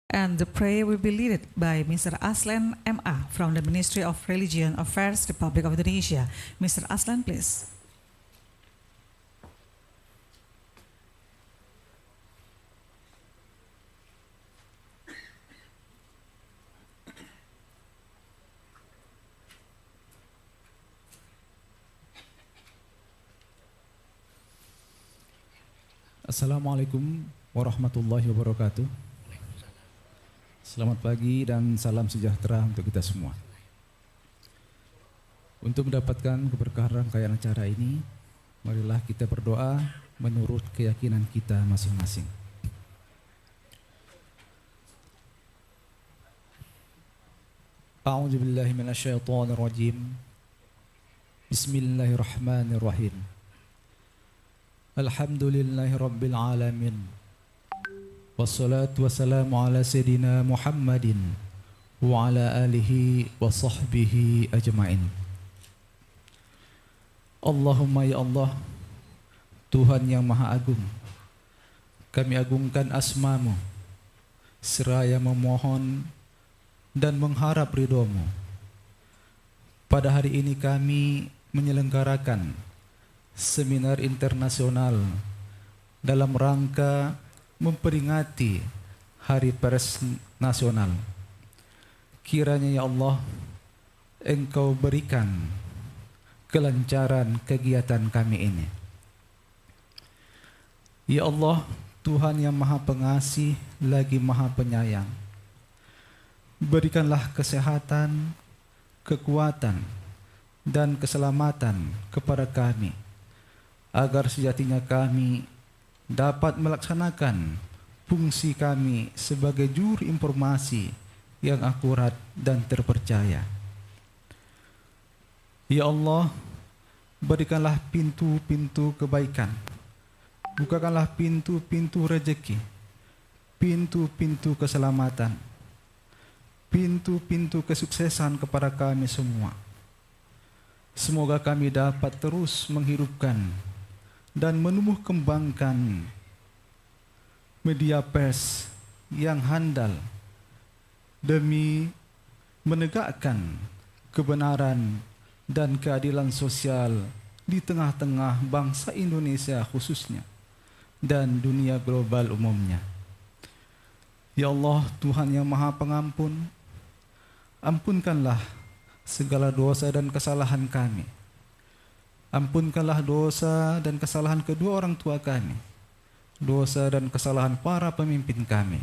And the prayer will be led by Mr. Aslan MA from the Ministry of Religion Affairs, Republic of Indonesia. Mr. Aslan, please. Assalamualaikum warahmatullahi wabarakatuh. Selamat pagi dan salam sejahtera untuk kita semua. Untuk mendapatkan keberkahan rangkaian acara ini, marilah kita berdoa menurut keyakinan kita masing-masing. A'udzubillahi minasyaitonirrajim. Bismillahirrahmanirrahim. Alhamdulillahi Rabbil Alamin. Wassalatu wassalamu ala Sayyidina Muhammadin wa ala alihi wa sahbihi ajma'in. Allahumma ya Allah, Tuhan yang Maha Agung, kami agungkan asma-Mu seraya memohon dan mengharap ridho-Mu. Pada hari ini kami menyelenggarakan seminar internasional dalam rangka memperingati Hari Pers Nasional. Kiranya ya Allah, Engkau berikan kelancaran kegiatan kami ini. Ya Allah, Tuhan yang Maha Pengasih lagi Maha Penyayang, berikanlah kesehatan, kekuatan, dan keselamatan kepada kami, agar sejatinya kami dapat melaksanakan fungsi kami sebagai juru informasi yang akurat dan terpercaya. Ya Allah, berikanlah pintu-pintu kebaikan, bukakanlah pintu-pintu rezeki, pintu-pintu keselamatan, pintu-pintu kesuksesan kepada kami semua. Semoga kami dapat terus menghidupkan dan menumbuh kembangkan media pers yang handal demi menegakkan kebenaran dan keadilan sosial di tengah-tengah bangsa Indonesia khususnya dan dunia global umumnya. Ya Allah, Tuhan yang Maha Pengampun, ampunkanlah segala dosa dan kesalahan kami. Ampunkanlah dosa dan kesalahan kedua orang tua kami, dosa dan kesalahan para pemimpin kami.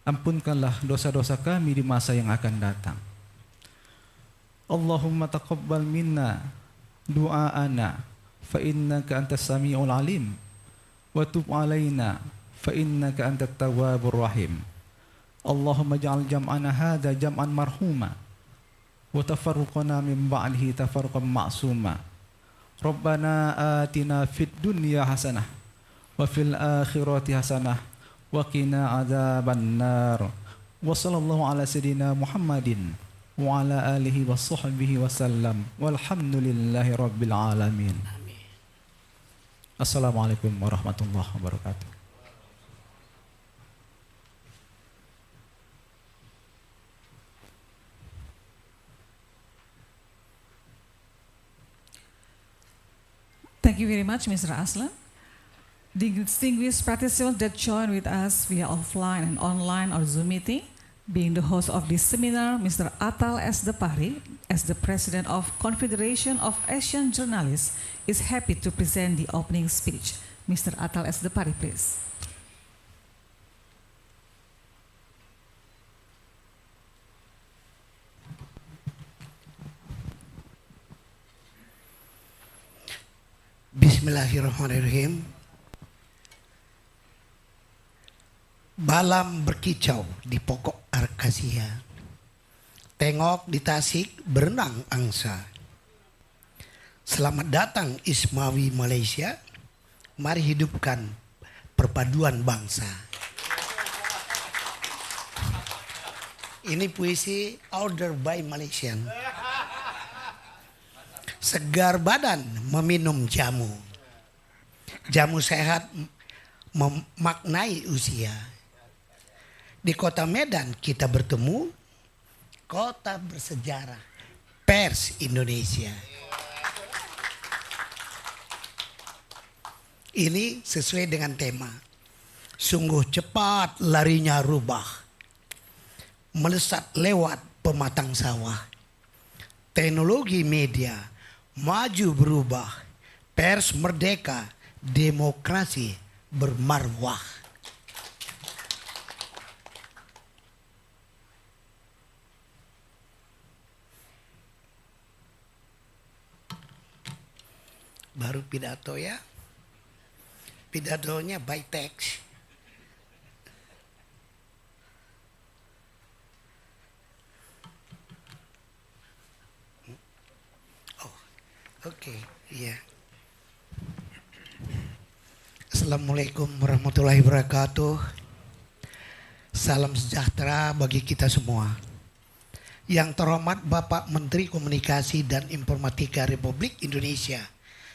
Ampunkanlah dosa-dosa kami di masa yang akan datang. Allahumma taqabbal minna du'aana fa innaka antas sami'ul alim wa tub alaina fa innaka antat tawwabur rahim. Allahumma ja'al jam'ana hadza jam'an marhuma wa tafarruqana min ba'dihi tafarruqan ma'suma. Rabbana atina fid dunya hasanah wa fil akhirati hasanah wa qina adzabannar. Wa sallallahu ala sayyidina Muhammadin wa ala alihi wa sahbihi wasallam walhamdulillahi rabbil alamin. Assalamualaikum warahmatullahi wabarakatuh. Thank you very much, Mr. Aslan. The distinguished participants that join with us via offline and online or Zoom meeting, being the host of this seminar, Mr. Atal S. Depari, as the President of Confederation of Asian Journalists, is happy to present the opening speech. Mr. Atal S. Depari, please. Bismillahirrahmanirrahim. Balam berkicau di pokok akasia, tengok di Tasik berenang angsa. Selamat datang Ismawi Malaysia, mari hidupkan perpaduan bangsa. Ini puisi order by Malaysian. Segar badan meminum jamu. Jamu sehat memaknai usia. Di kota Medan kita bertemu, kota bersejarah, pers Indonesia. Ini sesuai dengan tema. Sungguh cepat larinya rubah, melesat lewat pematang sawah. Teknologi media maju berubah, pers merdeka, demokrasi bermarwah. Baru pidato ya. Pidatonya by text. Oh, oke, iya. Assalamualaikum warahmatullahi wabarakatuh. Salam sejahtera bagi kita semua. Yang terhormat Bapak Menteri Komunikasi dan Informatika Republik Indonesia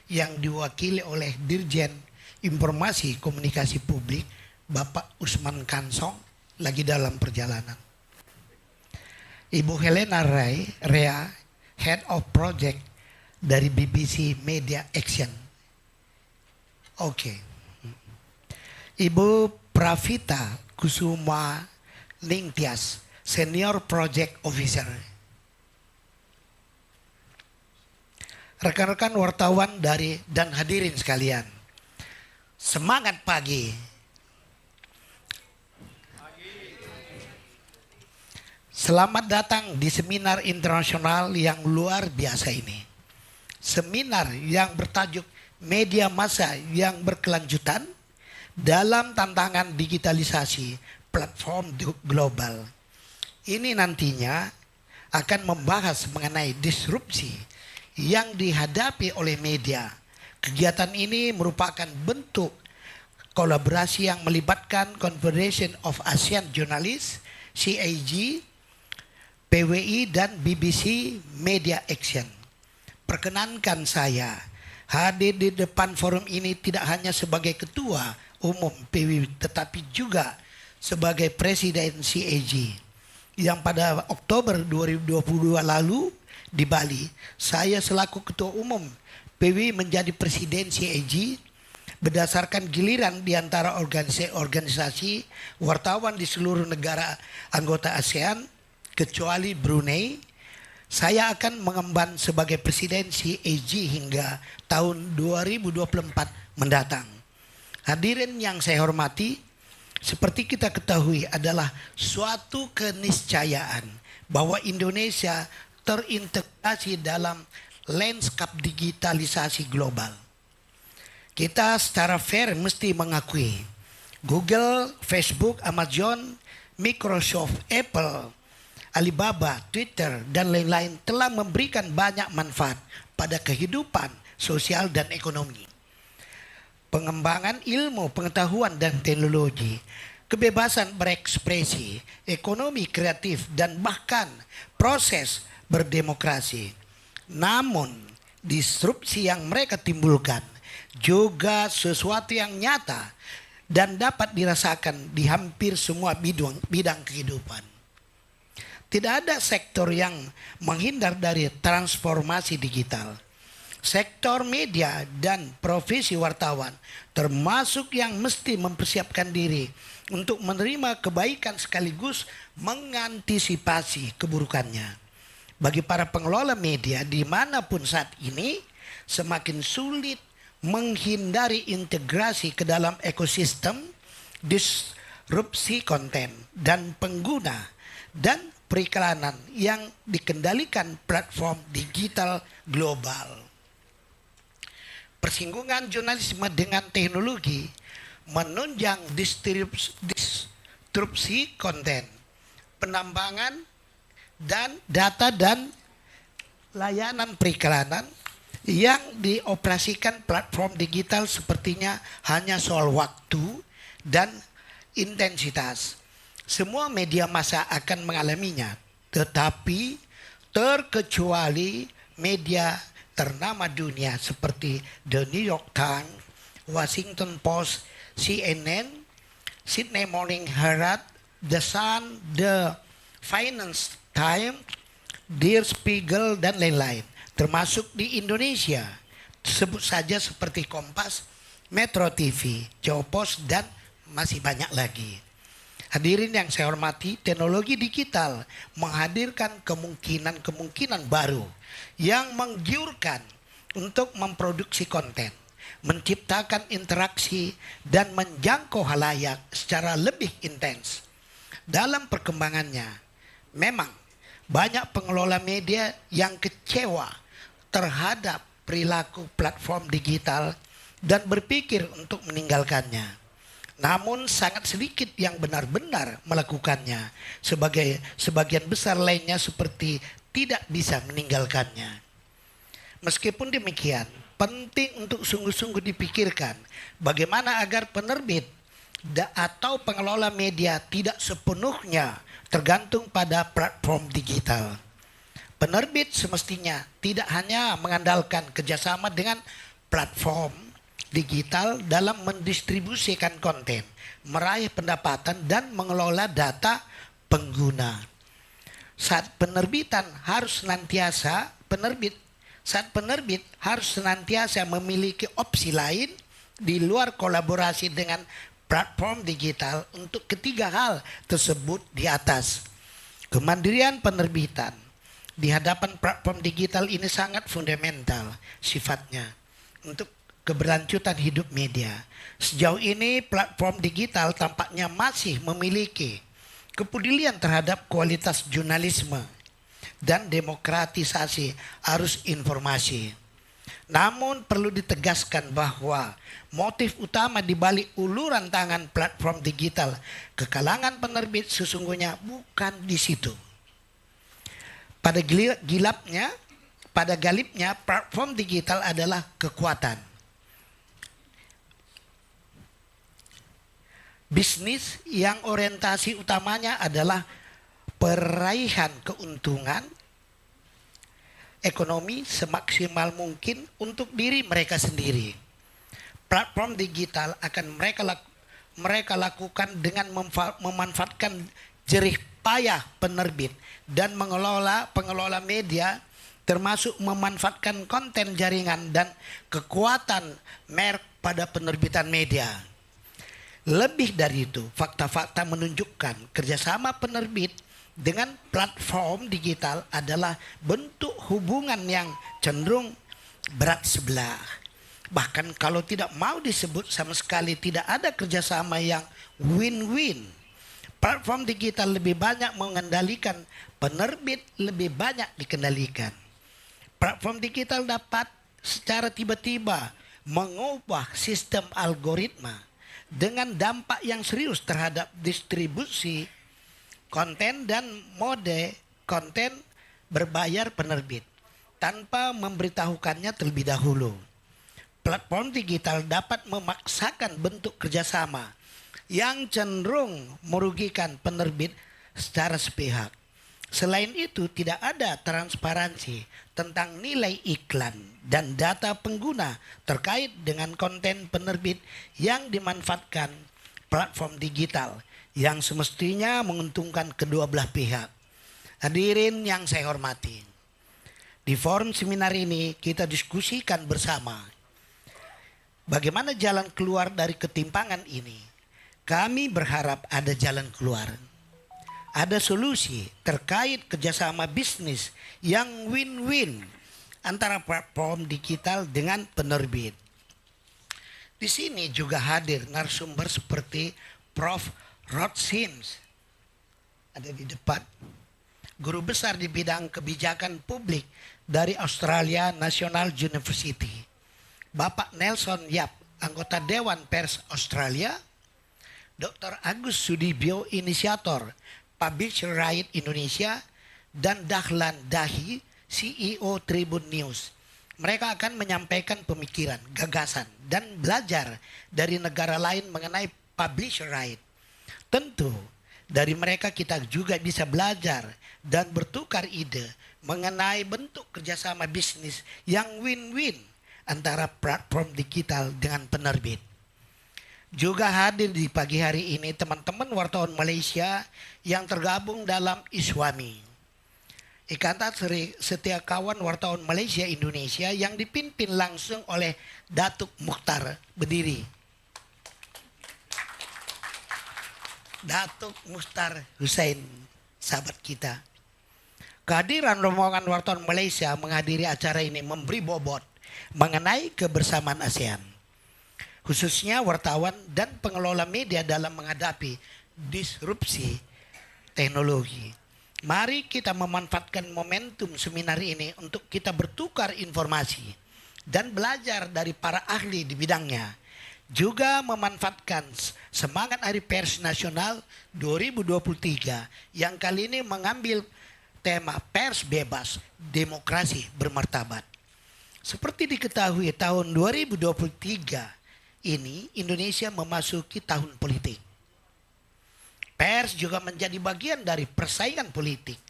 yang diwakili oleh Dirjen Informasi Komunikasi Publik Bapak Usman Kansong lagi dalam perjalanan. Ibu Helena Rea, Head of Project dari BBC Media Action. Oke. Ibu Pravita Kusuma Ningtyas, Senior Project Officer. Rekan-rekan wartawan dan hadirin sekalian. Semangat pagi. Selamat datang di seminar internasional yang luar biasa ini. Seminar yang bertajuk Media Massa yang Berkelanjutan dalam Tantangan Digitalisasi Platform Global. Ini nantinya akan membahas mengenai disrupsi yang dihadapi oleh media. Kegiatan ini merupakan bentuk kolaborasi yang melibatkan Confederation of Asian Journalists, CAG, PWI dan BBC Media Action. Perkenankan saya hadir di depan forum ini tidak hanya sebagai Ketua Umum PWI tetapi juga sebagai Presiden CAG yang pada Oktober 2022 lalu di Bali, saya selaku Ketua Umum PWI menjadi Presiden CAG berdasarkan giliran di antara organisasi wartawan di seluruh negara anggota ASEAN kecuali Brunei. Saya akan mengemban sebagai Presiden CAG hingga tahun 2024 mendatang. Hadirin yang saya hormati, seperti kita ketahui adalah suatu keniscayaan bahwa Indonesia terintegrasi dalam landscape digitalisasi global. Kita secara fair mesti mengakui Google, Facebook, Amazon, Microsoft, Apple, Alibaba, Twitter, dan lain-lain telah memberikan banyak manfaat pada kehidupan sosial dan ekonomi. Pengembangan ilmu, pengetahuan, dan teknologi, kebebasan berekspresi, ekonomi kreatif, dan bahkan proses berdemokrasi. Namun disrupsi yang mereka timbulkan juga sesuatu yang nyata dan dapat dirasakan di hampir semua bidang kehidupan. Tidak ada sektor yang menghindar dari transformasi digital. Sektor media dan profesi wartawan termasuk yang mesti mempersiapkan diri untuk menerima kebaikan sekaligus mengantisipasi keburukannya. Bagi para pengelola media dimanapun saat ini semakin sulit menghindari integrasi ke dalam ekosistem disrupsi konten dan pengguna dan periklanan yang dikendalikan platform digital global. Persinggungan jurnalisme dengan teknologi menunjang disrupsi konten, penambangan dan data dan layanan periklanan yang dioperasikan platform digital sepertinya hanya soal waktu dan intensitas. Semua media massa akan mengalaminya, tetapi terkecuali media ternama dunia seperti The New York Times, Washington Post, CNN, Sydney Morning Herald, The Sun, The Finance Time, Der Spiegel, dan lain-lain. Termasuk di Indonesia, sebut saja seperti Kompas, Metro TV, Jawa Post, dan masih banyak lagi. Hadirin yang saya hormati, teknologi digital menghadirkan kemungkinan-kemungkinan baru yang menggiurkan untuk memproduksi konten, menciptakan interaksi, dan menjangkau halayak secara lebih intens. Dalam perkembangannya, memang banyak pengelola media yang kecewa terhadap perilaku platform digital dan berpikir untuk meninggalkannya. Namun sangat sedikit yang benar-benar melakukannya. Sebagian besar lainnya seperti tidak bisa meninggalkannya. Meskipun demikian, penting untuk sungguh-sungguh dipikirkan bagaimana agar penerbit atau pengelola media tidak sepenuhnya tergantung pada platform digital. Penerbit semestinya tidak hanya mengandalkan kerjasama dengan platform digital dalam mendistribusikan konten, meraih pendapatan, dan mengelola data pengguna. Saat penerbit harus senantiasa memiliki opsi lain di luar kolaborasi dengan platform digital untuk ketiga hal tersebut di atas. Kemandirian penerbitan di hadapan platform digital ini sangat fundamental sifatnya untuk keberlanjutan hidup media. Sejauh ini platform digital tampaknya masih memiliki kepedulian terhadap kualitas jurnalisme dan demokratisasi arus informasi. Namun perlu ditegaskan bahwa motif utama di balik uluran tangan platform digital ke kalangan penerbit sesungguhnya bukan di situ. Pada galibnya platform digital adalah kekuatan bisnis yang orientasi utamanya adalah peraihan keuntungan ekonomi semaksimal mungkin untuk diri mereka sendiri. Platform digital akan mereka lakukan dengan memanfaatkan jerih payah penerbit dan pengelola media, termasuk memanfaatkan konten jaringan dan kekuatan merek pada penerbitan media. Lebih dari itu, fakta-fakta menunjukkan kerjasama penerbit dengan platform digital adalah bentuk hubungan yang cenderung berat sebelah. Bahkan kalau tidak mau disebut sama sekali tidak ada kerjasama yang win-win. Platform digital lebih banyak mengendalikan, penerbit lebih banyak dikendalikan. Platform digital dapat secara tiba-tiba mengubah sistem algoritma dengan dampak yang serius terhadap distribusi konten dan mode konten berbayar penerbit tanpa memberitahukannya terlebih dahulu. Platform digital dapat memaksakan bentuk kerjasama yang cenderung merugikan penerbit secara sepihak. Selain itu, tidak ada transparansi tentang nilai iklan dan data pengguna terkait dengan konten penerbit yang dimanfaatkan platform digital yang semestinya menguntungkan kedua belah pihak. Hadirin yang saya hormati, di forum seminar ini kita diskusikan bersama bagaimana jalan keluar dari ketimpangan ini. Kami berharap ada jalan keluar. Ada solusi terkait kerjasama bisnis yang win-win antara platform digital dengan penerbit. Di sini juga hadir narasumber seperti Prof. Rod Sims, ada di depan, guru besar di bidang kebijakan publik dari Australia National University. Bapak Nelson Yap, anggota Dewan Pers Australia. Dr. Agus Sudibyo, inisiator Publisher Right Indonesia, dan Dahlan Dahi, CEO Tribun News. Mereka akan menyampaikan pemikiran, gagasan, dan belajar dari negara lain mengenai publisher right. Tentu dari mereka kita juga bisa belajar dan bertukar ide mengenai bentuk kerjasama bisnis yang win-win antara platform digital dengan penerbit. Juga hadir di pagi hari ini teman-teman wartawan Malaysia yang tergabung dalam ISWAMI. Ikatan Setiakawan Wartawan Malaysia Indonesia yang dipimpin langsung oleh Datuk Mukhtar. Berdiri. Datuk Mukhtar Hussein, sahabat kita. Kehadiran rombongan wartawan Malaysia menghadiri acara ini memberi bobot mengenai kebersamaan ASEAN, khususnya wartawan dan pengelola media dalam menghadapi disrupsi teknologi. Mari kita memanfaatkan momentum seminar ini untuk kita bertukar informasi dan belajar dari para ahli di bidangnya. Juga memanfaatkan semangat Hari Pers Nasional 2023 yang kali ini mengambil tema pers bebas, demokrasi bermartabat. Seperti diketahui tahun 2023 ini Indonesia memasuki tahun politik. Pers juga menjadi bagian dari persaingan politik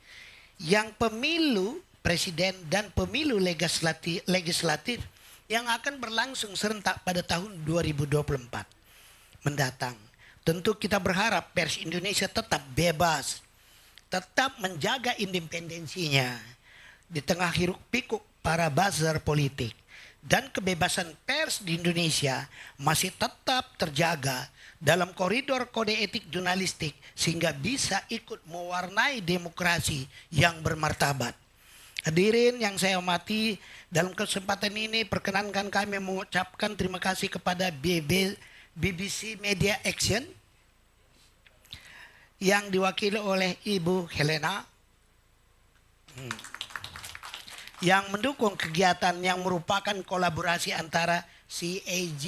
yang pemilu presiden dan pemilu legislatif yang akan berlangsung serentak pada tahun 2024 mendatang. Tentu kita berharap pers Indonesia tetap bebas, tetap menjaga independensinya di tengah hiruk pikuk para buzzer politik, dan kebebasan pers di Indonesia masih tetap terjaga dalam koridor kode etik jurnalistik sehingga bisa ikut mewarnai demokrasi yang bermartabat. Hadirin yang saya hormati, dalam kesempatan ini perkenankan kami mengucapkan terima kasih kepada BBC Media Action yang diwakili oleh Ibu Helena yang mendukung kegiatan yang merupakan kolaborasi antara CAG,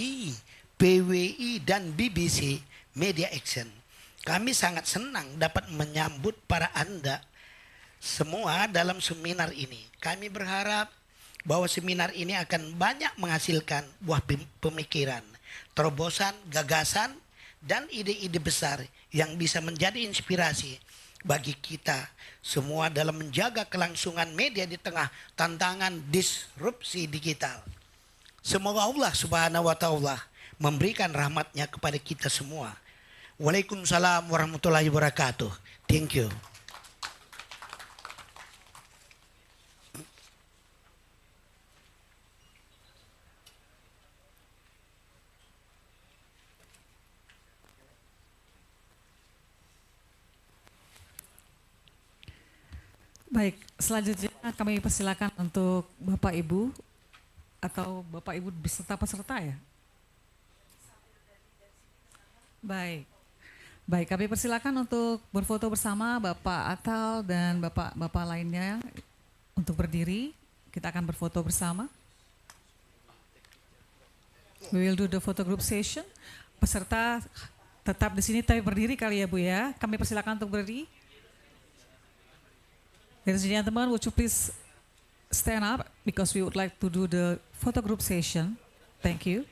PWI dan BBC Media Action. Kami sangat senang dapat menyambut para Anda semua dalam seminar ini. Kami berharap bahwa seminar ini akan banyak menghasilkan buah pemikiran, terobosan, gagasan, dan ide-ide besar yang bisa menjadi inspirasi bagi kita semua dalam menjaga kelangsungan media di tengah tantangan disrupsi digital. Semoga Allah Subhanahu wa Ta'ala memberikan rahmatnya kepada kita semua. Waalaikumsalam warahmatullahi wabarakatuh. Thank you. Baik, selanjutnya kami persilakan untuk Bapak Ibu atau Bapak Ibu beserta peserta ya. Baik. Baik, kami persilakan untuk berfoto bersama Bapak Atal dan Bapak-bapak lainnya untuk berdiri. Kita akan berfoto bersama. We will do the photo group session. Peserta tetap di sini tapi berdiri kali ya Bu ya. Kami persilakan untuk berdiri. Ladies and gentlemen, would you please stand up because we would like to do the photo group session. Thank you.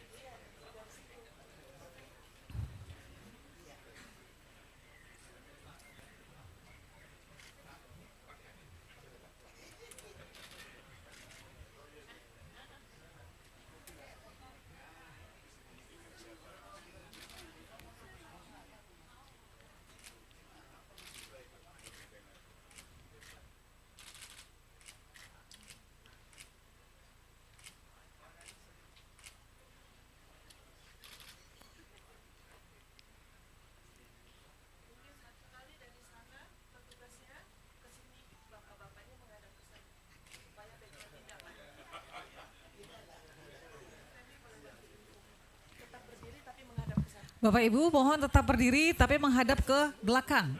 Bapak Ibu mohon tetap berdiri tapi menghadap ke belakang.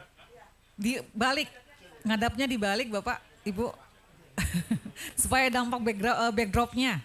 Di balik, ngadapnya di balik Bapak Ibu. Supaya dampak backdropnya.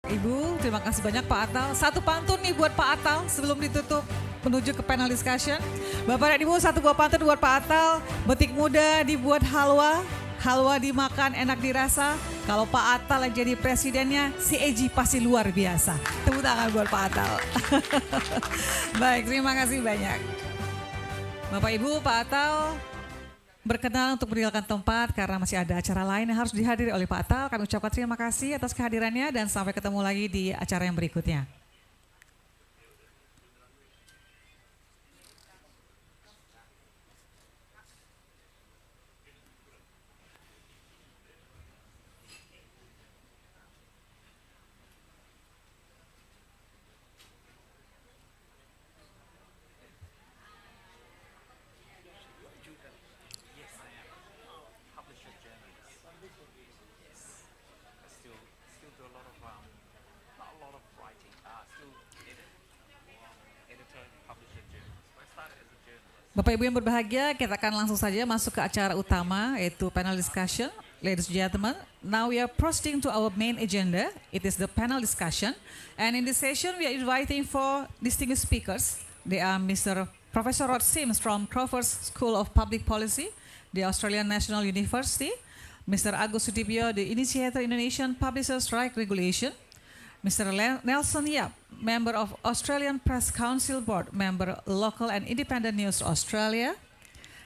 Ibu, terima kasih banyak Pak Atal. Satu pantun nih buat Pak Atal sebelum ditutup menuju ke panel discussion. Bapak dan Ibu, satu buah pantun buat Pak Atal. Betik muda dibuat halwa, halwa dimakan enak dirasa. Kalau Pak Atal yang jadi presidennya, si Eji pasti luar biasa. Tepuk tangan buat Pak Atal. Baik, terima kasih banyak. Bapak Ibu, Pak Atal berkenan untuk meninggalkan tempat karena masih ada acara lain yang harus dihadiri oleh Pak Atal. Kami ucapkan terima kasih atas kehadirannya dan sampai ketemu lagi di acara yang berikutnya. Bapak Ibu yang berbahagia, kita akan langsung saja masuk ke acara utama yaitu panel discussion. Ladies and gentlemen, now we are proceeding to our main agenda. It is the panel discussion. And in this session, we are inviting for distinguished speakers. They are Mr. Professor Rod Sims from Crawford School of Public Policy, the Australian National University. Mr. Agus Sudibyo, the initiator Indonesian Publishers' Right Regulation. Mr. Nelson Yap, member of Australian Press Council Board, member Local and Independent News Australia,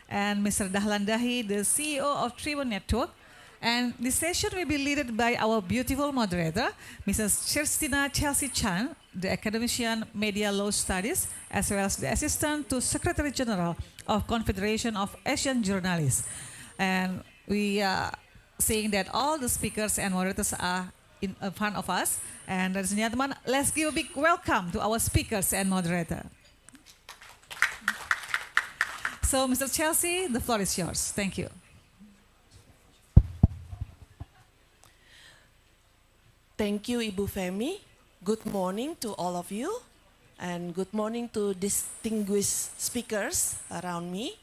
and Mr. Dahlan Dahi, the CEO of Tribune Network. And this session will be led by our beautiful moderator, Mrs. Chirstina Chelsea Chan, the academician Media Law Studies, as well as the assistant to Secretary General of Confederation of Asian Journalists. And we are seeing that all the speakers and moderators are in front of us. And ladies and gentlemen, let's give a big welcome to our speakers and moderator. So, Mr. Chelsea, the floor is yours. Thank you. Thank you, Ibu Femi. Good morning to all of you, and good morning to distinguished speakers around me.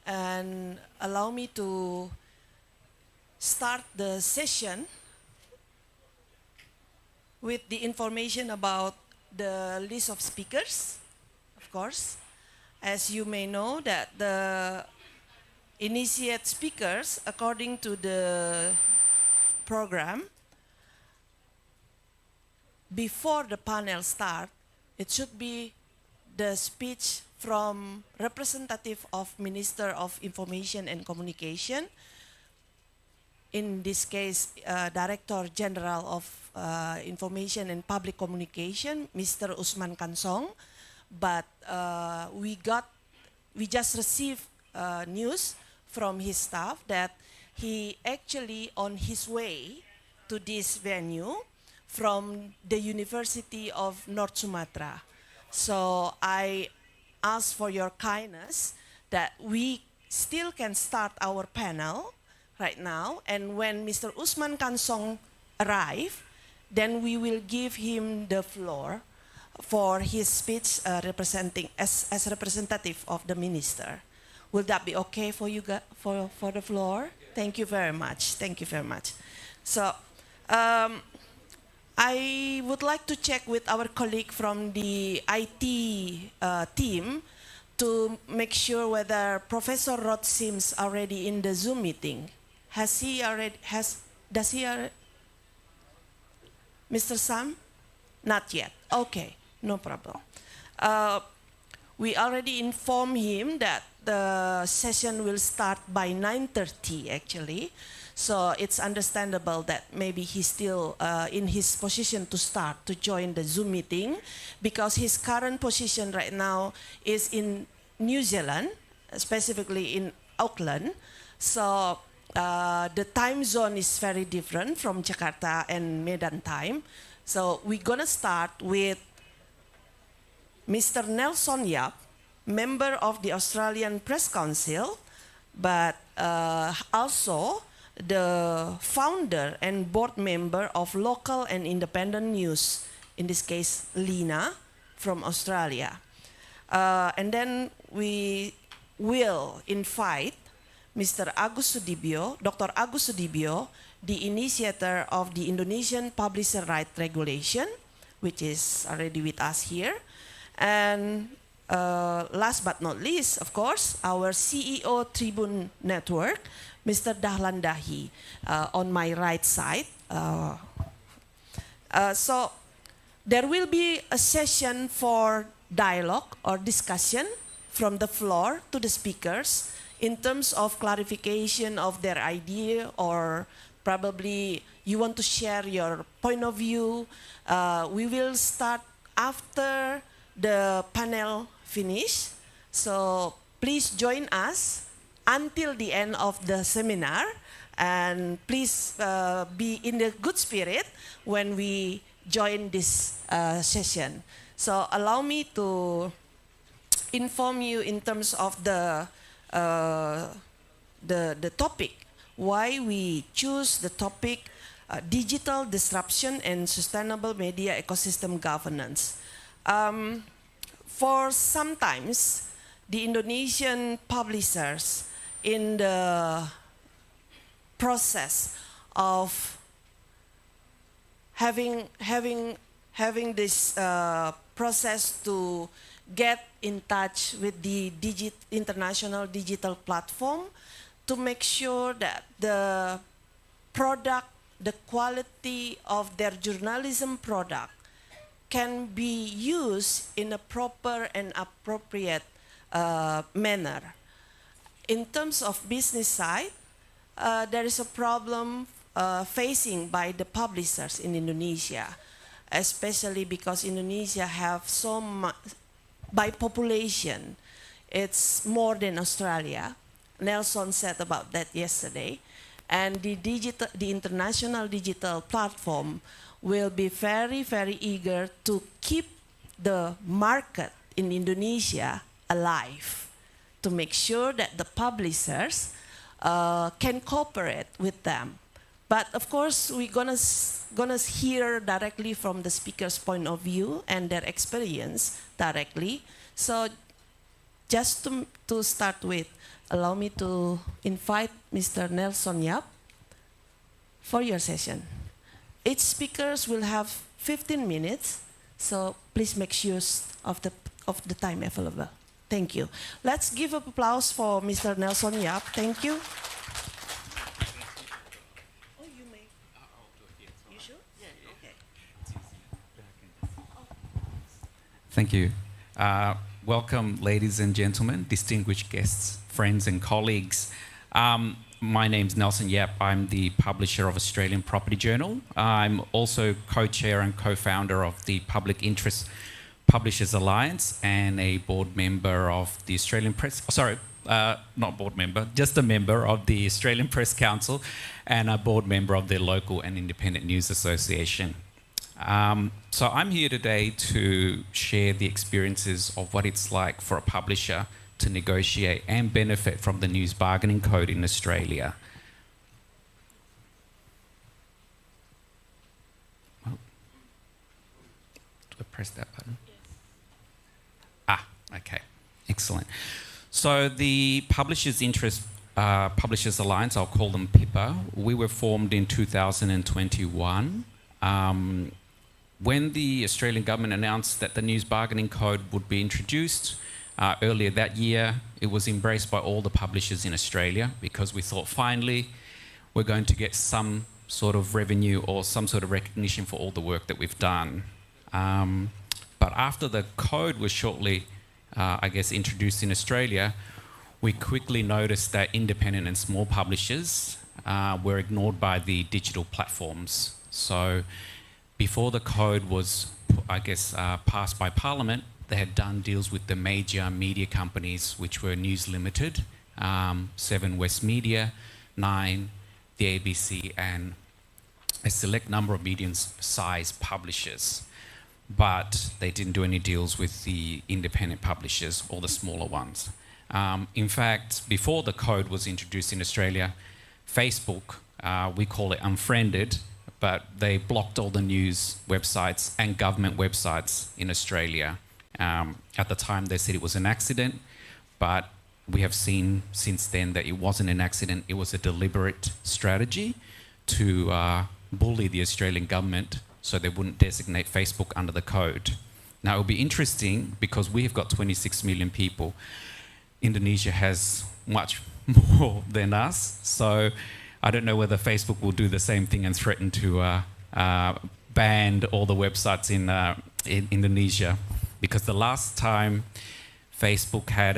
And allow me to start the session with the information about the list of speakers, of course. As you may know that the initiate speakers, according to the program, before the panel start, it should be the speech from representative of Minister of Information and Communication, in this case, Director General of Information and Public Communication, Mr. Usman Kansong. But we just received news from his staff that he actually on his way to this venue from the University of North Sumatra. So I ask for your kindness that we still can start our panel right now, and when Mr. Usman Kansong arrive, then we will give him the floor for his speech representing as representative of the minister. Will that be okay for you for the floor? Thank you very much. Thank you very much. So I would like to check with our colleague from the IT team to make sure whether Professor Rod Sims already in the Zoom meeting. Has he already, does he already, Mr. Sam? Not yet. Okay, no problem. We already informed him that the session will start by 9:30 actually. So it's understandable that maybe he's still in his position to start to join the Zoom meeting, because his current position right now is in New Zealand, specifically in Auckland. So the time zone is very different from Jakarta and Medan time. So we're gonna start with Mr. Nelson Yap, member of the Australian Press Council, but also the founder and board member of Local and Independent News, in this case, Lina, from Australia. And then we will invite Mr. Agus Sudibyo, Dr. Agus Sudibyo, the initiator of the Indonesian Publisher Right Regulation, which is already with us here. And last but not least, of course, our CEO Tribune Network, Mr. Dahlan Dahi, on my right side. So there will be a session for dialogue or discussion from the floor to the speakers in terms of clarification of their idea, or probably you want to share your point of view. We will start after the panel finish. So please join us until the end of the seminar, and please be in the good spirit when we join this session. So allow me to inform you in terms of the topic, why we choose the topic digital disruption and sustainable media ecosystem governance. For sometimes the Indonesian publishers in the process of having this process to get in touch with the international digital platform to make sure that the product, the quality of their journalism product can be used in a proper and appropriate manner. In terms of business side, there is a problem facing by the publishers in Indonesia, especially because Indonesia have so much, by population, it's more than Australia. Nelson said about that yesterday. And the international digital platform will be very, very eager to keep the market in Indonesia alive, to make sure that the publishers can cooperate with them. But of course, we're gonna hear directly from the speaker's point of view and their experience directly. So just to start with, allow me to invite Mr. Nelson Yap for your session. Each speakers will have 15 minutes, so please make use of the time available. Thank you. Let's give an applause for Mr. Nelson Yap. Thank you. Oh, you may. You sure? Yeah, okay. Thank you. Welcome, ladies and gentlemen, distinguished guests, friends and colleagues. My name's Nelson Yap. I'm the publisher of Australian Property Journal. I'm also co-chair and co-founder of the Public Interest Publishers Alliance and a board member of the Australian Press... not board member, just a member of the Australian Press Council and a board member of the Local and Independent News Association. So I'm here today to share the experiences of what it's like for a publisher to negotiate and benefit from the News Bargaining Code in Australia. Oh. Do I press that button? Yes. Okay, excellent. So the Publishers Alliance, I'll call them PIPA, we were formed in 2021. When the Australian government announced that the News Bargaining Code would be introduced, earlier that year, it was embraced by all the publishers in Australia because we thought finally we're going to get some sort of revenue or some sort of recognition for all the work that we've done. But after the code was shortly, introduced in Australia, we quickly noticed that independent and small publishers were ignored by the digital platforms. So before the code was, passed by Parliament, they had done deals with the major media companies, which were News Limited, 7 West Media, 9, the ABC, and a select number of medium-sized publishers. But they didn't do any deals with the independent publishers or the smaller ones. In fact, before the code was introduced in Australia, Facebook, we call it unfriended, but they blocked all the news websites and government websites in Australia. At the time, they said it was an accident, but we have seen since then that it wasn't an accident, it was a deliberate strategy to bully the Australian government so they wouldn't designate Facebook under the code. Now, it'll be interesting because we have got 26 million people. Indonesia has much more than us. So I don't know whether Facebook will do the same thing and threaten to ban all the websites in Indonesia. Because the last time Facebook had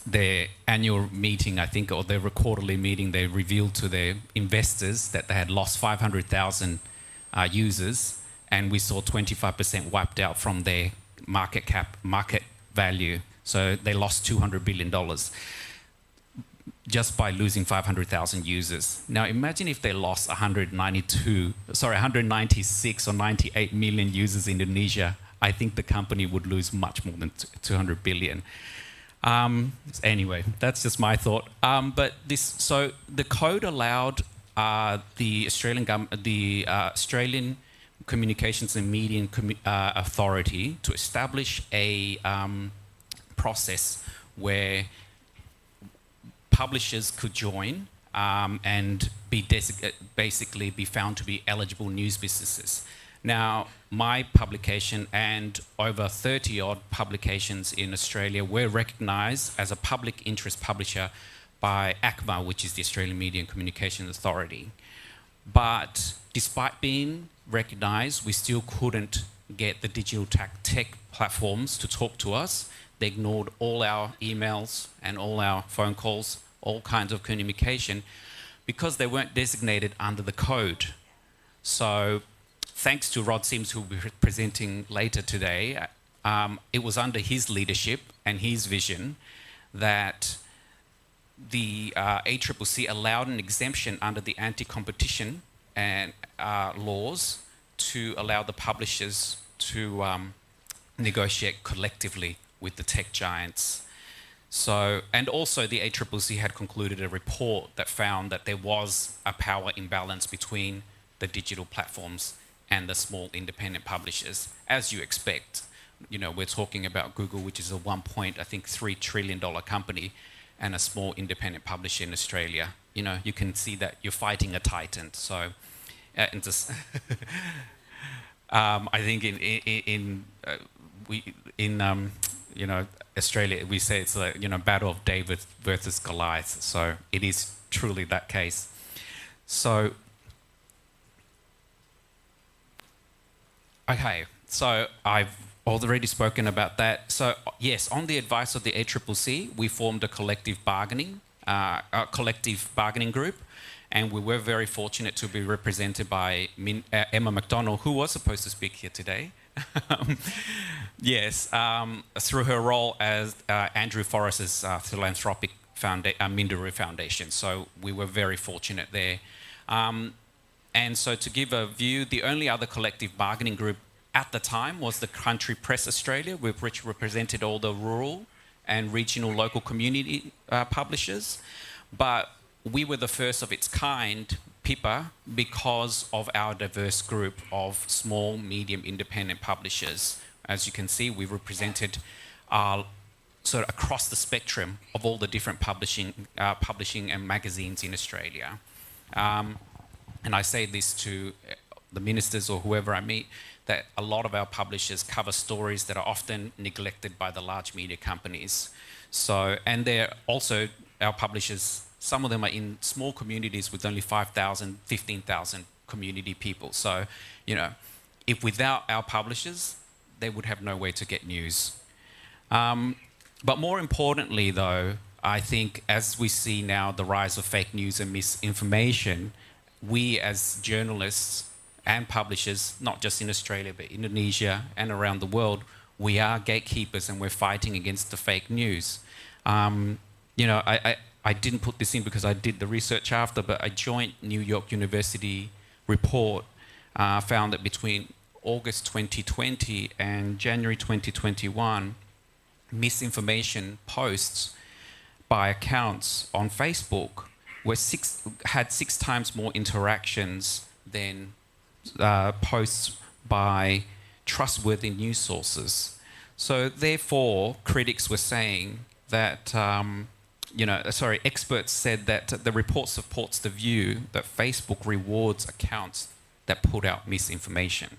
their annual meeting, I think, or their quarterly meeting, they revealed to their investors that they had lost 500,000 users, and we saw 25% wiped out from their market value. So they lost $200 billion just by losing 500,000 users. Now imagine if they lost 196 or 98 million users in Indonesia. I think the company would lose much more than 200 billion. Anyway, that's just my thought. So the code allowed the Australian Communications and Media Authority to establish a process where publishers could join and basically be found to be eligible news businesses. Now, my publication and over 30 odd publications in Australia were recognised as a public interest publisher by ACMA, which is the Australian Media and Communications Authority. But despite being recognised, we still couldn't get the digital tech platforms to talk to us. They ignored all our emails and all our phone calls, all kinds of communication, because they weren't designated under the code. So thanks to Rod Sims, who will be presenting later today, it was under his leadership and his vision that the ACCC allowed an exemption under the anti-competition and laws to allow the publishers to negotiate collectively with the tech giants. So, and also the ACCC had concluded a report that found that there was a power imbalance between the digital platforms and the small independent publishers, as you expect. You know, we're talking about Google, which is a $1.3 trillion company, and a small independent publisher in Australia. You know, you can see that you're fighting a titan. So, I think in Australia, we say it's a battle of David versus Goliath. So it is truly that case. So, okay, so I've already spoken about that. So yes, on the advice of the ACCC, we formed a collective bargaining group, and we were very fortunate to be represented by Emma McDonald, who was supposed to speak here today. Yes, through her role as Andrew Forrest's philanthropic Minderoo Foundation. So we were very fortunate there. And so to give a view, the only other collective bargaining group at the time was the Country Press Australia, which represented all the rural and regional local community publishers. But we were the first of its kind, PIPA, because of our diverse group of small, medium, independent publishers. As you can see, we represented sort of across the spectrum of all the different publishing and magazines in Australia. And I say this to the ministers or whoever I meet, that a lot of our publishers cover stories that are often neglected by the large media companies. So, and they're also, our publishers, some of them are in small communities with only 5,000, 15,000 community people. So, if without our publishers, they would have no way to get news. But more importantly, though, I think as we see now the rise of fake news and misinformation, we as journalists and publishers, not just in Australia, but Indonesia and around the world, we are gatekeepers and we're fighting against the fake news. I didn't put this in because I did the research after, but a joint New York University report found that between August 2020 and January 2021, misinformation posts by accounts on Facebook had 6 times more interactions than posts by trustworthy news sources. So therefore, critics were saying that, experts said that the report supports the view that Facebook rewards accounts that put out misinformation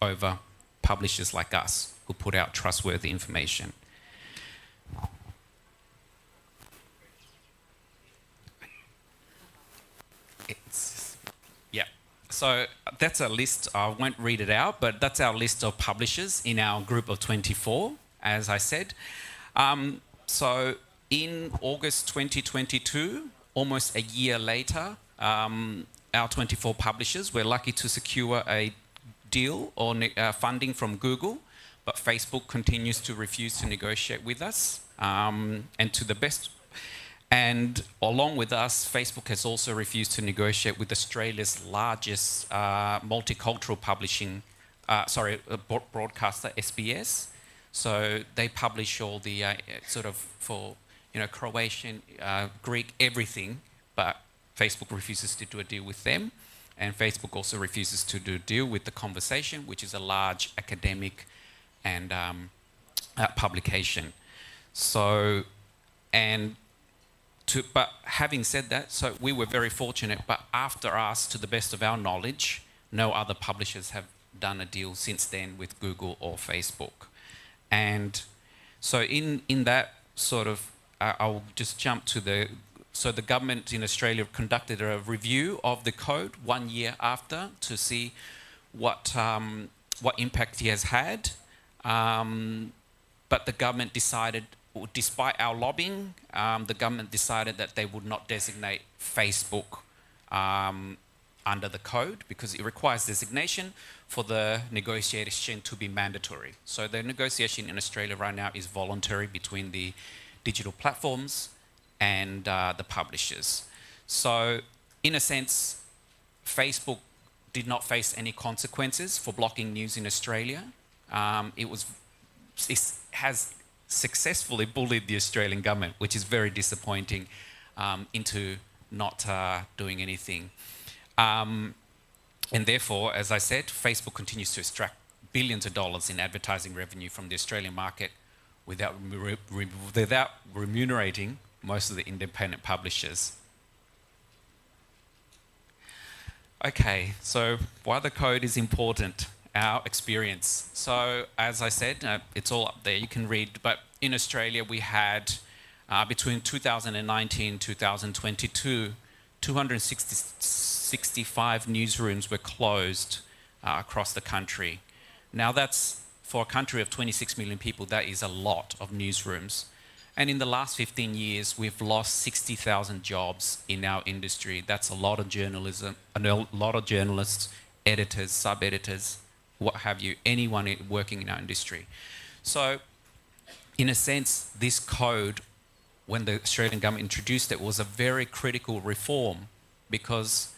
over publishers like us who put out trustworthy information. So that's a list. I won't read it out, but that's our list of publishers in our group of 24, as I said. So in August 2022, almost a year later, our 24 publishers were lucky to secure a deal or funding from Google, but Facebook continues to refuse to negotiate with us. And along with us, Facebook has also refused to negotiate with Australia's largest multicultural broadcaster, SBS. So they publish all the Croatian, Greek, everything, but Facebook refuses to do a deal with them. And Facebook also refuses to do a deal with The Conversation, which is a large academic and publication. But having said that, so we were very fortunate, but after us, to the best of our knowledge, no other publishers have done a deal since then with Google or Facebook. And so in that sort of, I'll just jump to the government in Australia conducted a review of the code 1 year after to see what impact he has had. But the government decided, despite our lobbying, the government decided that they would not designate Facebook under the code because it requires designation for the negotiation to be mandatory. So the negotiation in Australia right now is voluntary between the digital platforms and the publishers. So in a sense, Facebook did not face any consequences for blocking news in Australia. It has successfully bullied the Australian government, which is very disappointing, into not doing anything. And therefore, as I said, Facebook continues to extract billions of dollars in advertising revenue from the Australian market without remunerating most of the independent publishers. Okay, so why the code is important, our experience. So as I said, it's all up there, you can read, but in Australia we had, between 2019 and 2022, 265 newsrooms were closed across the country. Now that's, for a country of 26 million people, that is a lot of newsrooms. And in the last 15 years, we've lost 60,000 jobs in our industry. That's a lot of journalism, a lot of journalists, editors, sub-editors, what have you, anyone working in our industry. So, in a sense, this code, when the Australian government introduced it, was a very critical reform because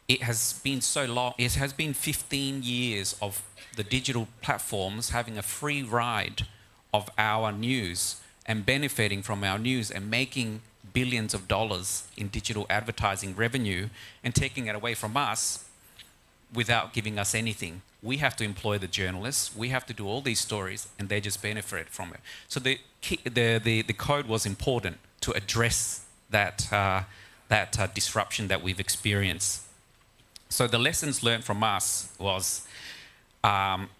it has been so long, it has been 15 years of the digital platforms having a free ride of our news and benefiting from our news and making billions of dollars in digital advertising revenue and taking it away from us without giving us anything. We have to employ the journalists, we have to do all these stories, and they just benefit from it. So the code was important to address that, disruption that we've experienced. So the lessons learned from us was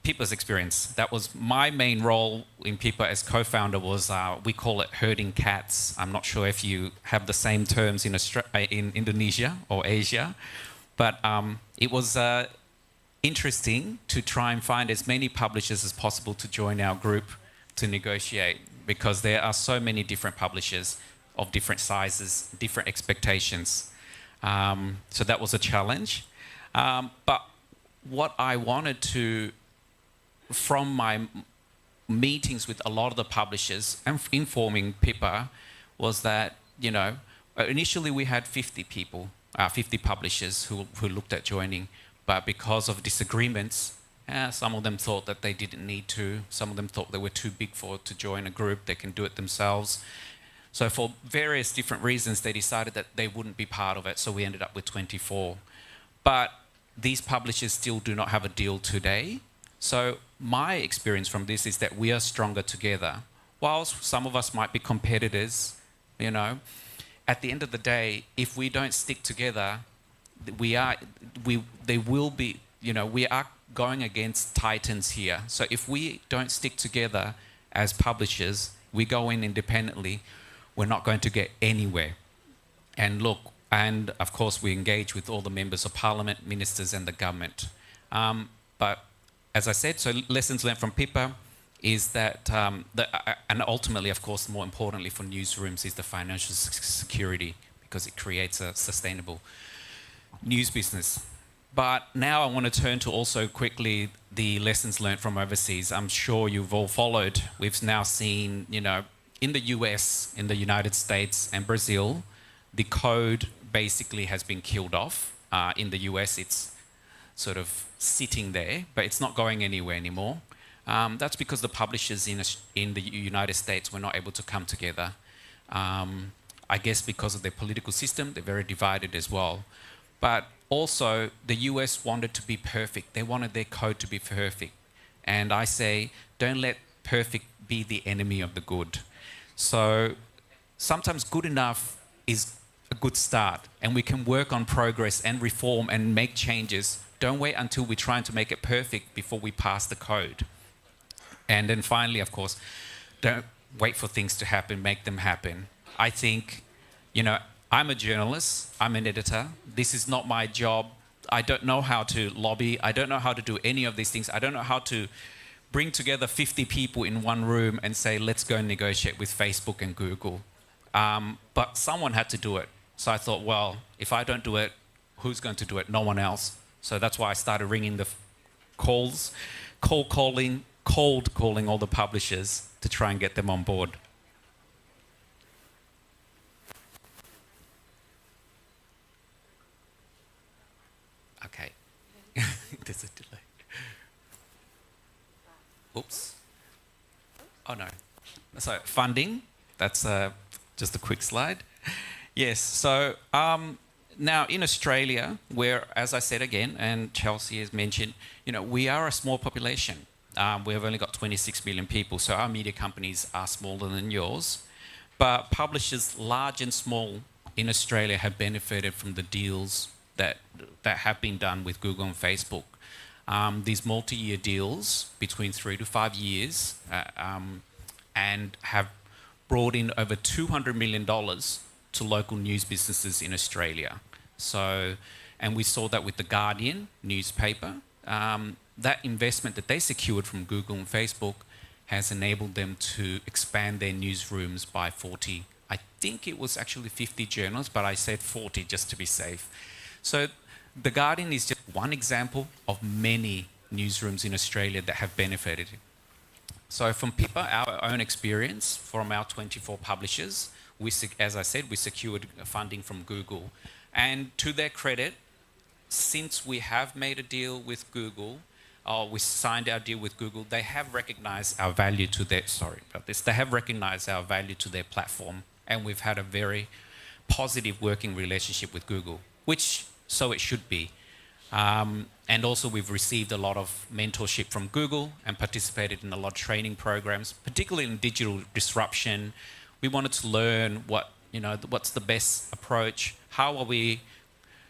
Pippa's experience. That was my main role in Pippa as co-founder was, we call it herding cats. I'm not sure if you have the same terms in Indonesia or Asia, but it was interesting to try and find as many publishers as possible to join our group to negotiate because there are so many different publishers of different sizes, different expectations. So that was a challenge. But what I wanted to, from my meetings with a lot of the publishers and informing Pippa, was that, initially we had 50 people, 50 publishers who looked at joining, but because of disagreements, some of them thought that they didn't need to, some of them thought they were too big to join a group, they can do it themselves. So for various different reasons, they decided that they wouldn't be part of it, so we ended up with 24. But these publishers still do not have a deal today. So my experience from this is that we are stronger together whilst some of us might be competitors, you know, at the end of the day, if we don't stick together, they will be, you know, we are going against titans here. So if we don't stick together as publishers, we go in independently, we're not going to get anywhere. And look, and of course we engage with all the members of parliament, ministers and the government. But as I said, so lessons learned from PIPA is that, and ultimately, of course, more importantly for newsrooms is the financial security, because it creates a sustainable news business. But now I want to turn to also quickly the lessons learned from overseas. I'm sure you've all followed. We've now seen, you know, in the US, in the United States and Brazil, the code basically has been killed off. In the US, it's sort of sitting there, but it's not going anywhere anymore. That's because the publishers in the United States were not able to come together. I guess because of their political system, they're very divided as well. But also, the US wanted to be perfect. They wanted their code to be perfect. And I say, don't let perfect be the enemy of the good. So sometimes good enough is a good start, and we can work on progress and reform and make changes. Don't wait until we're trying to make it perfect before we pass the code. And then finally, of course, don't wait for things to happen, make them happen. I think, you know, I'm a journalist, I'm an editor. This is not my job. I don't know how to lobby. I don't know how to do any of these things. I don't know how to bring together 50 people in one room and say, let's go and negotiate with Facebook and Google. But someone had to do it. So I thought, well, if I don't do it, who's going to do it? No one else. So that's why I started ringing the calls, cold calling all the publishers to try and get them on board. Okay. There's a delay. Oops. Oh no. So funding, that's just a quick slide. Yes, so now in Australia, where, as I said again, and Chelsea has mentioned, you know, we are a small population. We've only got 26 million people, so our media companies are smaller than yours. But publishers, large and small, in Australia have benefited from the deals that have been done with Google and Facebook. These multi-year deals between 3 to 5 years and have brought in over $200 million to local news businesses in Australia. So, and we saw that with the Guardian newspaper. That investment that they secured from Google and Facebook has enabled them to expand their newsrooms by 40. I think it was actually 50 journalists, but I said 40 just to be safe. So the Guardian is just one example of many newsrooms in Australia that have benefited. So from PIPA, our own experience from our 24 publishers, as I said, we secured funding from Google. And to their credit, since we have made a deal with Google, we signed our deal with Google, they have recognized our value to their, they have recognized our value to their platform, and we've had a very positive working relationship with Google, which so it should be. And also we've received a lot of mentorship from Google and participated in a lot of training programs, particularly in digital disruption. We wanted to learn what's the best approach, how are we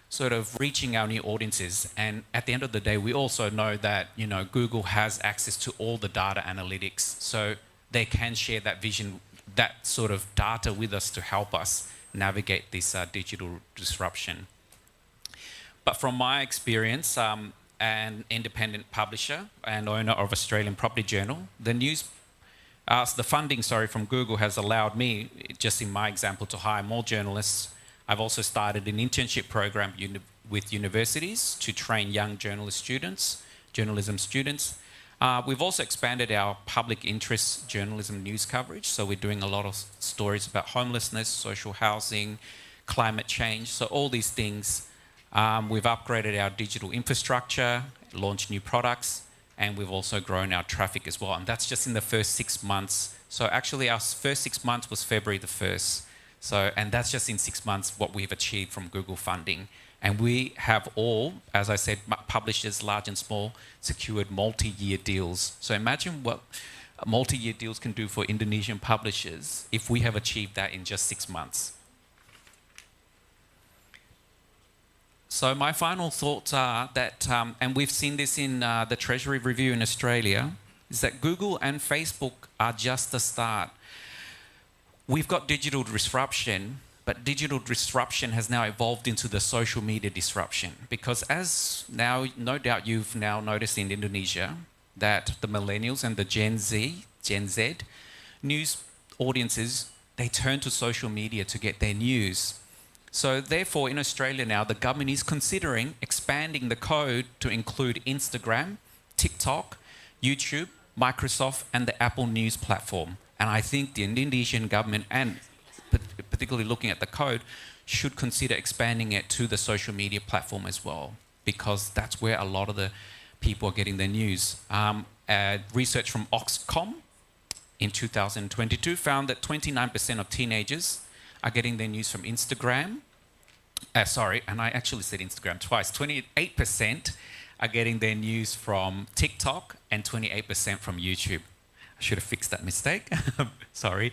sort of reaching our new audiences. And at the end of the day, we also know that, you know, Google has access to all the data analytics, so they can share that vision, that sort of data with us to help us navigate this digital disruption. But from my experience, an independent publisher and owner of Australian Property Journal, the funding from Google has allowed me, just in my example, to hire more journalists. I've also started an internship program with universities to train young journalism students. We've also expanded our public interest journalism news coverage. So we're doing a lot of stories about homelessness, social housing, climate change. So all these things. We've upgraded our digital infrastructure, launched new products, and we've also grown our traffic as well. And that's just in the first 6 months. So actually our first 6 months was February the 1st. And that's just in 6 months what we've achieved from Google funding. And we have all, as I said, publishers, large and small, secured multi-year deals. So imagine what multi-year deals can do for Indonesian publishers if we have achieved that in just 6 months. So my final thoughts are that, and we've seen this in the Treasury Review in Australia, is that Google and Facebook are just the start. We've got digital disruption, but digital disruption has now evolved into the social media disruption, because as now, no doubt you've now noticed in Indonesia that the millennials and the Gen Z news audiences, they turn to social media to get their news. So therefore, in Australia now, the government is considering expanding the code to include Instagram, TikTok, YouTube, Microsoft, and the Apple News platform. And I think the Indonesian government, and particularly looking at the code, should consider expanding it to the social media platform as well, because that's where a lot of the people are getting their news. Research from Oxcom in 2022 found that 29% of teenagers are getting their news from Instagram. And I actually said Instagram twice. 28% are getting their news from TikTok and 28% from YouTube. I should have fixed that mistake. Sorry.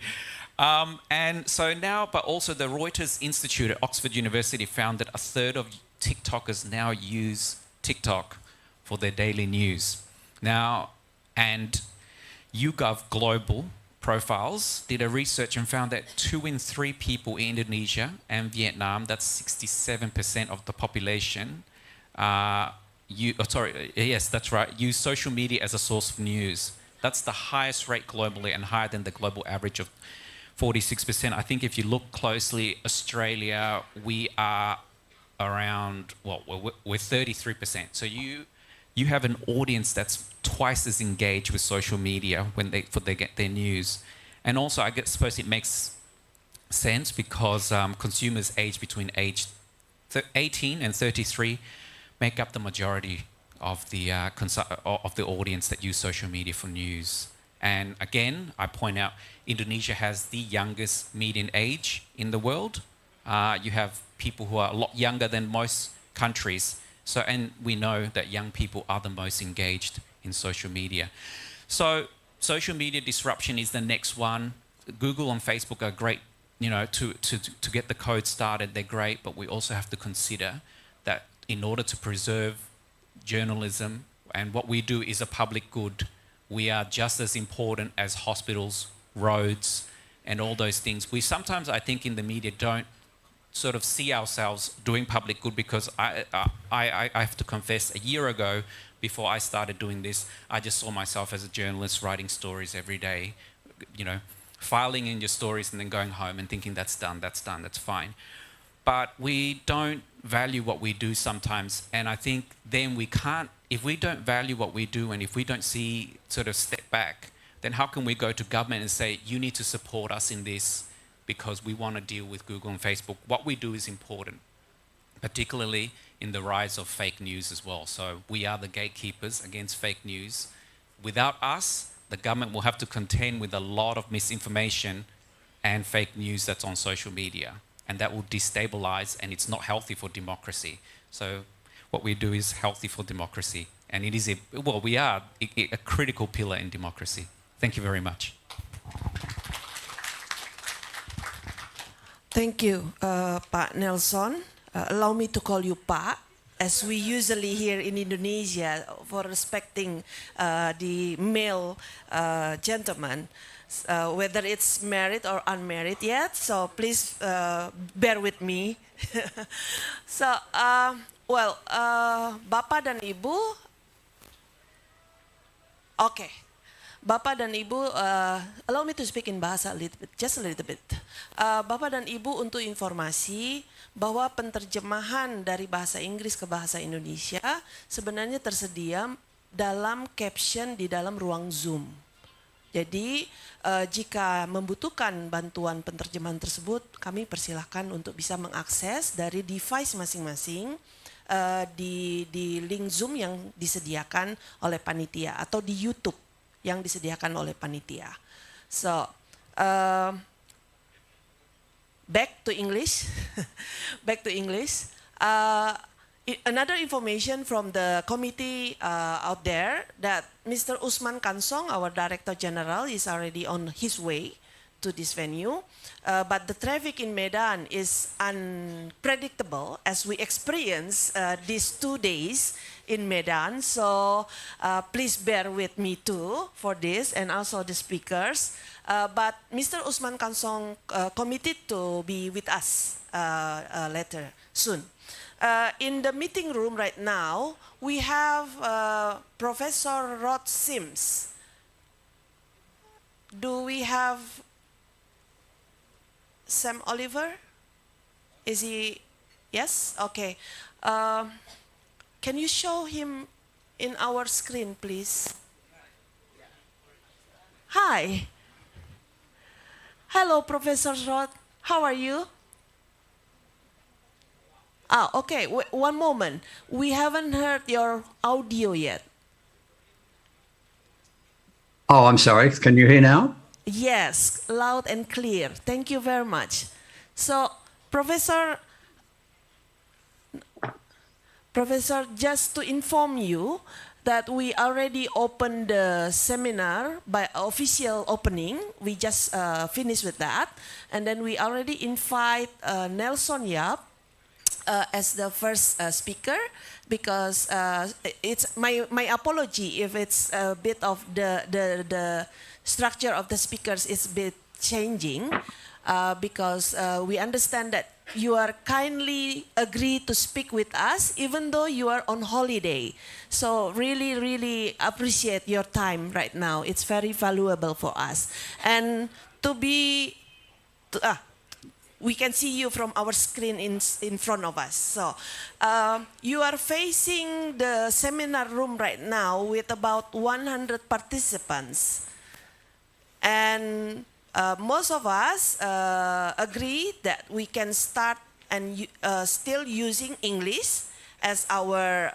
And so now, but also the Reuters Institute at Oxford University found that a third of TikTokers now use TikTok for their daily news. Now, and YouGov Global Profiles did a research and found that 2 in 3 people in Indonesia and Vietnam, that's 67% of the population, yes, that's right, use social media as a source of news. That's the highest rate globally and higher than the global average of 46%. I think if you look closely, Australia, we are around, well, we're 33%. So you have an audience that's twice as engaged with social media when they get their news. And also, I suppose it makes sense because consumers aged between age 18 and 33 make up the majority of the audience that use social media for news. And again, I point out, Indonesia has the youngest median age in the world. You have people who are a lot younger than most countries. So, and we know that young people are the most engaged in social media. So social media disruption is the next one. Google and Facebook are great, to get the code started, they're great, but we also have to consider that in order to preserve journalism, and what we do is a public good, we are just as important as hospitals, roads, and all those things. We sometimes, I think, in the media don't sort of see ourselves doing public good, because I have to confess, a year ago, before I started doing this, I just saw myself as a journalist writing stories every day, filing in your stories and then going home and thinking that's done, that's fine. But we don't value what we do sometimes, and I think then we can't, if we don't value what we do and if we don't see, sort of step back, then how can we go to government and say, you need to support us in this because we want to deal with Google and Facebook? What we do is important, particularly in the rise of fake news as well. So we are the gatekeepers against fake news. Without us, the government will have to contend with a lot of misinformation and fake news that's on social media. And that will destabilize, and it's not healthy for democracy. So what we do is healthy for democracy. And it is, we are a critical pillar in democracy. Thank you very much. Thank you, Pak Nelson. Allow me to call you Pak, as we usually here in Indonesia, for respecting the male gentleman, whether it's married or unmarried yet. So please bear with me. So, Bapak dan Ibu, okay. Bapak dan Ibu, allow me to speak in bahasa a little bit, just a little bit. Bapak dan Ibu, untuk informasi bahwa penterjemahan dari bahasa Inggris ke bahasa Indonesia sebenarnya tersedia dalam caption di dalam ruang Zoom. Jadi jika membutuhkan bantuan penterjemahan tersebut, kami persilahkan untuk bisa mengakses dari device masing-masing di link Zoom yang disediakan oleh panitia atau di YouTube yang disediakan oleh panitia. So, back to English. Back to English. Another information from the committee out there that Mr. Usman Kansong, our Director General, is already on his way to this venue. But the traffic in Medan is unpredictable as we experience these 2 days in Medan. So please bear with me too for this and also the speakers. But Mr. Usman Kansong committed to be with us later soon. In the meeting room right now, we have Professor Rod Sims. Do we have Sam Oliver? Is he? Yes? Okay. Can you show him in our screen, please? Hi. Hello, Professor Rod. How are you? Okay. One moment. We haven't heard your audio yet. Oh, I'm sorry. Can you hear now? Yes, loud and clear. Thank you very much. So, Professor, just to inform you that we already opened the seminar by official opening. We just finished with that. And then we already invite Nelson Yap as the first speaker, because it's my apology if it's a bit of the structure of the speakers is a bit changing, because we understand that you are kindly agree to speak with us even though you are on holiday. So really appreciate your time right now. It's very valuable for us. And we can see you from our screen in front of us. So you are facing the seminar room right now with about 100 participants. And most of us agree that we can start and still using English as our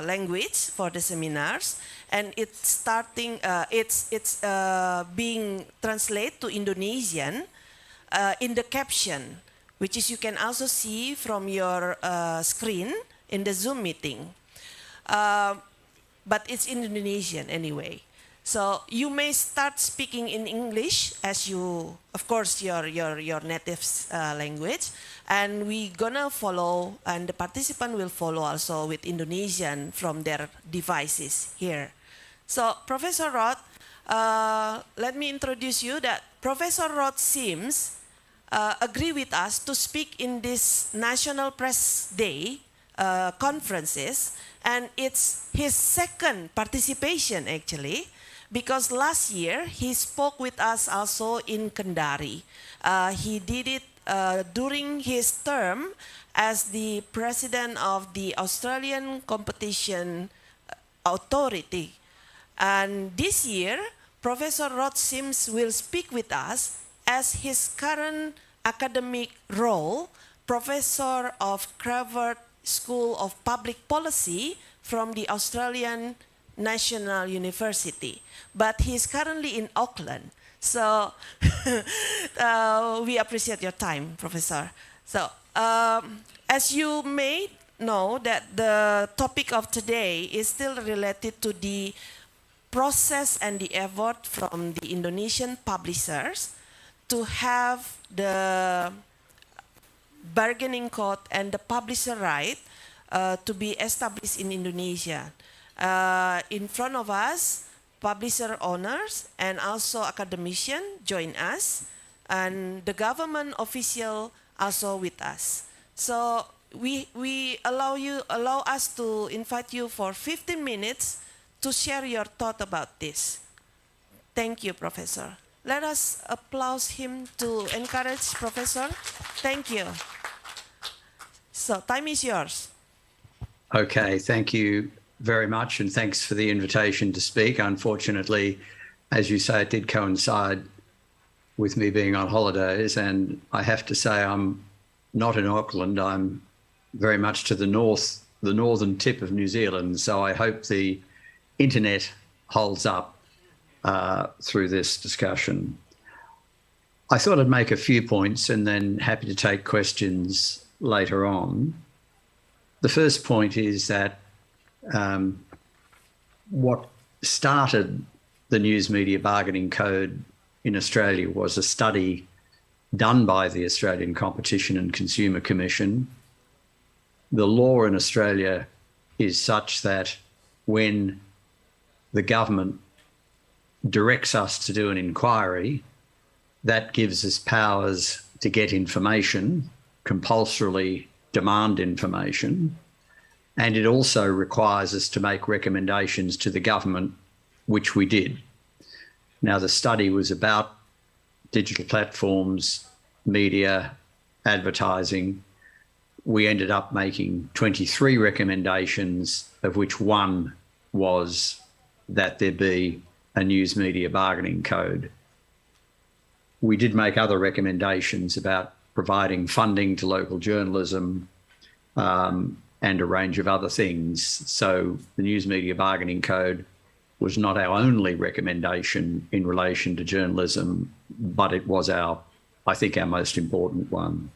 language for the seminars. And it's being translated to Indonesian in the caption, which is you can also see from your screen in the Zoom meeting. But it's in Indonesian anyway. So you may start speaking in English as you, of course, your native language, and we gonna follow, and the participant will follow also with Indonesian from their devices here. So Professor Rod, let me introduce you that Professor Rod Sims agree with us to speak in this National Press Day conferences, and it's his second participation actually, because last year he spoke with us also in Kendari. He did it during his term as the president of the Australian Competition Authority. And this year, Professor Rod Sims will speak with us as his current academic role, Professor of Harvard School of Public Policy from the Australian National University. But he's currently in Auckland. So we appreciate your time, Professor. So as you may know that the topic of today is still related to the process and the effort from the Indonesian publishers to have the bargaining code and the publisher right to be established in Indonesia. In front of us, publisher owners and also academician join us, and the government official also with us. So we allow us to invite you for 15 minutes to share your thought about this. Thank you, Professor. Let us applaud him to encourage Professor. Thank you. So time is yours. Okay, thank you very much, and thanks for the invitation to speak. Unfortunately, as you say, it did coincide with me being on holidays, and I have to say I'm not in Auckland. I'm very much to the north, the northern tip of New Zealand, so I hope the internet holds up through this discussion. I thought I'd make a few points and then happy to take questions later on. The first point is that what started the News Media Bargaining Code in Australia was a study done by the Australian Competition and Consumer Commission. The law in Australia is such that when the government directs us to do an inquiry, that gives us powers to get information, compulsorily demand information, and it also requires us to make recommendations to the government, which we did. Now, the study was about digital platforms, media, advertising. We ended up making 23 recommendations, of which one was that there be a news media bargaining code. We did make other recommendations about providing funding to local journalism and a range of other things. So the News Media Bargaining Code was not our only recommendation in relation to journalism, but it was I think our most important one.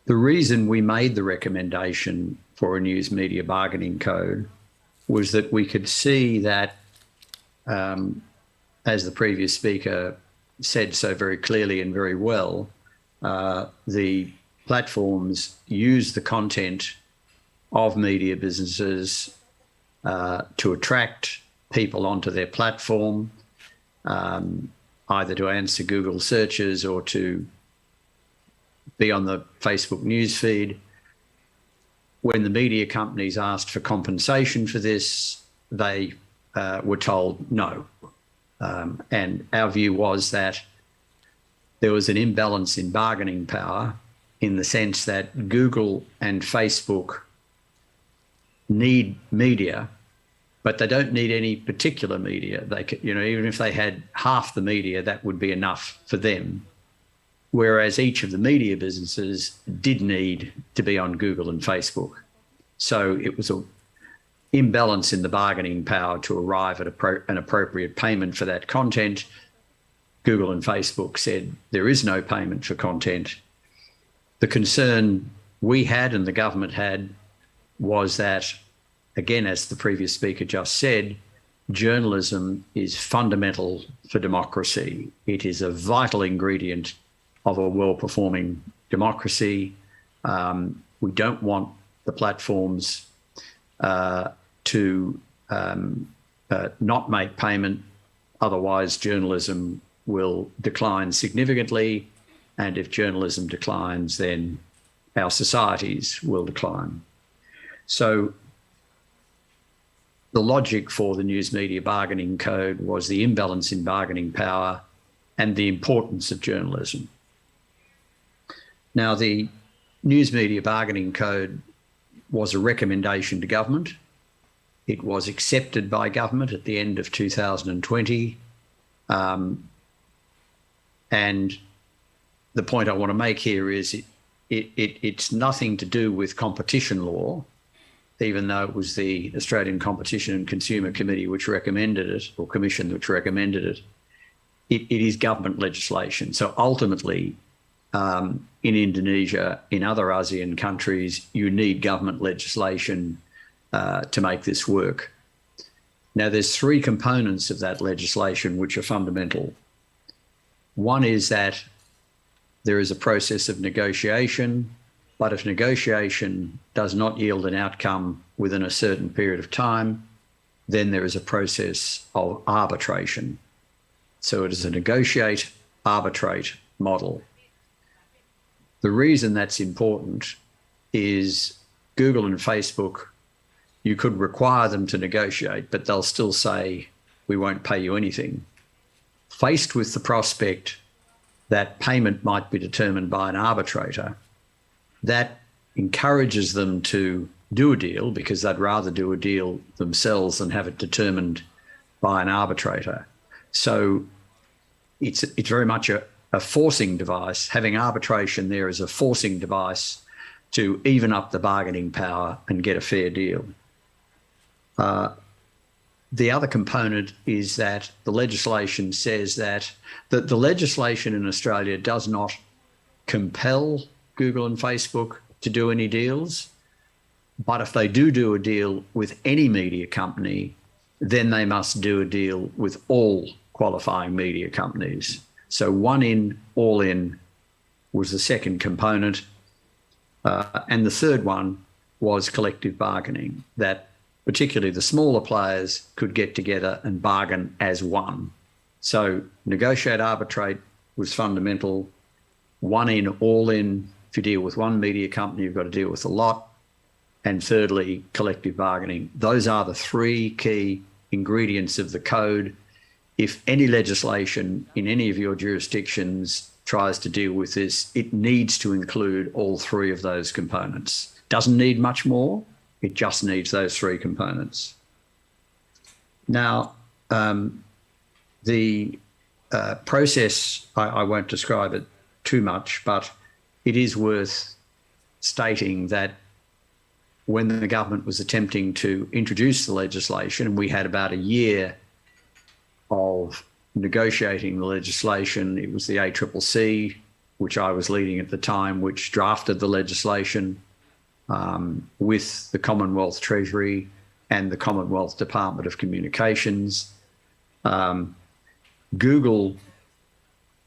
The reason we made the recommendation for a News Media Bargaining Code was that we could see that, as the previous speaker said so very clearly and very well, the platforms use the content of media businesses to attract people onto their platform, either to answer Google searches or to be on the Facebook newsfeed. When the media companies asked for compensation for this, they were told no. And our view was that there was an imbalance in bargaining power in the sense that Google and Facebook need media, but they don't need any particular media. They could, even if they had half the media, that would be enough for them. Whereas each of the media businesses did need to be on Google and Facebook. So it was an imbalance in the bargaining power to arrive at an appropriate payment for that content. Google and Facebook said there is no payment for content. The concern we had and the government had was that, again, as the previous speaker just said, journalism is fundamental for democracy. It is a vital ingredient of a well-performing democracy. We don't want the platforms to not make payment, otherwise journalism will decline significantly, and if journalism declines, then our societies will decline. So the logic for the News Media Bargaining Code was the imbalance in bargaining power and the importance of journalism. Now, the News Media Bargaining Code was a recommendation to government. It was accepted by government at the end of 2020. And the point I want to make here is it's nothing to do with competition law, even though it was the Australian Competition and Consumer Committee which recommended it, or Commission which recommended it. It is government legislation. So ultimately, in Indonesia, in other ASEAN countries, you need government legislation to make this work. Now, there's three components of that legislation which are fundamental. One is that there is a process of negotiation, but if negotiation does not yield an outcome within a certain period of time, then there is a process of arbitration. So it is a negotiate, arbitrate model. The reason that's important is Google and Facebook, you could require them to negotiate, but they'll still say, we won't pay you anything. Faced with the prospect that payment might be determined by an arbitrator, that encourages them to do a deal because they'd rather do a deal themselves than have it determined by an arbitrator. So it's very much a forcing device. Having arbitration there is a forcing device to even up the bargaining power and get a fair deal. The other component is that the legislation says that the legislation in Australia does not compel Google and Facebook to do any deals, But if they do a deal with any media company, then they must do a deal with all qualifying media companies. So one in, all in was the second component. And the third one was collective bargaining, that particularly the smaller players could get together and bargain as one. So negotiate, arbitrate was fundamental. One in, all in. If you deal with one media company, you've got to deal with a lot. And thirdly, collective bargaining. Those are the three key ingredients of the code. If any legislation in any of your jurisdictions tries to deal with this, it needs to include all three of those components. Doesn't need much more. It just needs those three components. Now, the process, I won't describe it too much, but it is worth stating that when the government was attempting to introduce the legislation, we had about a year of negotiating the legislation. It was the ACCC, which I was leading at the time, which drafted the legislation with the Commonwealth Treasury and the Commonwealth Department of Communications. Google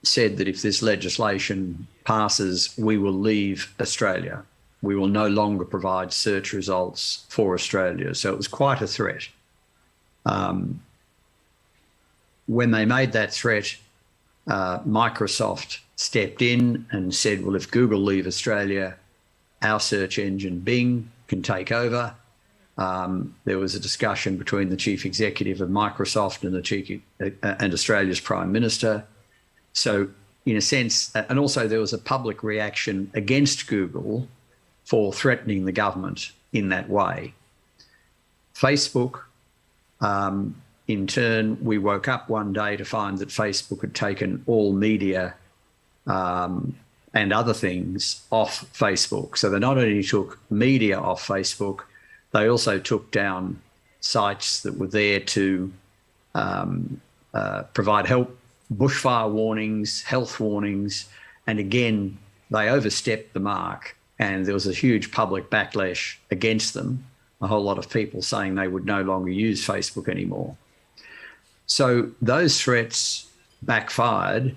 said that if this legislation passes, we will leave Australia. We will no longer provide search results for Australia. So it was quite a threat. When they made that threat, Microsoft stepped in and said, well, if Google leave Australia, our search engine Bing can take over. There was a discussion between the chief executive of Microsoft and Australia's Prime Minister. So in a sense, and also there was a public reaction against Google for threatening the government in that way. Facebook, in turn, we woke up one day to find that Facebook had taken all media and other things off Facebook. So they not only took media off Facebook, they also took down sites that were there to provide help, bushfire warnings, health warnings, and again, they overstepped the mark and there was a huge public backlash against them, a whole lot of people saying they would no longer use Facebook anymore. So those threats backfired,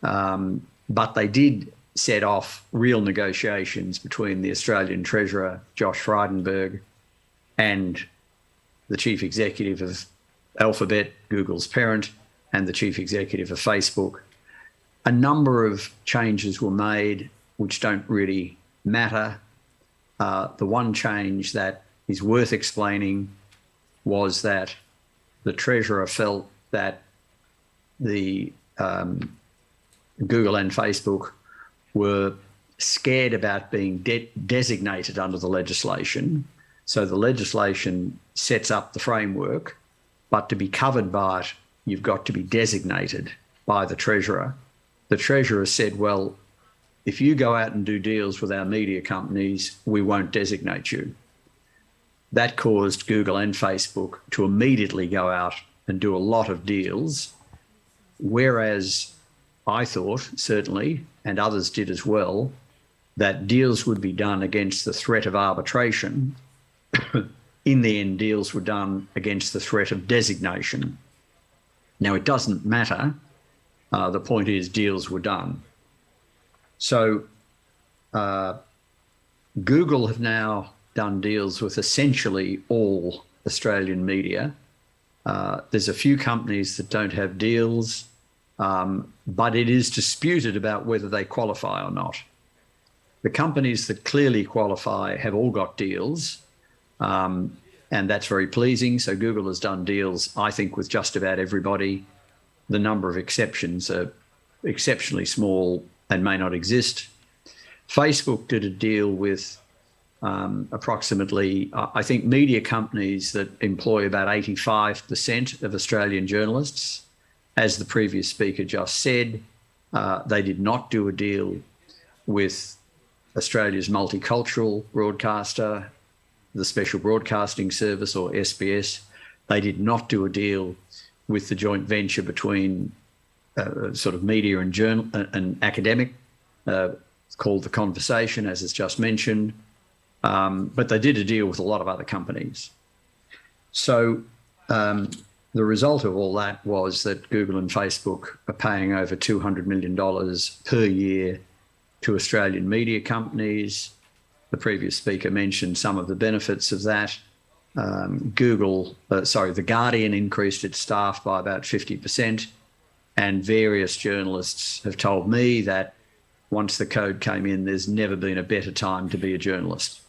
but they did set off real negotiations between the Australian Treasurer, Josh Frydenberg, and the chief executive of Alphabet, Google's parent, and the chief executive of Facebook. A number of changes were made which don't really matter. The one change that is worth explaining was that the Treasurer felt that the Google and Facebook were scared about being designated under the legislation. So the legislation sets up the framework, but to be covered by it, you've got to be designated by the Treasurer. The Treasurer said, well, if you go out and do deals with our media companies, we won't designate you. That caused Google and Facebook to immediately go out and do a lot of deals, whereas I thought, certainly, and others did as well, that deals would be done against the threat of arbitration. In the end, deals were done against the threat of designation. Now, it doesn't matter. The point is deals were done. So Google have now done deals with essentially all Australian media. There's a few companies that don't have deals, but it is disputed about whether they qualify or not. The companies that clearly qualify have all got deals, and that's very pleasing. So Google has done deals, I think, with just about everybody. The number of exceptions are exceptionally small and may not exist. Facebook did a deal with approximately, I think, media companies that employ about 85% of Australian journalists. As the previous speaker just said, they did not do a deal with Australia's multicultural broadcaster, the Special Broadcasting Service, or SBS. They did not do a deal with the joint venture between sort of media and academic, called The Conversation, as is just mentioned. But they did a deal with a lot of other companies. So the result of all that was that Google and Facebook are paying over $200 million per year to Australian media companies. The previous speaker mentioned some of the benefits of that. The Guardian increased its staff by about 50%, and various journalists have told me that once the code came in, there's never been a better time to be a journalist.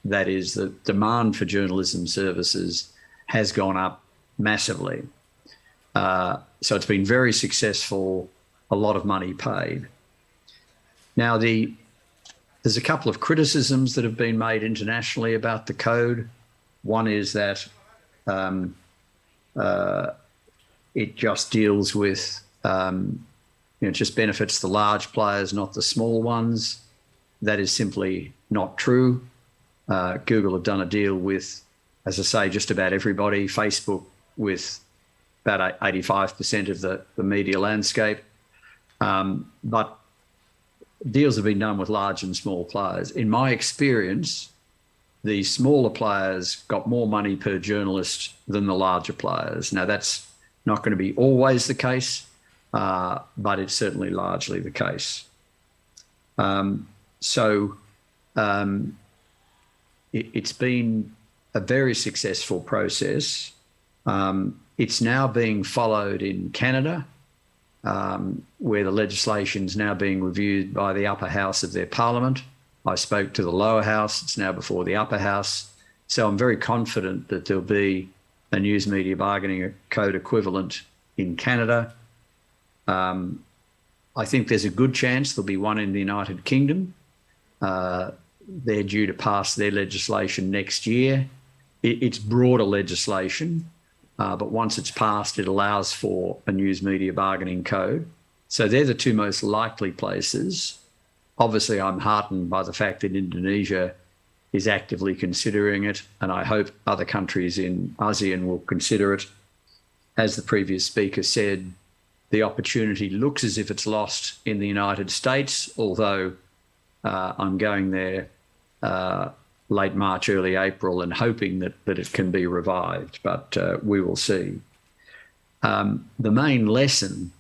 That is, the demand for journalism services has gone up massively. So it's been very successful, a lot of money paid. Now, there's a couple of criticisms that have been made internationally about the code. One is that it just deals with, it just benefits the large players, not the small ones. That is simply not true. Google have done a deal with, as I say, just about everybody. Facebook with about 85% of the media landscape. But deals have been done with large and small players. In my experience, the smaller players got more money per journalist than the larger players. Now, that's not going to be always the case, but it's certainly largely the case. It's been a very successful process. It's now being followed in Canada, where the legislation is now being reviewed by the upper house of their parliament. I spoke to the lower house. It's now before the upper house. So I'm very confident that there'll be a news media bargaining code equivalent in Canada. I think there's a good chance there'll be one in the United Kingdom. They're due to pass their legislation next year. It's broader legislation, but once it's passed, it allows for a news media bargaining code. So they're the two most likely places. Obviously, I'm heartened by the fact that Indonesia is actively considering it, and I hope other countries in ASEAN will consider it. As the previous speaker said, the opportunity looks as if it's lost in the United States, although I'm going there late March, early April, and hoping that it can be revived, but we will see. The main lesson,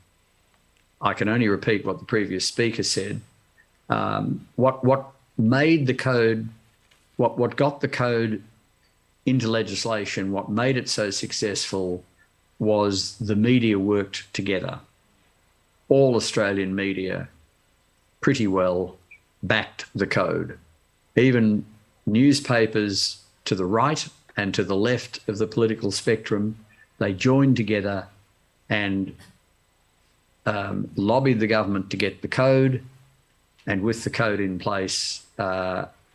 I can only repeat what the previous speaker said. What made the code, what got the code into legislation, what made it so successful was the media worked together. All Australian media pretty well backed the code. Even newspapers to the right and to the left of the political spectrum, they joined together and lobbied the government to get the code. And with the code in place,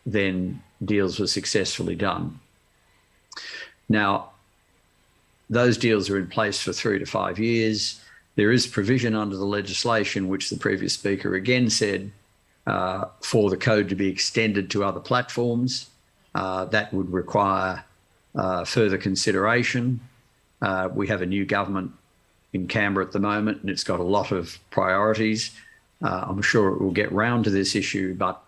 then deals were successfully done. Now, those deals are in place for 3 to 5 years. There is provision under the legislation, which the previous speaker again said, for the code to be extended to other platforms. That would require further consideration. We have a new government in Canberra at the moment, and it's got a lot of priorities. I'm sure it will get round to this issue, but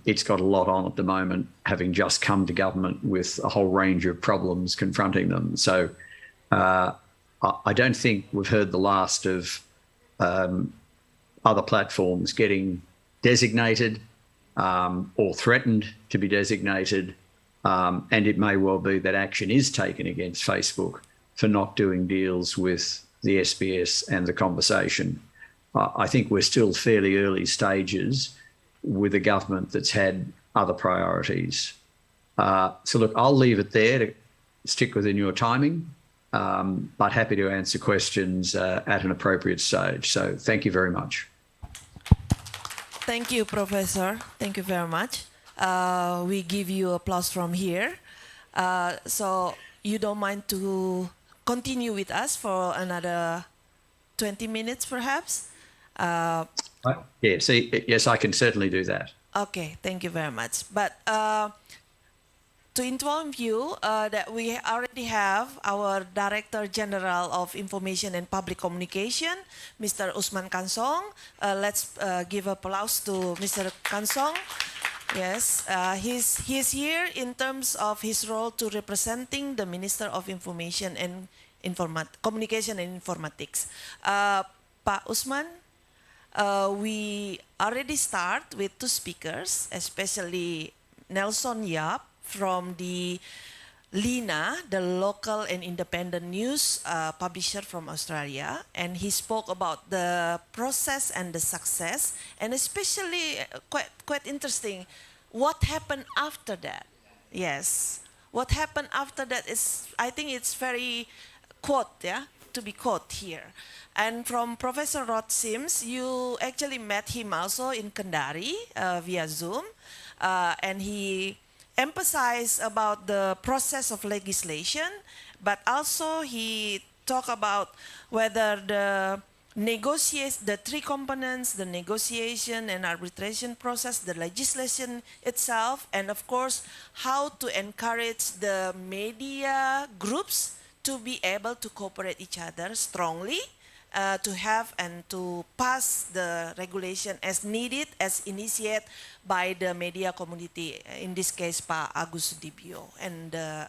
it's got a lot on at the moment, having just come to government with a whole range of problems confronting them. So I don't think we've heard the last of other platforms getting designated or threatened to be designated. And it may well be that action is taken against Facebook for not doing deals with the SBS and the Conversation. I think we're still fairly early stages with a government that's had other priorities. So look, I'll leave it there to stick within your timing, but happy to answer questions at an appropriate stage. So thank you very much. Thank you, Professor. Thank you very much. We give you applause from here. So you don't mind to continue with us for another 20 minutes, perhaps? Yes, I can certainly do that. Okay, thank you very much. But to inform you that we already have our Director General of Information and Public Communication, Mr. Usman Kansong. Let's give applause to Mr. Kansong. Yes, he's here in terms of his role to representing the Minister of Information and Communication and Informatics. Pak Usman, we already start with two speakers, especially Nelson Yap from the Lina, the local and independent news publisher from Australia, and he spoke about the process and the success, and especially quite interesting, what happened after that. Yes, what happened after that is, I think it's very quote, yeah, to be quote here. And from Professor Rod Sims, you actually met him also in Kendari via Zoom, and he emphasized about the process of legislation, but also he talked about whether the three components, the negotiation and arbitration process, the legislation itself, and of course, how to encourage the media groups to be able to cooperate each other strongly, to have and to pass the regulation as needed, as initiated by the media community, in this case, Pak Agus Sudibyo and the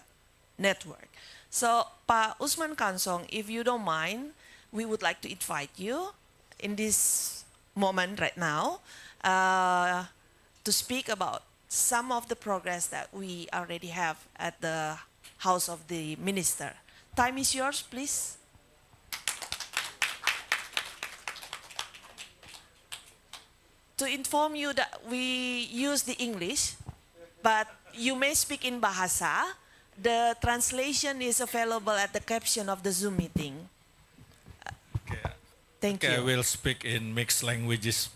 network. So, Pak Usman Kansong, if you don't mind, we would like to invite you in this moment right now to speak about some of the progress that we already have at the House of the Minister. Time is yours, please. To inform you that we use the English, but you may speak in Bahasa. The translation is available at the caption of the Zoom meeting. Thank Okay, I you. will speak in mixed languages.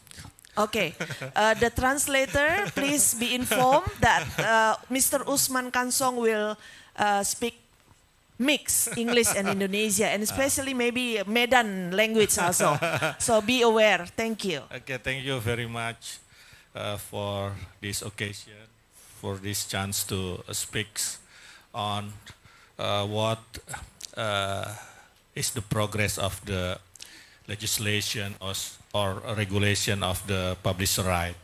Okay, the translator, please be informed that Mr. Usman Kansong will speak mix English and Indonesia, and especially maybe Medan language also. So be aware. Thank you. Okay, thank you very much for this occasion, for this chance to speak on what is the progress of the legislation or regulation of the publisher right.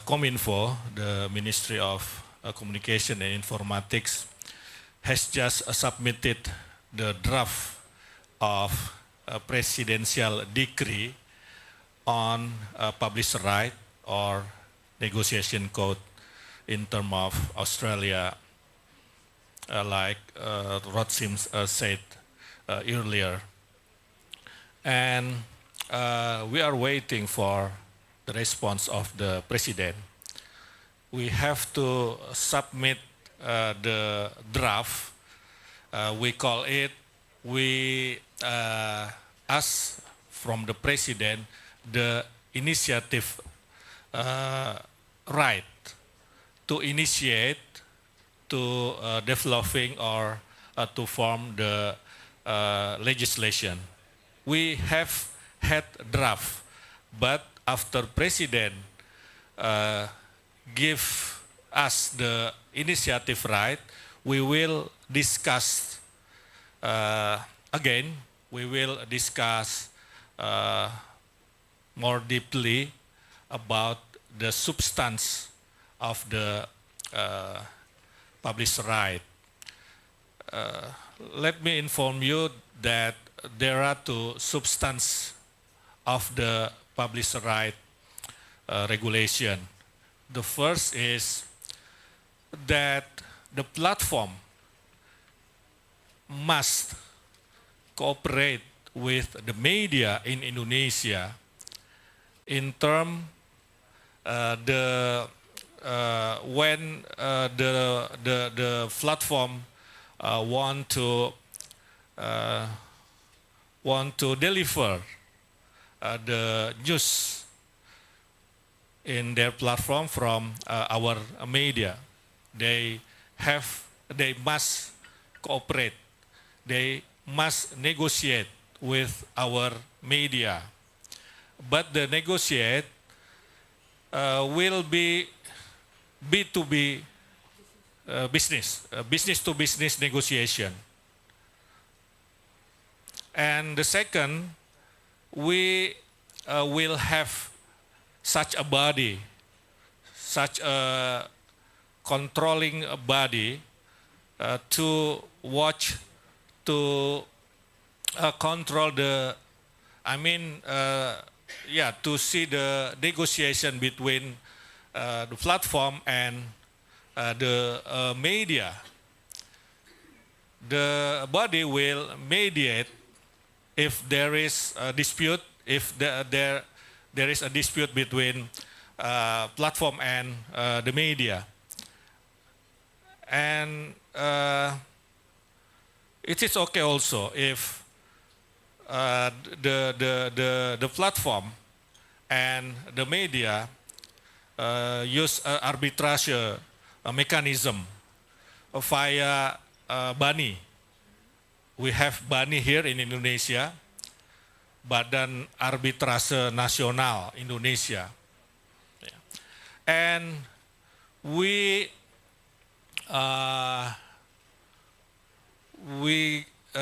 Cominfo, the Ministry of Communication and Informatics, has just submitted the draft of a presidential decree on publisher right or negotiation code in terms of Australia, like Rod Sims said earlier. And we are waiting for the response of the president. We have to submit the draft. We call it, we ask from the president the initiative right to initiate, to developing or to form the legislation. We have had draft, but after president give us the initiative right, we will discuss again. We will discuss more deeply about the substance of the published right. Let me inform you that there are two substance of the published right regulation. The first is that the platform must cooperate with the media in Indonesia in term when the platform want to deliver the news in their platform from our media. They must cooperate. They must negotiate with our media. But the negotiate will be B2B business, business to business negotiation. And the second, we will have such a body, such a controlling body to watch, to control the, to see the negotiation between the platform and the media. The body will mediate if there is a dispute, if there is a dispute between platform and the media. And it is okay also if the platform and the media use arbitrage mechanism via BANI. We have BANI here in Indonesia, Badan Arbitrase Nasional Indonesia. And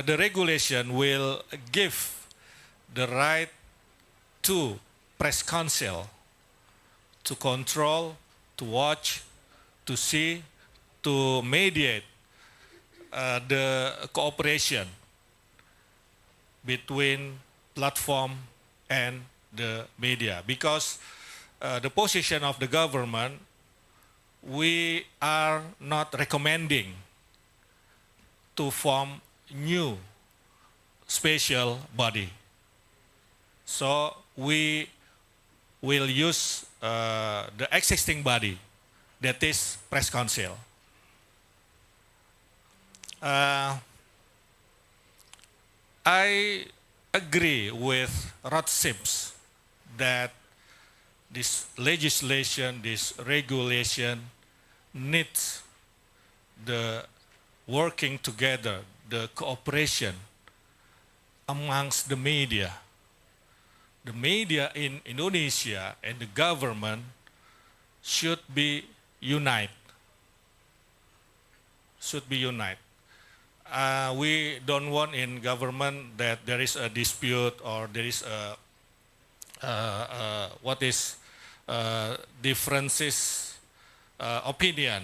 the regulation will give the right to press council to control, to watch, to see, to mediate the cooperation between platform and the media. Because the position of the government, we are not recommending to form new special body. So we will use the existing body, that is press council. I agree with Rod Sims that this legislation, this regulation needs the working together, the cooperation amongst the media. The media in Indonesia and the government should be united. We don't want in government that there is a dispute or there is differences opinion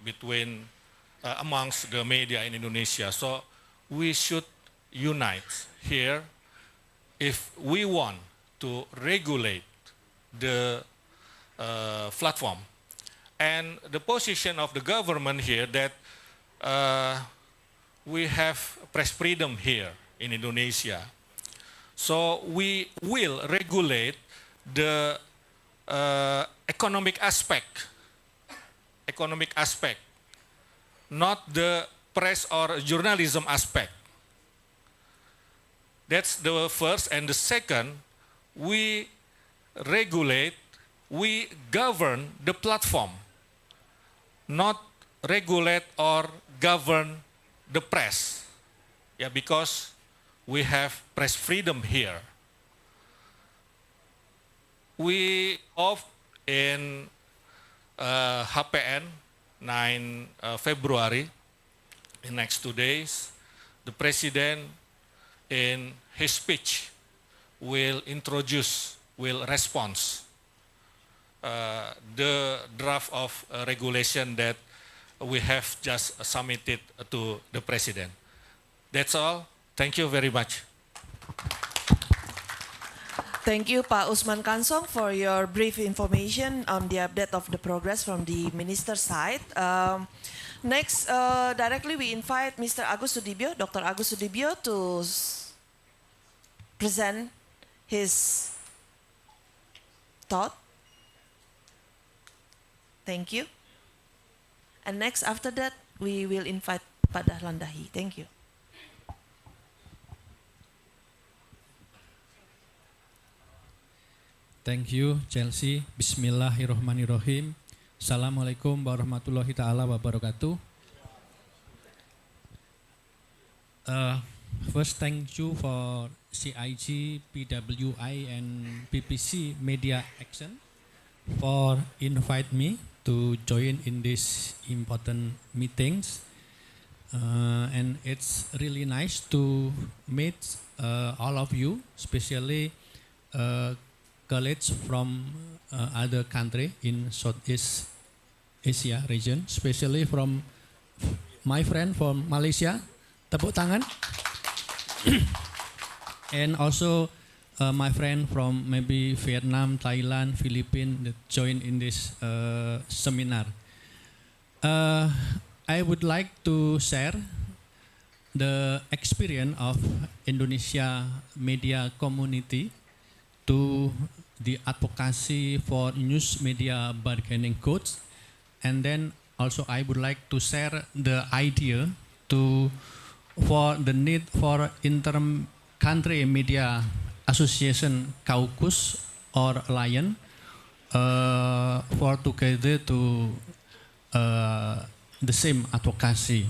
between amongst the media in Indonesia. So we should unite here if we want to regulate the platform. And the position of the government here that we have press freedom here in Indonesia. So we will regulate the economic aspect, not the press or journalism aspect. That's the first. And the second, we govern the platform, not regulate or govern the press. Because we have press freedom here. We off in HPN 9 February, in next 2 days, the President in his speech will respond the draft of regulation that we have just submitted to the President. That's all. Thank you very much. Thank you, Pak Usman Kansong, for your brief information on the update of the progress from the minister's side. Next, directly we invite Mr. Agus Sudibyo, Dr. Agus Sudibyo, to present his thought. Thank you. And next, after that, we will invite Pak Dahlan Dahi. Thank you. Thank you, Chelsea. Bismillahirrahmanirrahim. Assalamualaikum warahmatullahi ta'ala wabarakatuh. First, thank you for CIG, PWI, and PPC Media Action for invite me to join in these important meetings. And it's really nice to meet all of you, especially colleagues from other country in Southeast Asia region, especially from my friend from Malaysia, tepuk tangan, and also my friend from maybe Vietnam, Thailand, Philippines that join in this seminar. I would like to share the experience of Indonesia media community to the advocacy for news media bargaining codes, and then also I would like to share the idea for the need for inter-country media association caucus or alliance for together to the same advocacy.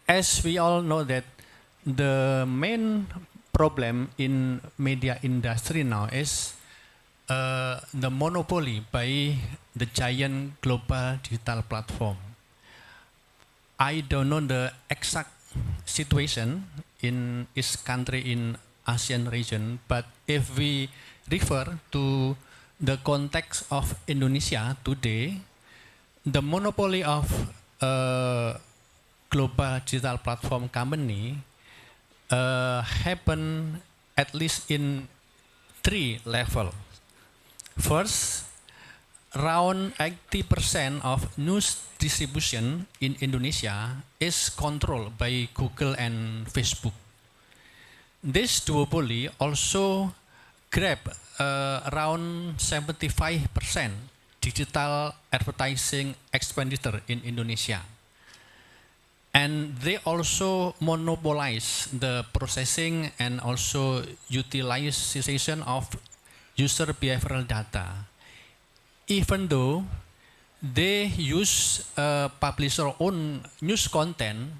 As we all know that the main problem in media industry now is the monopoly by the giant global digital platform. I don't know the exact situation in each country in ASEAN region, but if we refer to the context of Indonesia today, the monopoly of global digital platform company happen at least in 3 levels. First, around 80% of news distribution in Indonesia is controlled by Google and Facebook. This duopoly also grab around 75% digital advertising expenditure in Indonesia. And they also monopolize the processing and also utilization of user behavioral data. Even though they use publisher own news content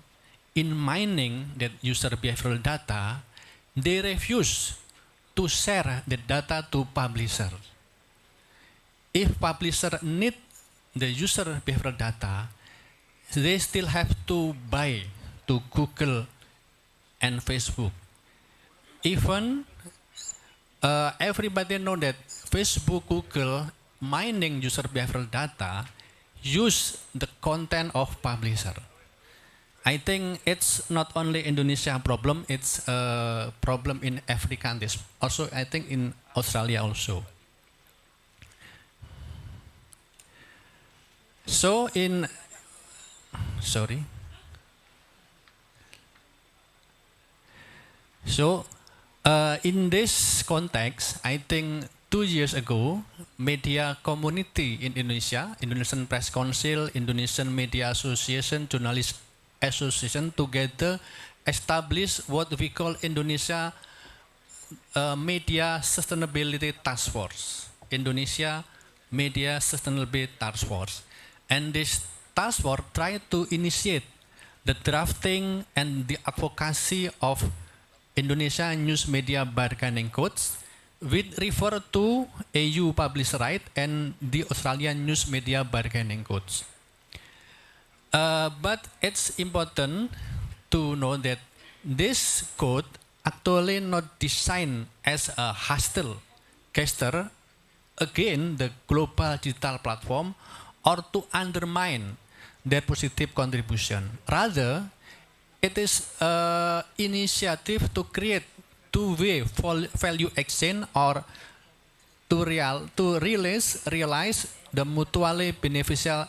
in mining that user behavioral data, they refuse to share the data to publisher. If publisher need the user behavioral data, they still have to buy to Google and Facebook. Even everybody know that Facebook, Google mining user behavioral data use the content of publisher. I think it's not only Indonesia problem, it's a problem in every country. Also, I think in Australia also. So in in this context, I think 2 years ago, media community in Indonesia, Indonesian Press Council, Indonesian Media Association, Journalist Association together established what we call Indonesia Media Sustainability Task Force. Indonesia Media Sustainability Task Force. And this task force tried to initiate the drafting and the advocacy of Indonesia News Media Bargaining Codes, which refer to EU Publisher Right and the Australian News Media Bargaining Codes. But it's important to know that this code actually not designed as a hostile gesture against the global digital platform or to undermine their positive contribution. Rather, it is an initiative to create two-way value exchange or to realize the mutually beneficial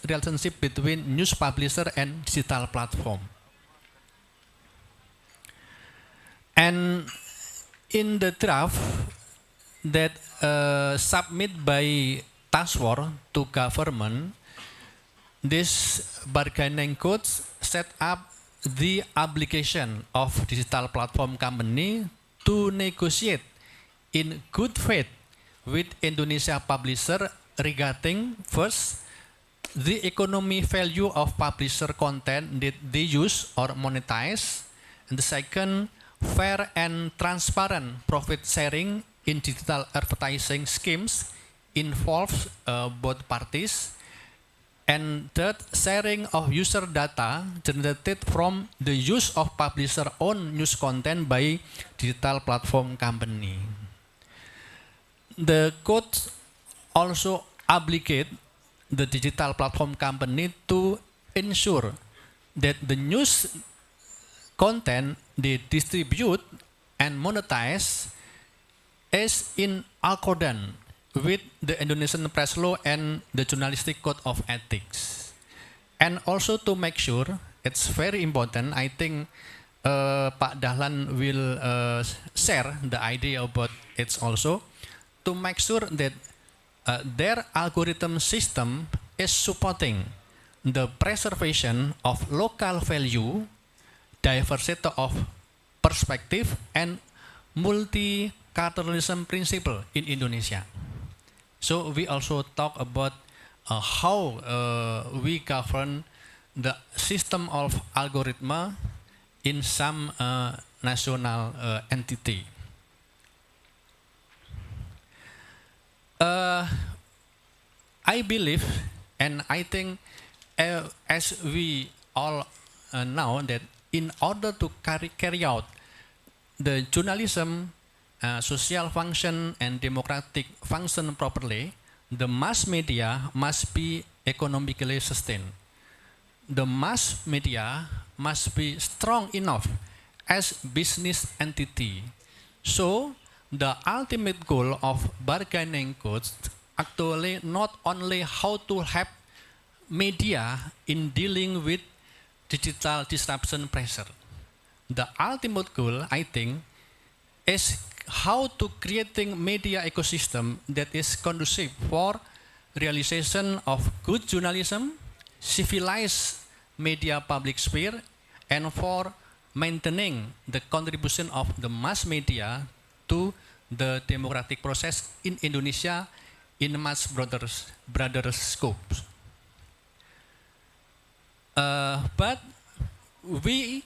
relationship between news publisher and digital platform. And in the draft that submitted by task force to government, this bargaining codes set up the obligation of digital platform company to negotiate in good faith with Indonesia publisher regarding first, the economy value of publisher content that they use or monetize, and the second, fair and transparent profit sharing in digital advertising schemes involves both parties, And third, sharing of user data generated from the use of publisher own news content by digital platform company. The code also obligate the digital platform company to ensure that the news content they distribute and monetize is in accordance with the Indonesian press law and the journalistic code of ethics. And also to make sure, it's very important, I think Pak Dahlan will share the idea about it also, to make sure that their algorithm system is supporting the preservation of local value, diversity of perspective, and multiculturalism principle in Indonesia. So we also talk about how we govern the system of algorithm in some national entity. I believe and I think as we all know that in order to carry out the journalism social function and democratic function properly, the mass media must be economically sustained. The mass media must be strong enough as business entity. So the ultimate goal of bargaining codes actually not only how to help media in dealing with digital disruption pressure. The ultimate goal, I think, is how to creating media ecosystem that is conducive for realization of good journalism, civilized media public sphere, and for maintaining the contribution of the mass media to the democratic process in Indonesia in much broader scope. But we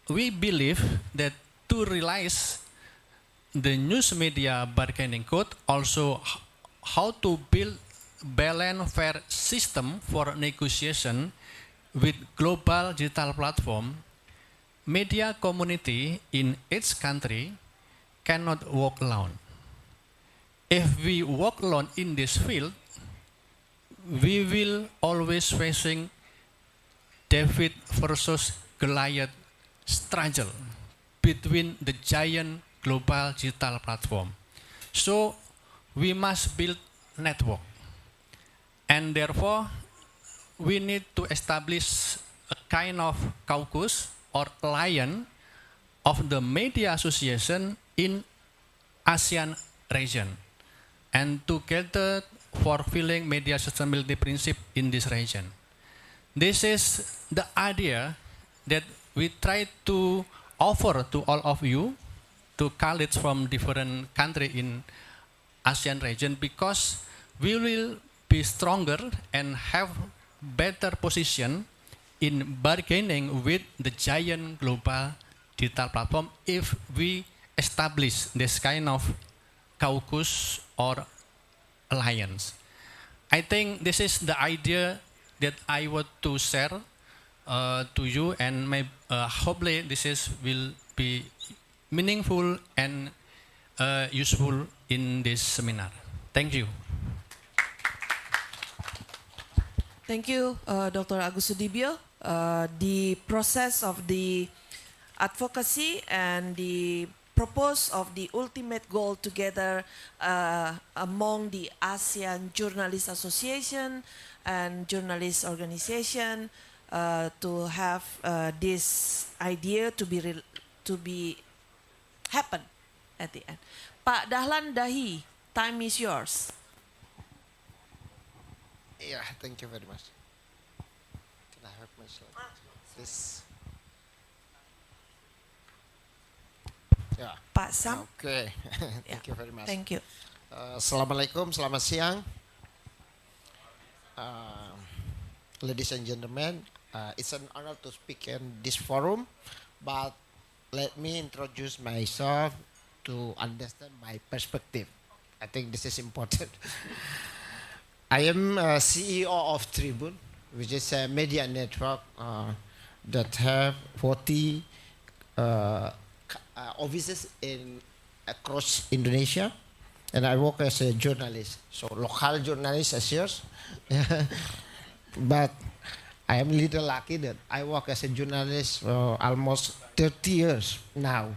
believe that to realize the news media bargaining code, also how to build balanced fair system for negotiation with global digital platform, media community in each country cannot walk alone. If we walk alone in this field, we will always facing David versus Goliath struggle between the giant global digital platform. So we must build network, and therefore we need to establish a kind of caucus or alliance of the media association in ASEAN region, and together fulfilling media sustainability principle in this region. This is the idea that we try to offer to all of you, to colleagues from different countries in ASEAN region, because we will be stronger and have better position in bargaining with the giant global digital platform if we establish this kind of caucus or alliance. I think this is the idea that I want to share to you, and hopefully this will be meaningful and useful in this seminar. Thank you. Thank you, Dr. Agus Sudibyo. The process of the advocacy and the purpose of the ultimate goal together among the ASEAN Journalists Association and Journalist Organization to have this idea to be happen at the end. Pak Dahlan Dahi, time is yours. Yeah, thank you very much. Can I have my slide? This. Yeah. Pak Sam. Okay. Thank Yeah. you very much. Thank you. Assalamualaikum, selamat siang. Ladies and gentlemen, it's an honor to speak in this forum, but let me introduce myself to understand my perspective. I think this is important. I am CEO of Tribune, which is a media network that have 40 offices across Indonesia, and I work as a journalist. So local journalist as yours, but I am a little lucky that I work as a journalist for almost 30 years now.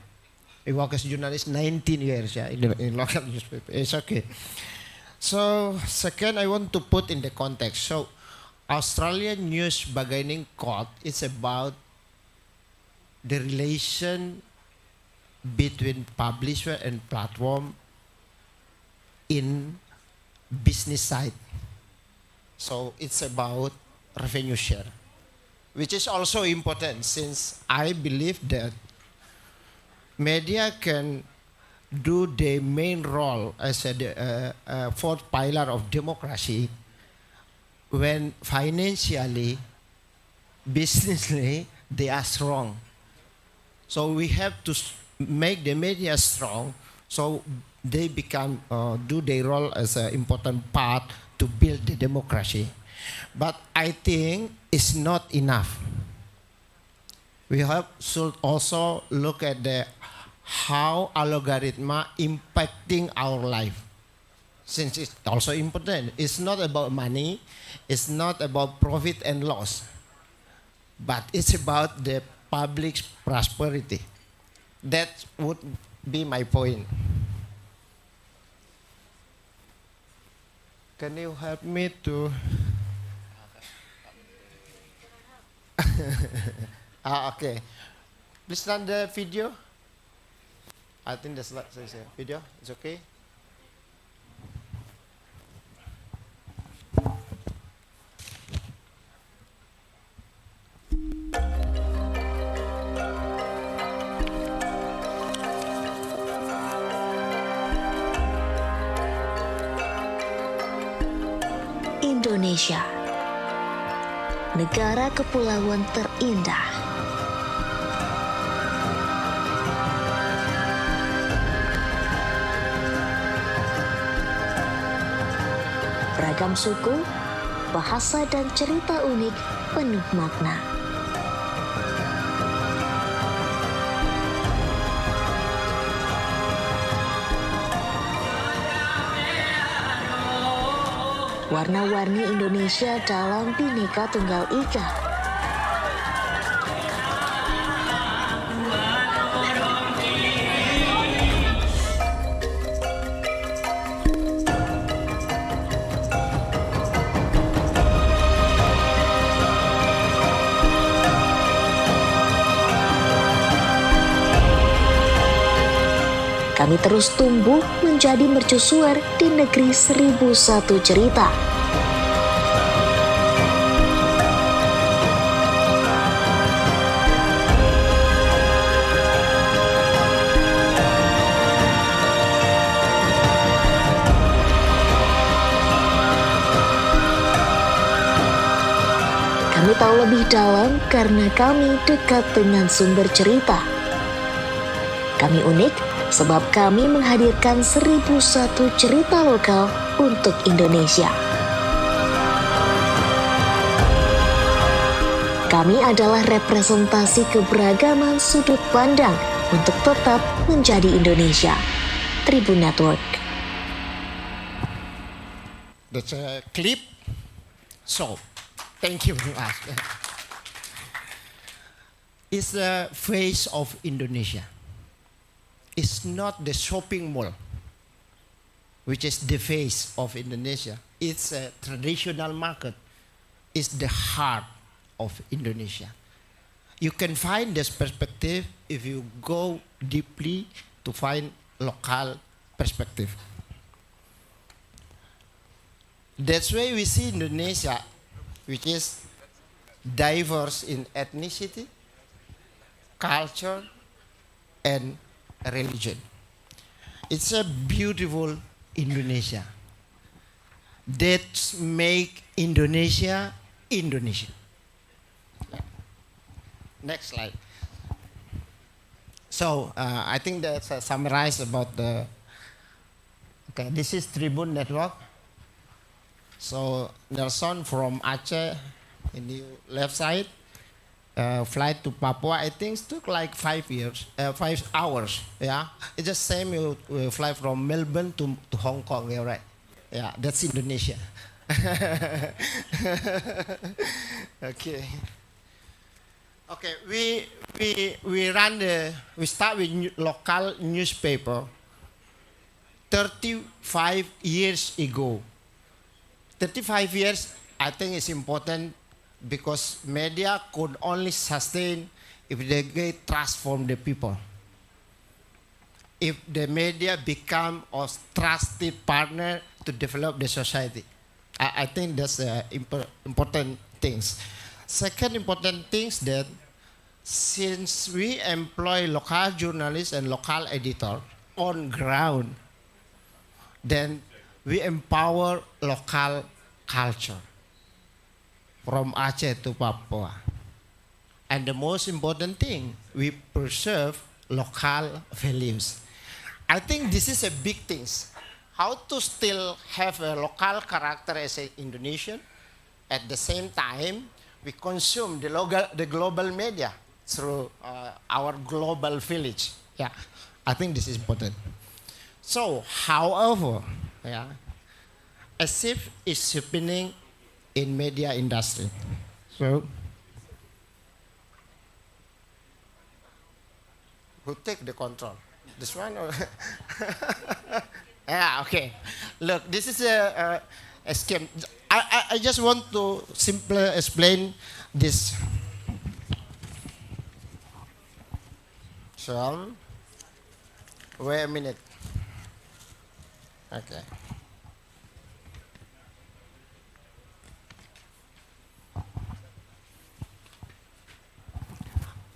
I work as a journalist 19 years in local newspaper. It's okay. So second, I want to put in the context. So Australian News Bargaining Code is about the relation between publisher and platform in business side. So it's about revenue share, which is also important since I believe that media can do the main role as a fourth pillar of democracy when financially, businessly, they are strong. So we have to make the media strong so they become do their role as an important part to build the democracy. But I think it's not enough. We should also look at how algorithm are impacting our life. Since it's also important. It's not about money, it's not about profit and loss, but it's about the public's prosperity. That would be my point. Can you help me to... okay. Please run the video. I think that's not video. It's okay. Indonesia, negara kepulauan terindah. Beragam suku, bahasa dan cerita unik penuh makna. Warna-warni Indonesia dalam Bhinneka Tunggal Ika. Kami terus tumbuh menjadi mercusuar di negeri 1001 cerita. Kami tahu lebih dalam karena kami dekat dengan sumber cerita. Kami unik sebab kami menghadirkan 1001 cerita lokal untuk Indonesia. Kami adalah representasi keberagaman sudut pandang untuk tetap menjadi Indonesia. Tribun Network. That's a clip. So, thank you very much. It's the face of Indonesia. It's not the shopping mall, which is the face of Indonesia. It's a traditional market. It's the heart of Indonesia. You can find this perspective if you go deeply to find local perspective. That's why we see Indonesia, which is diverse in ethnicity, culture, and religion. It's a beautiful Indonesia that make Indonesia Indonesia. Next slide. So I think that's summarized about the. Okay, this is Tribune Network. So Nelson from Aceh in the left side, flight to Papua, I think took like 5 hours. Yeah, it's the same. You fly from Melbourne to Hong Kong. Yeah, right. Yeah, that's Indonesia. Okay. Okay, we start with local newspaper 35 years ago. 35 years, I think is important because media could only sustain if they get trust from the people. If the media become a trusted partner to develop the society. I think that's important things. Second important things that since we employ local journalists and local editor on ground, then we empower local culture from Aceh to Papua. And the most important thing, we preserve local values. I think this is a big thing. How to still have a local character as an Indonesian, at the same time, we consume the global media through our global village. Yeah, I think this is important. So, however, yeah, a shift is happening in media industry. So, who take the control? This one or? Yeah, okay. Look, this is a scheme. I just want to simply explain this. So, wait a minute. Okay.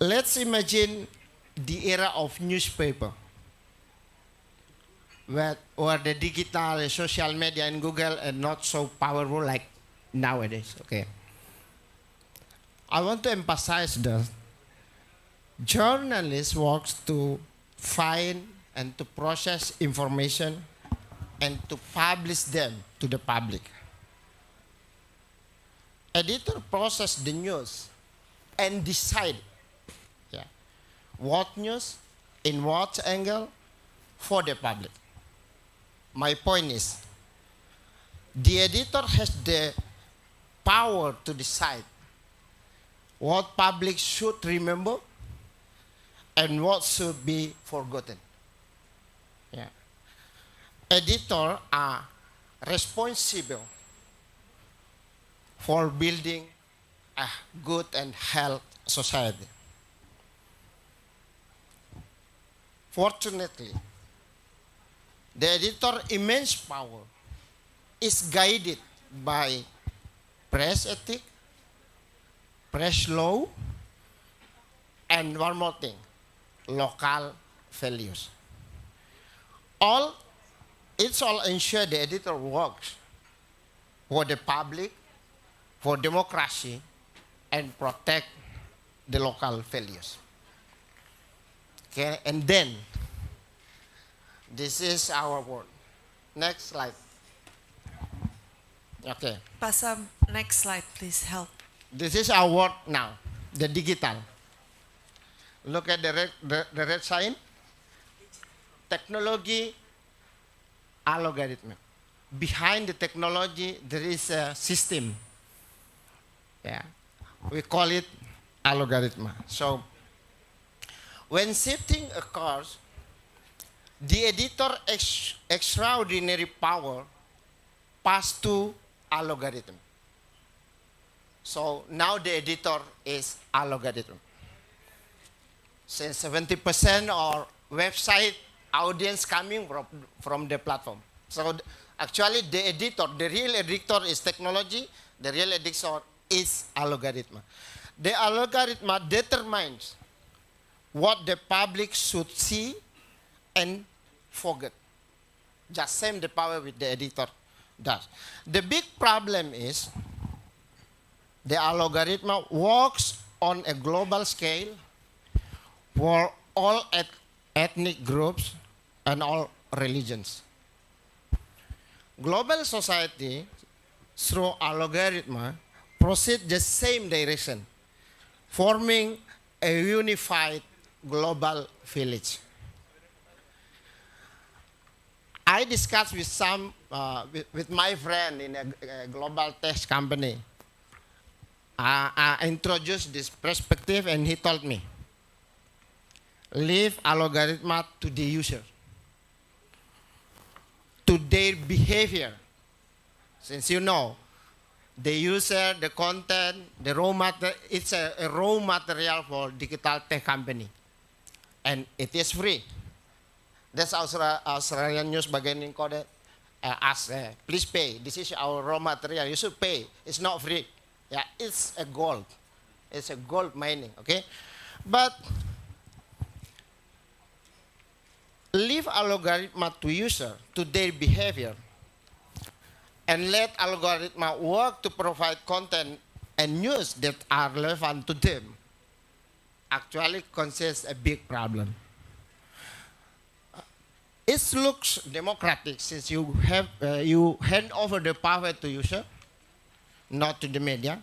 Let's imagine the era of newspaper, where the digital social media and Google are not so powerful like nowadays. Okay. I want to emphasize that journalists works to find and to process information and to publish them to the public. Editor process the news and decide what news, in what angle, for the public. My point is, the editor has the power to decide what public should remember and what should be forgotten. Yeah. Editors are responsible for building a good and healthy society. Fortunately, the editor's immense power is guided by press ethics, press law, and one more thing, local values. It's all ensure the editor works for the public, for democracy, and protect the local values. Okay, and then, this is our word. Next slide. Okay. Pasam, next slide, please help. This is our word now, the digital. Look at the red sign. Technology, algorithm. Behind the technology, there is a system. Yeah, we call it algorithm. So, when shifting occurs, the editor extraordinary power pass to algorithm. So now the editor is algorithm. Since 70% of website audience coming from the platform. So actually the editor, the real editor is technology, the real editor is algorithm. The algorithm determines what the public should see and forget. Just same the power with the editor does. The big problem is the algorithm works on a global scale for all ethnic groups and all religions. Global society through algorithm proceed the same direction, forming a unified global village. I discussed with with my friend in a global tech company. I introduced this perspective and he told me, leave algorithm to the user, to their behavior. Since you know, the user, the content, the raw material, it's a raw material for digital tech company. And it is free. That's Australian news bagian code ask, please pay. This is our raw material. You should pay. It's not free. Yeah, it's a gold. It's a gold mining, okay? But leave algorithm to user, to their behavior, and let algorithm work to provide content and news that are relevant to them, actually consists a big problem. It looks democratic since you have you hand over the power to user, not to the media.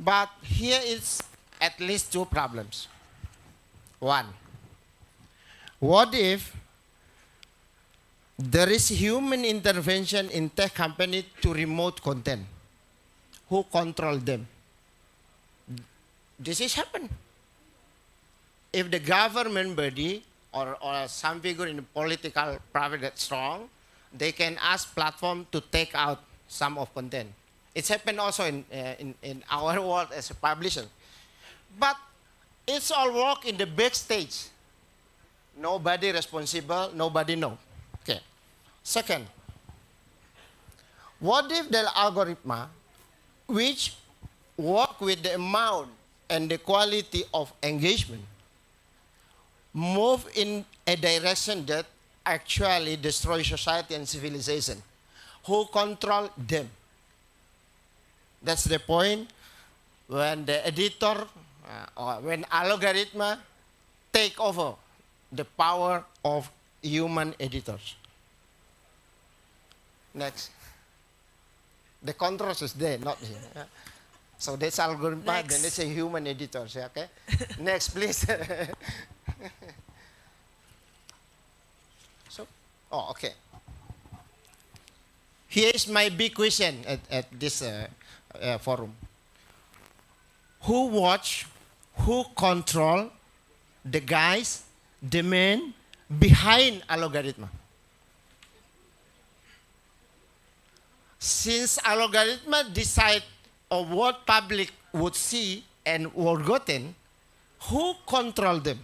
But here is at least two problems. One, what if there is human intervention in tech company to remote content? Who control them? This is happen. If the government body or some figure in the political private that's strong, they can ask platform to take out some of content. It's happened also in our world as a publisher. But it's all work in the backstage. Nobody responsible, nobody know. Okay. Second, what if the algorithm which work with the amount and the quality of engagement move in a direction that actually destroys society and civilization? Who control them? That's the point when the editor or when algorithm take over the power of human editors. Next. The controls is there, not here. So that's algorithm, then it's a human editors, okay? Next, please. So, okay. Here is my big question at this forum. Who watch, who control the guys, the men behind algorithm? Since algorithm decide of what public would see and forgotten, who control them?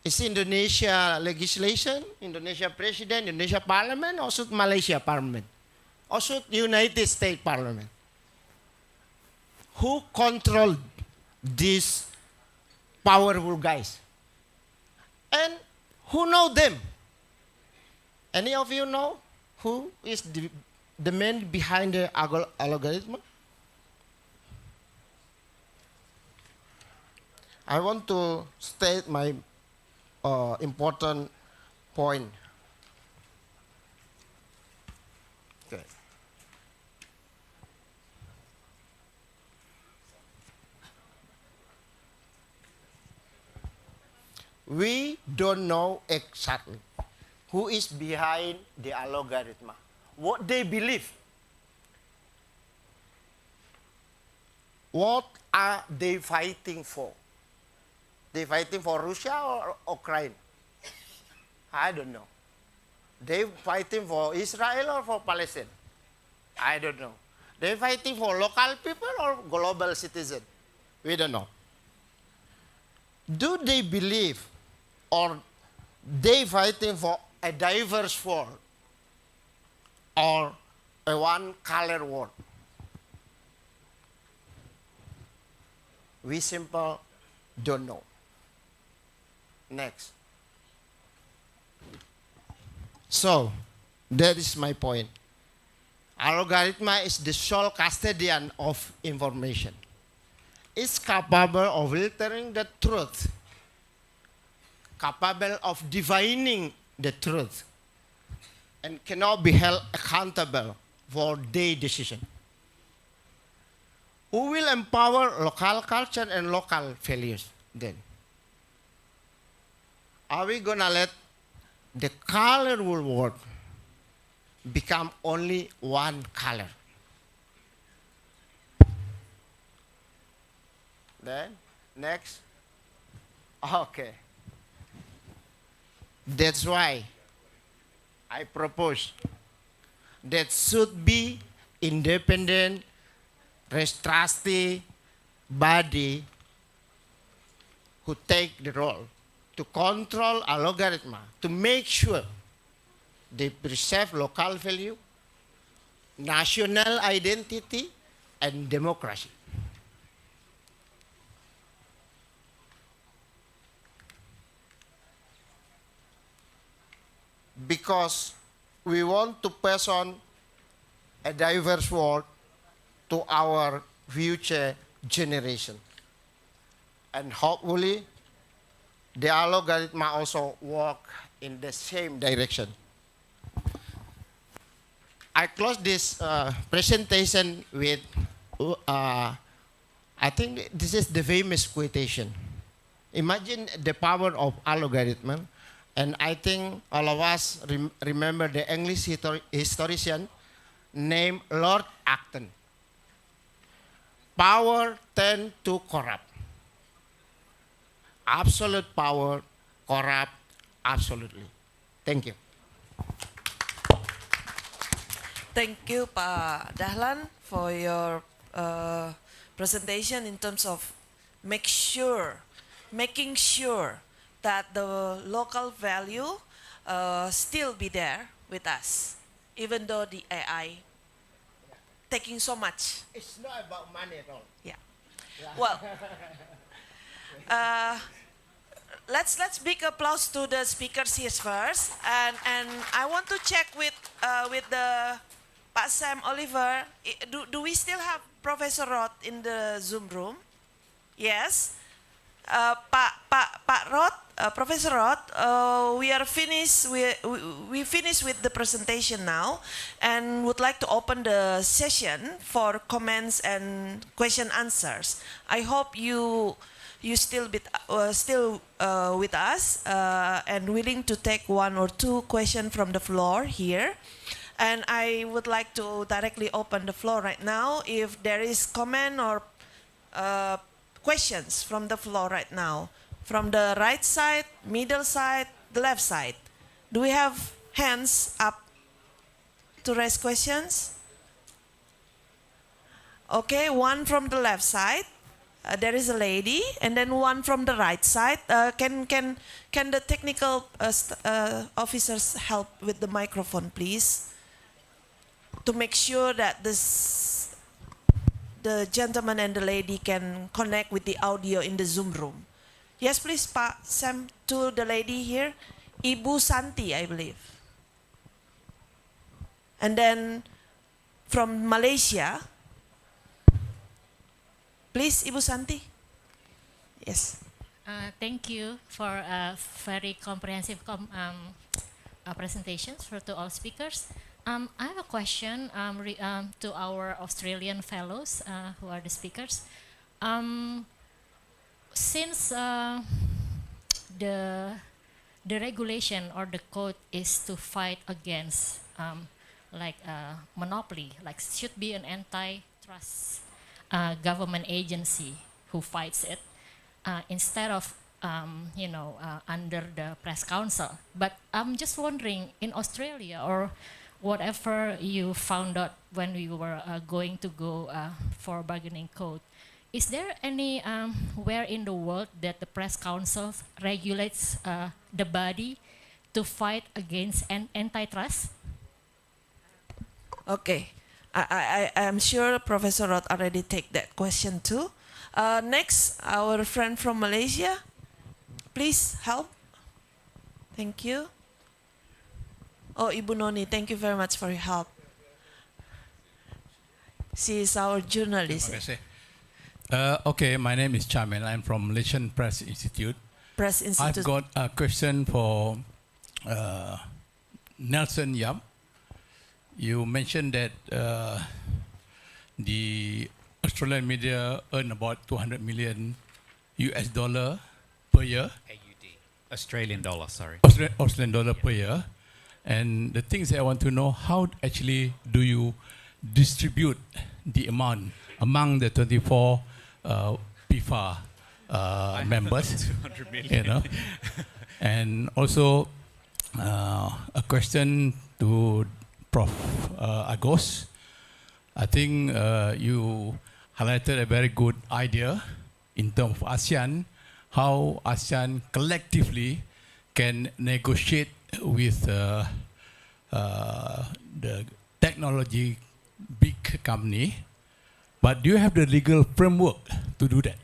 Is Indonesia legislation, Indonesia president, Indonesia parliament, or should Malaysia parliament? Or should United States parliament? Who control these powerful guys? And who know them? Any of you know who is the man behind the algorithm? I want to state my important point. Okay. We don't know exactly who is behind the algorithm, what they believe. What are they fighting for? They fighting for Russia or Ukraine? I don't know. They fighting for Israel or for Palestine? I don't know. They fighting for local people or global citizen? We don't know. Do they believe or they fighting for a diverse world or a one color world? We simply don't know. Next. So, that is my point. Algorithm is the sole custodian of information. It's capable of filtering the truth, capable of divining the truth, and cannot be held accountable for their decision. Who will empower local culture and local values then? Are we going to let the colorful world become only one color? Then, next. Okay. That's why I propose that should be independent, trustee body who take the role to control a logarithm, to make sure they preserve local value, national identity, and democracy. Because we want to pass on a diverse world to our future generation. And hopefully, the algorithm also work in the same direction. I close this presentation with, I think this is the famous quotation. Imagine the power of algorithm. And I think all of us remember the English historian named Lord Acton. Power tends to corrupt. Absolute power corrupt absolutely. Thank you. Thank you, Pak Dahlan, for your presentation in terms of making sure that the local value still be there with us, even though the AI taking so much. It's not about money at all. Yeah. Well, let's big applause to the speakers here first, and I want to check with the Pak Sam Oliver. Do we still have Professor Roth in the Zoom room? Yes. Pak Roth, Professor Roth, we are finished. We finished with the presentation now, and would like to open the session for comments and question answers. I hope you still with us and willing to take one or two questions from the floor here. And I would like to directly open the floor right now. If there is comment or questions from the floor right now, from the right side, middle side, the left side. Do we have hands up to raise questions? Okay, one from the left side. There is a lady, and then one from the right side. Can the technical officers help with the microphone, please, to make sure that the gentleman and the lady can connect with the audio in the Zoom room? Yes, please, Pak Sam, to the lady here, Ibu Santi, I believe. And then from Malaysia, please, Ibu Santi. Yes. Thank you for a very comprehensive presentations to all speakers. I have a question to our Australian fellows who are the speakers. Since the regulation or the code is to fight against monopoly, like should be an antitrust government agency who fights it instead of under the press council. But I'm just wondering, in Australia or whatever you found out when we were going to go for bargaining code, is there any where in the world that the press council regulates the body to fight against antitrust? Okay, I'm sure Professor Roth already take that question too. Next, our friend from Malaysia, please help. Thank you. Oh, Ibu Noni, thank you very much for your help. She is our journalist. Okay, my name is Chamen. I'm from Malaysian Press Institute. Press Institute. I've got a question for Nelson Yap. you mentioned that the Australian media earn about 200 million US dollar per year. AUD. Australian dollar, sorry. Australian dollar per year. And the things that I want to know, how actually do you distribute the amount among the 24 PIFA members? 200 million. You know? And also a question to Prof. Agos. I think you highlighted a very good idea in terms of ASEAN, how ASEAN collectively can negotiate with the technology big company. But do you have the legal framework to do that?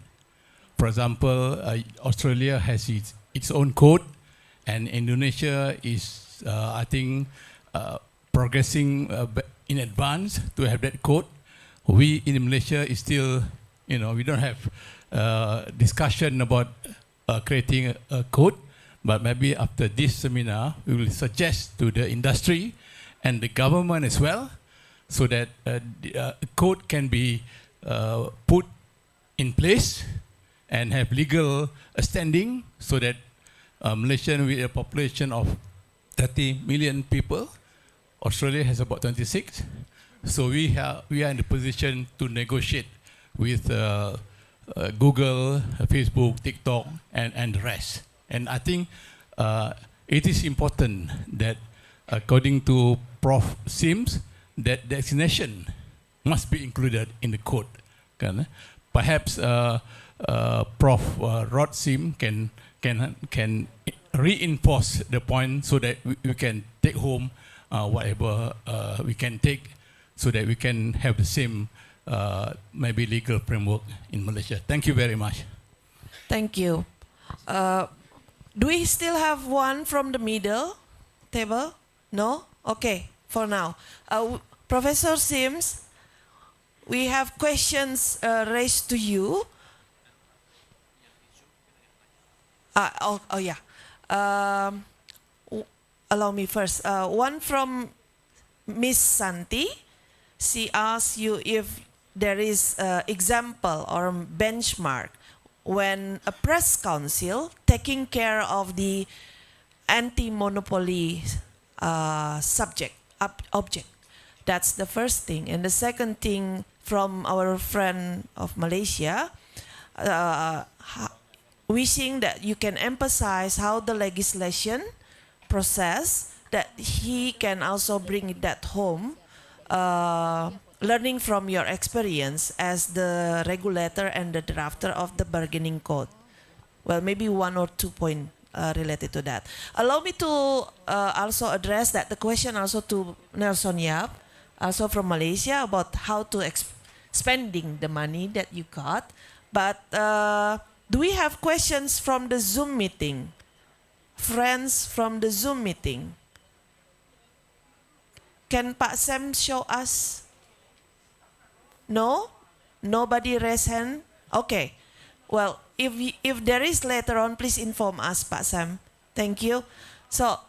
For example, Australia has its own code, and Indonesia is, I think, progressing in advance to have that code. We in Malaysia is still, we don't have discussion about creating a code, but maybe after this seminar, we will suggest to the industry and the government as well, so that the code can be put in place and have legal standing, so that Malaysia with a population of 30 million people, Australia has about 26. So we are in the position to negotiate with Google, Facebook, TikTok, and the rest. And I think it is important that, according to Prof. Sims, that designation must be included in the code. Perhaps Prof. Rod Sim can reinforce the point so that we can take home whatever we can take, so that we can have the same maybe legal framework in Malaysia. Thank you very much. Thank you. Do we still have one from the middle table? No? Okay, for now. Professor Sims, we have questions raised to you. Yeah. Allow me first. One from Miss Santi. She asks you if there is an example or a benchmark when a press council taking care of the anti-monopoly object. That's the first thing. And the second thing from our friend of Malaysia, wishing that you can emphasize how the legislation process, that he can also bring that home, learning from your experience as the regulator and the drafter of the bargaining code. Well, maybe 1 or 2 points related to that. Allow me to also address the question also to Nelson Yap, also from Malaysia, about how to spending the money that you got. But do we have questions from the Zoom meeting? Friends from the Zoom meeting? Can Pak Sam show us? No? Nobody raise hand? Okay. Well, if there is later on, please inform us, Pak Sam. Thank you. So,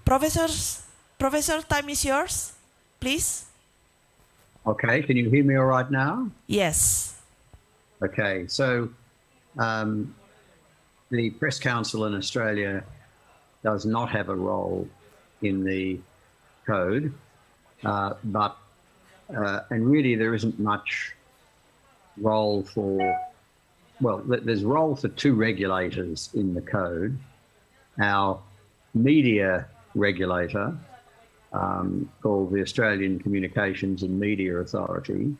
Professor, time is yours, please. Okay, can you hear me all right now? Yes. Okay, so the Press Council in Australia does not have a role in the code, and really there isn't much role for, well, there's role for two regulators in the code. Our media regulator, called the Australian Communications and Media Authority,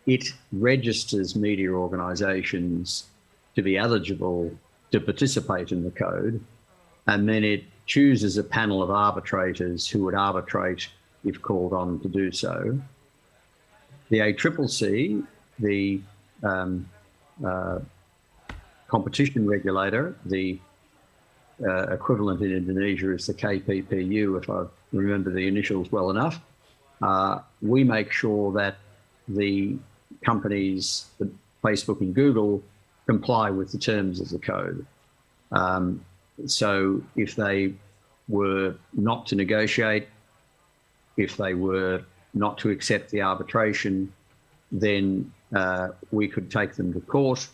it registers media organisations to be eligible to participate in the code, and then it chooses a panel of arbitrators who would arbitrate if called on to do so. The ACCC, the competition regulator, the equivalent in Indonesia is the KPPU, if I remember the initials well enough. We make sure that the companies, Facebook and Google, comply with the terms of the code. So if they were not to negotiate if they were not to accept the arbitration, then we could take them to court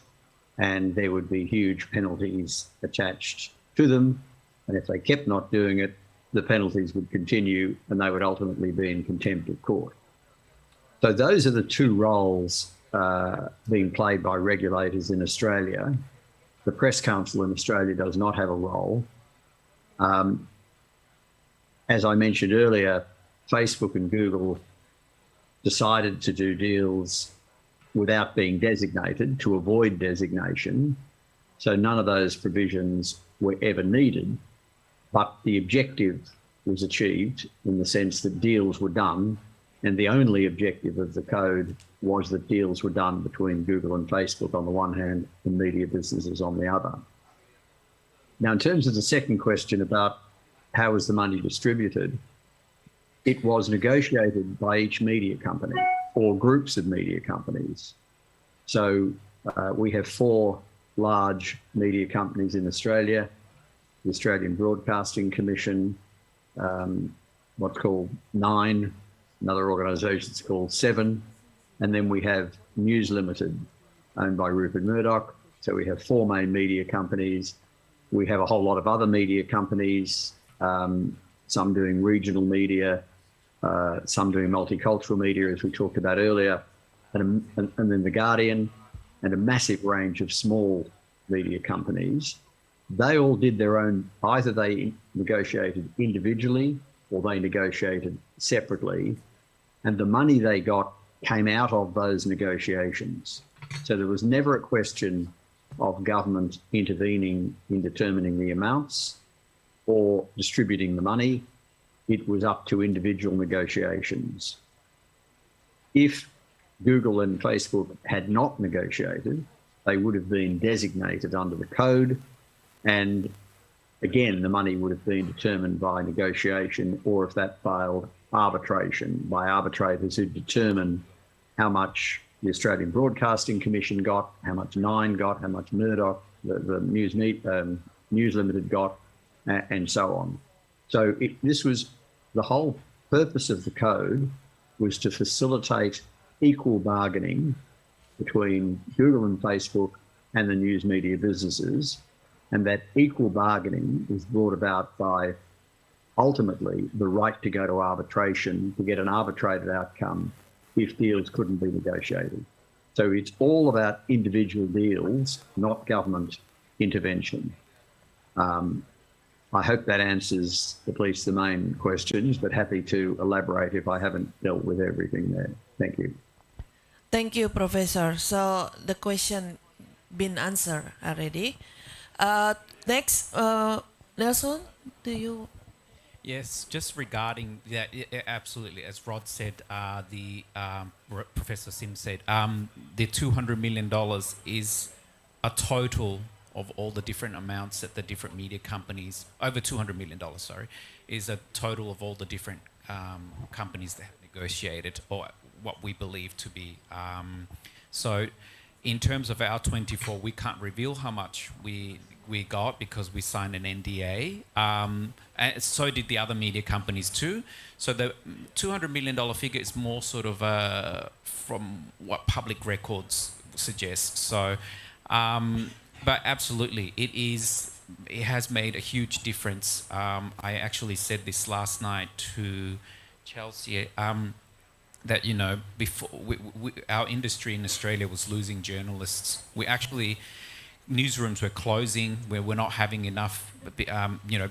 and there would be huge penalties attached to them. And if they kept not doing it, the penalties would continue and they would ultimately be in contempt of court. So those are the two roles being played by regulators in Australia. The Press Council in Australia does not have a role. As I mentioned earlier, Facebook and Google decided to do deals without being designated to avoid designation. So none of those provisions were ever needed, but the objective was achieved in the sense that deals were done, and the only objective of the code was that deals were done between Google and Facebook on the one hand and media businesses on the other. Now, in terms of the second question about how was the money distributed, it was negotiated by each media company or groups of media companies. So we have 4 large media companies in Australia: the Australian Broadcasting Commission, what's called 9, another organisation's called 7, and then we have News Limited, owned by Rupert Murdoch. So we have 4 main media companies. We have a whole lot of other media companies, some doing regional media, some doing multicultural media, as we talked about earlier, and then The Guardian, and a massive range of small media companies. They all did their own, either they negotiated individually or they negotiated separately, and the money they got came out of those negotiations. So there was never a question of government intervening in determining the amounts or distributing the money. It was up to individual negotiations. If Google and Facebook had not negotiated, they would have been designated under the code, and again, the money would have been determined by negotiation, or if that failed, arbitration by arbitrators who determine how much the Australian Broadcasting Commission got, how much Nine got, how much Murdoch, the News Limited got, and so on. So this was the whole purpose of the code, was to facilitate equal bargaining between Google and Facebook and the news media businesses, and that equal bargaining is brought about by ultimately the right to go to arbitration to get an arbitrated outcome if deals couldn't be negotiated. So it's all about individual deals, not government intervention. I hope that answers at least the main questions, but happy to elaborate if I haven't dealt with everything there. Thank you. Thank you, Professor. So the question been answered already. Next, Nelson, do you? Yes, just regarding that, absolutely, as Rod said, Professor Sim said, the $200 million is a total of all the different amounts that the different media companies, over $200 million, sorry, is a total of all the different companies that have negotiated, or what we believe to be. So in terms of our 24, we can't reveal how much we got because we signed an NDA, and so did the other media companies too. So the $200 million figure is more sort of from what public records suggest. So, but absolutely, it has made a huge difference. I actually said this last night to Chelsea, that, you know, before our industry in Australia was losing journalists. Newsrooms were closing, where we're not having enough,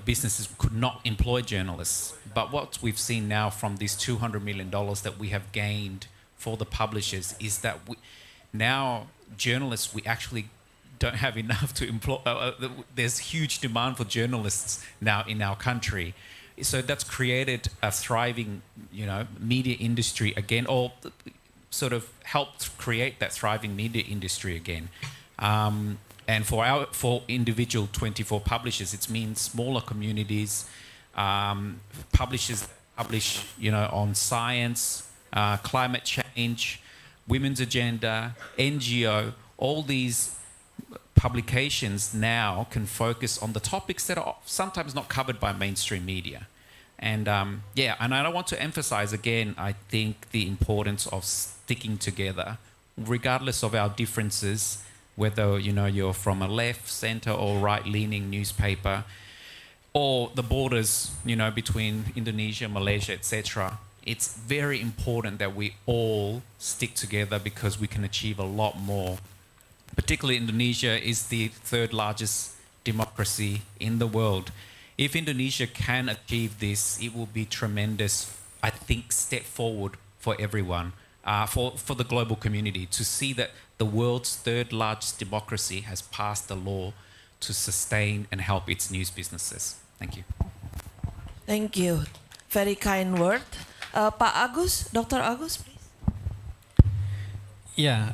businesses could not employ journalists. But what we've seen now from this $200 million that we have gained for the publishers is that now journalists, we actually don't have enough to employ. There's huge demand for journalists now in our country. So that's created a thriving, media industry again, or sort of helped create that thriving media industry again. And for individual 24 publishers, it means smaller communities, publishers publish, on science, climate change, women's agenda, NGO, all these publications now can focus on the topics that are sometimes not covered by mainstream media. And yeah, and I want to emphasize again, I think the importance of sticking together, regardless of our differences, whether you're from a left, center, or right-leaning newspaper, or the borders, between Indonesia, Malaysia, etc. It's very important that we all stick together because we can achieve a lot more. Particularly Indonesia is the third largest democracy in the world. If Indonesia can achieve this, it will be tremendous, I think, step forward for everyone, for the global community to see that the world's third largest democracy has passed a law to sustain and help its news businesses. Thank you. Thank you. Very kind word. Pak Agus, Dr. Agus, please. Yeah,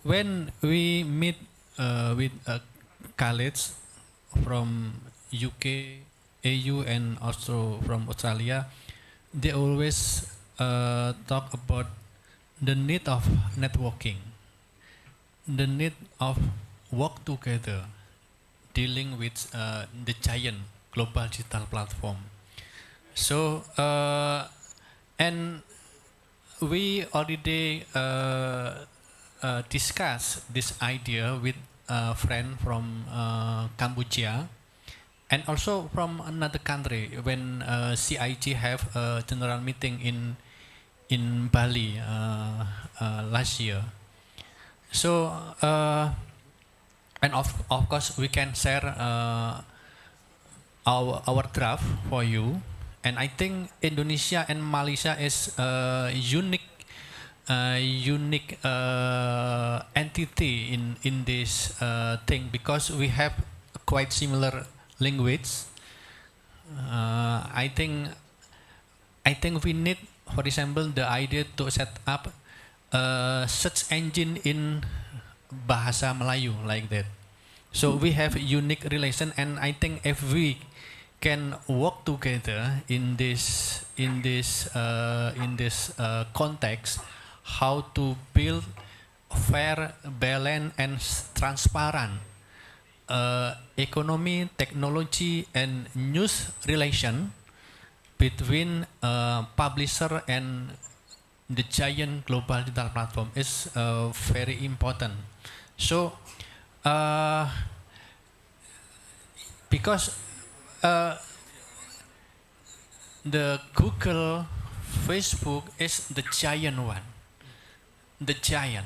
when we meet with colleagues from UK, AU, and also from Australia, they always talk about the need of networking, the need of work together, dealing with the giant global digital platform. So, and we already discussed this idea with a friend from Cambodia and also from another country when CIG have a general meeting in Bali last year. So, and of course we can share our draft for you. And I think Indonesia and Malaysia is a unique entity in this thing because we have quite similar language. I think we need, for example, the idea to set up a search engine in Bahasa Melayu like that. So we have unique relation, and I think if we can work together in this context, how to build fair, balanced, and transparent economy, technology, and news relation between publisher and the giant global digital platform is very important. So, because the Google, Facebook is the giant one, the giant.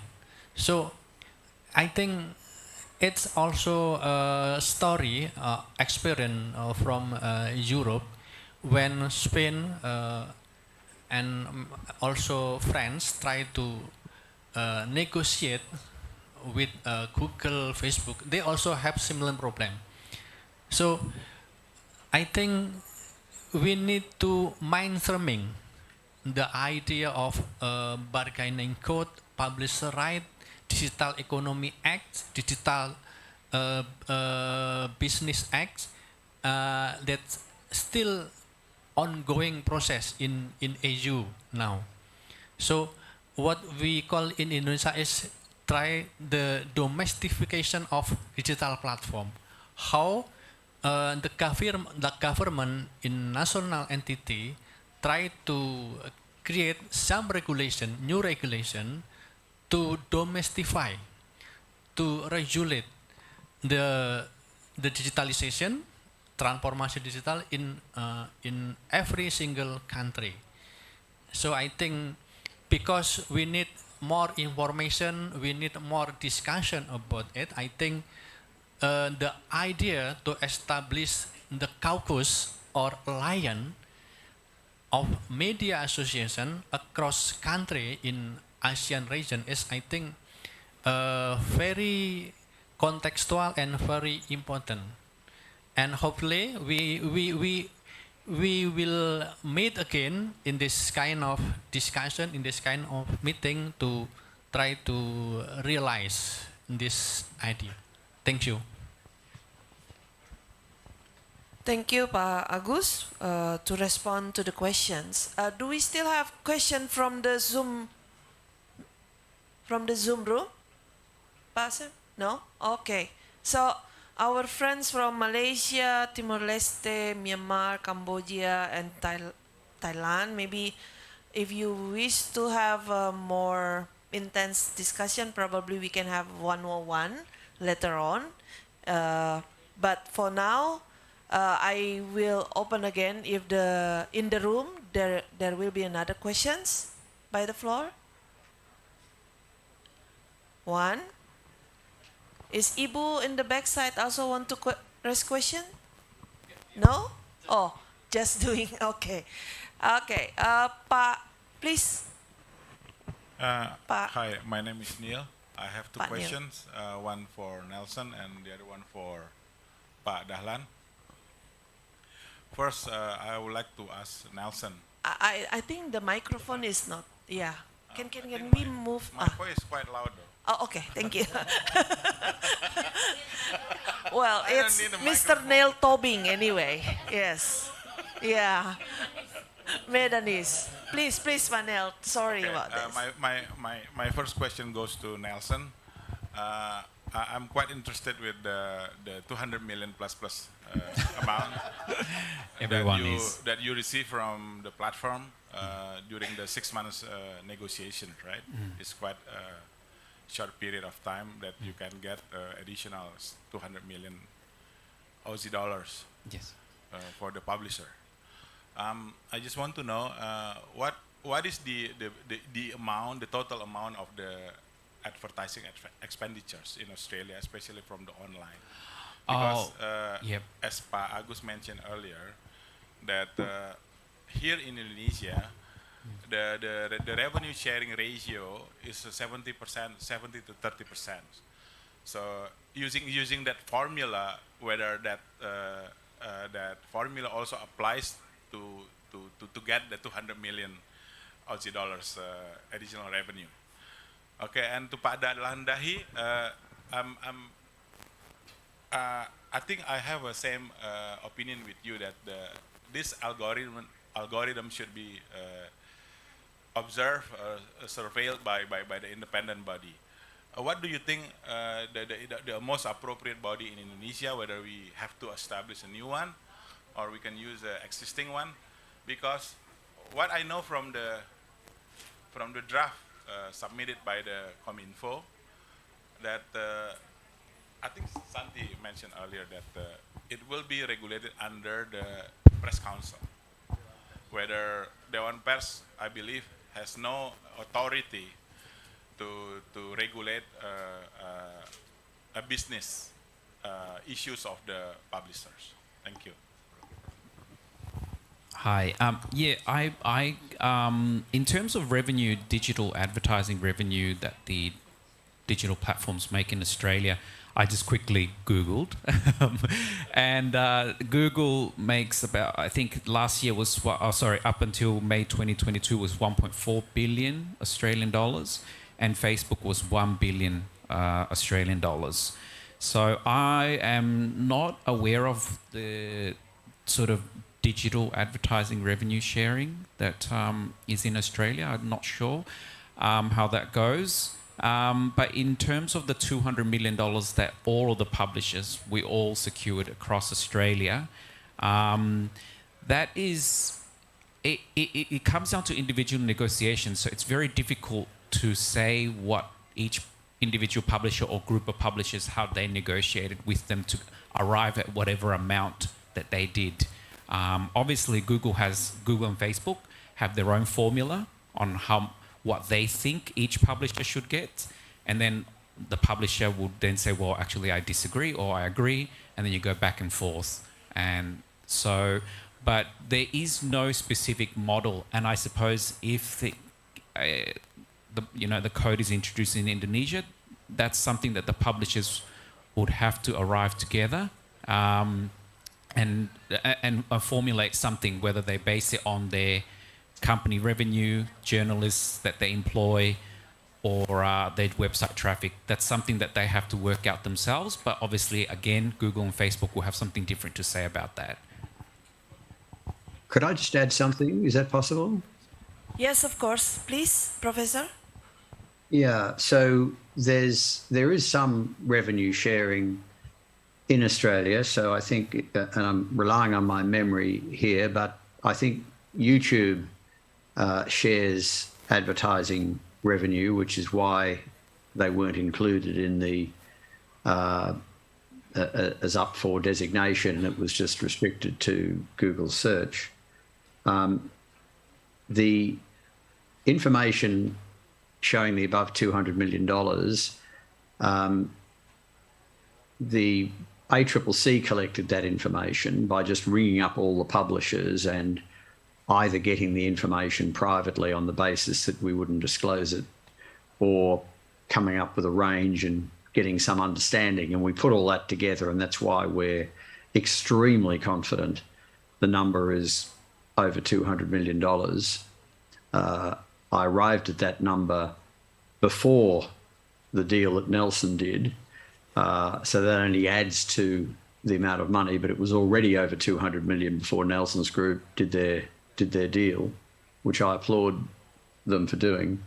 So I think it's also a story, experience from Europe when Spain and also France try to negotiate with Google, Facebook. They also have similar problem. So I think we need to mainstreaming the idea of bargaining code, publisher right, Digital Economy Act, Digital Business Act, that's still ongoing process in EU now. So what we call in Indonesia is try the domestication of digital platform. How the government in national entity try to create some regulation, new regulation, to domestify, to regulate the digitalization, transformation digital in every single country. So I think because we need more information, we need more discussion about it. I think the idea to establish the caucus or alliance of media association across country in ASEAN region is, I think, very contextual and very important. And hopefully we will meet again in this kind of discussion, in this kind of meeting to try to realize this idea. Thank you. Thank you, Pak Agus, to respond to the questions. Do we still have question from the Zoom room? Pak Asep? No? Okay. So Our friends from Malaysia, Timor-Leste, Myanmar, Cambodia, and Thailand, maybe if you wish to have a more intense discussion, probably we can have 101 later on. But for now, I will open again if in the room there will be another questions by the floor. One. Is Ibu in the backside also want to raise question? No? Oh, just doing, okay. Okay, Pak, please. Pak. Hi, my name is Neil. I have two Pak Neil. questions, one for Nelson and the other one for Pak Dahlan. First, I would like to ask Nelson. I think the microphone is not, yeah. Can we move? My voice is quite loud though. Oh, okay, thank you. Well, I don't it's need a Mr. microphone. Neil Tobing anyway. Yes. Yeah. Medanis. Please, Vanel. Sorry Okay, about this. my first question goes to Nelson. I'm quite interested with the 200 million plus amount Everyone is. that you receive from the platform during the 6 months negotiation, right? It's quite a short period of time that you can get additional 200 million Aussie dollars Yes. for the publisher. I just want to know what is the amount, the total amount of the advertising expenditures in Australia, especially from the online. Because yep. as Pa Agus mentioned earlier, that here in Indonesia, the revenue sharing ratio is 70%, 70 to 30%. So using that formula, whether that formula also applies to get the 200 million Aussie dollars additional revenue. Okay, and to Pak Dahlan Dahi, I think I have the same opinion with you that this algorithm should be observed, surveilled by the independent body. What do you think the most appropriate body in Indonesia, whether we have to establish a new one or we can use the existing one? Because what I know from the draft submitted by the Cominfo, that I think Santi mentioned earlier that it will be regulated under the Press Council, whether Dewan Pers, I believe, has no authority to regulate a business issues of the publishers. Thank you. Hi. Yeah, I in terms of revenue, digital advertising revenue that the digital platforms make in Australia, I just quickly Googled, and Google makes about, I think last year was, up until May 2022 was 1.4 billion Australian dollars, and Facebook was 1 billion Australian dollars. So I am not aware of the sort of digital advertising revenue sharing that is in Australia. I'm not sure how that goes. But in terms of the $200 million that all of the publishers, we all secured across Australia, that is, it comes down to individual negotiations. So it's very difficult to say what each individual publisher or group of publishers, how they negotiated with them to arrive at whatever amount that they did. Obviously, Google and Facebook have their own formula on what they think each publisher should get, and then the publisher would then say, well, actually I disagree or I agree, and then you go back and forth. And so, but there is no specific model, and I suppose if the code is introduced in Indonesia, that's something that the publishers would have to arrive together and formulate something, whether they base it on their company revenue, journalists that they employ, or their website traffic. That's something that they have to work out themselves. But obviously, again, Google and Facebook will have something different to say about that. Could I just add something? Is that possible? Yes, of course. Please, Professor. Yeah. So there is some revenue sharing in Australia. So I think, and I'm relying on my memory here, but I think YouTube shares advertising revenue, which is why they weren't included in the as up for designation, and it was just restricted to Google search. The information showing the above $200 million, the ACCC collected that information by just ringing up all the publishers and either getting the information privately on the basis that we wouldn't disclose it, or coming up with a range and getting some understanding. And we put all that together, and that's why we're extremely confident the number is over $200 million. I arrived at that number before the deal that Nelson did, so that only adds to the amount of money, but it was already over 200 million before Nelson's group did their deal, which I applaud them for doing.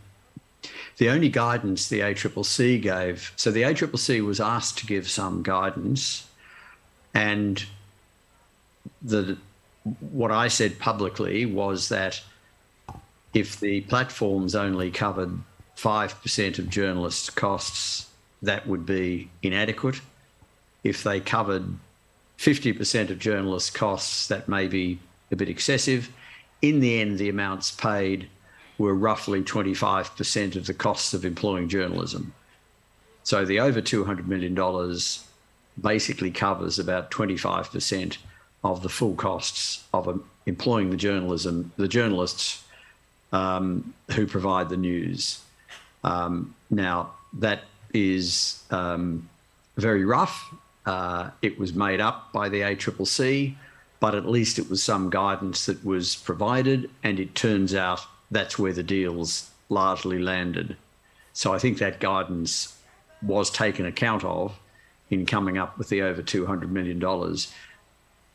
The only guidance the ACCC gave, so the ACCC was asked to give some guidance, and what I said publicly was that if the platforms only covered 5% of journalists' costs, that would be inadequate. If they covered 50% of journalists' costs, that may be a bit excessive. In the end, the amounts paid were roughly 25% of the costs of employing journalism. So the over $200 million basically covers about 25% of the full costs of employing the journalists who provide the news. Now, that is very rough. It was made up by the ACCC, but at least it was some guidance that was provided, and it turns out that's where the deals largely landed. So I think that guidance was taken account of in coming up with the over $200 million.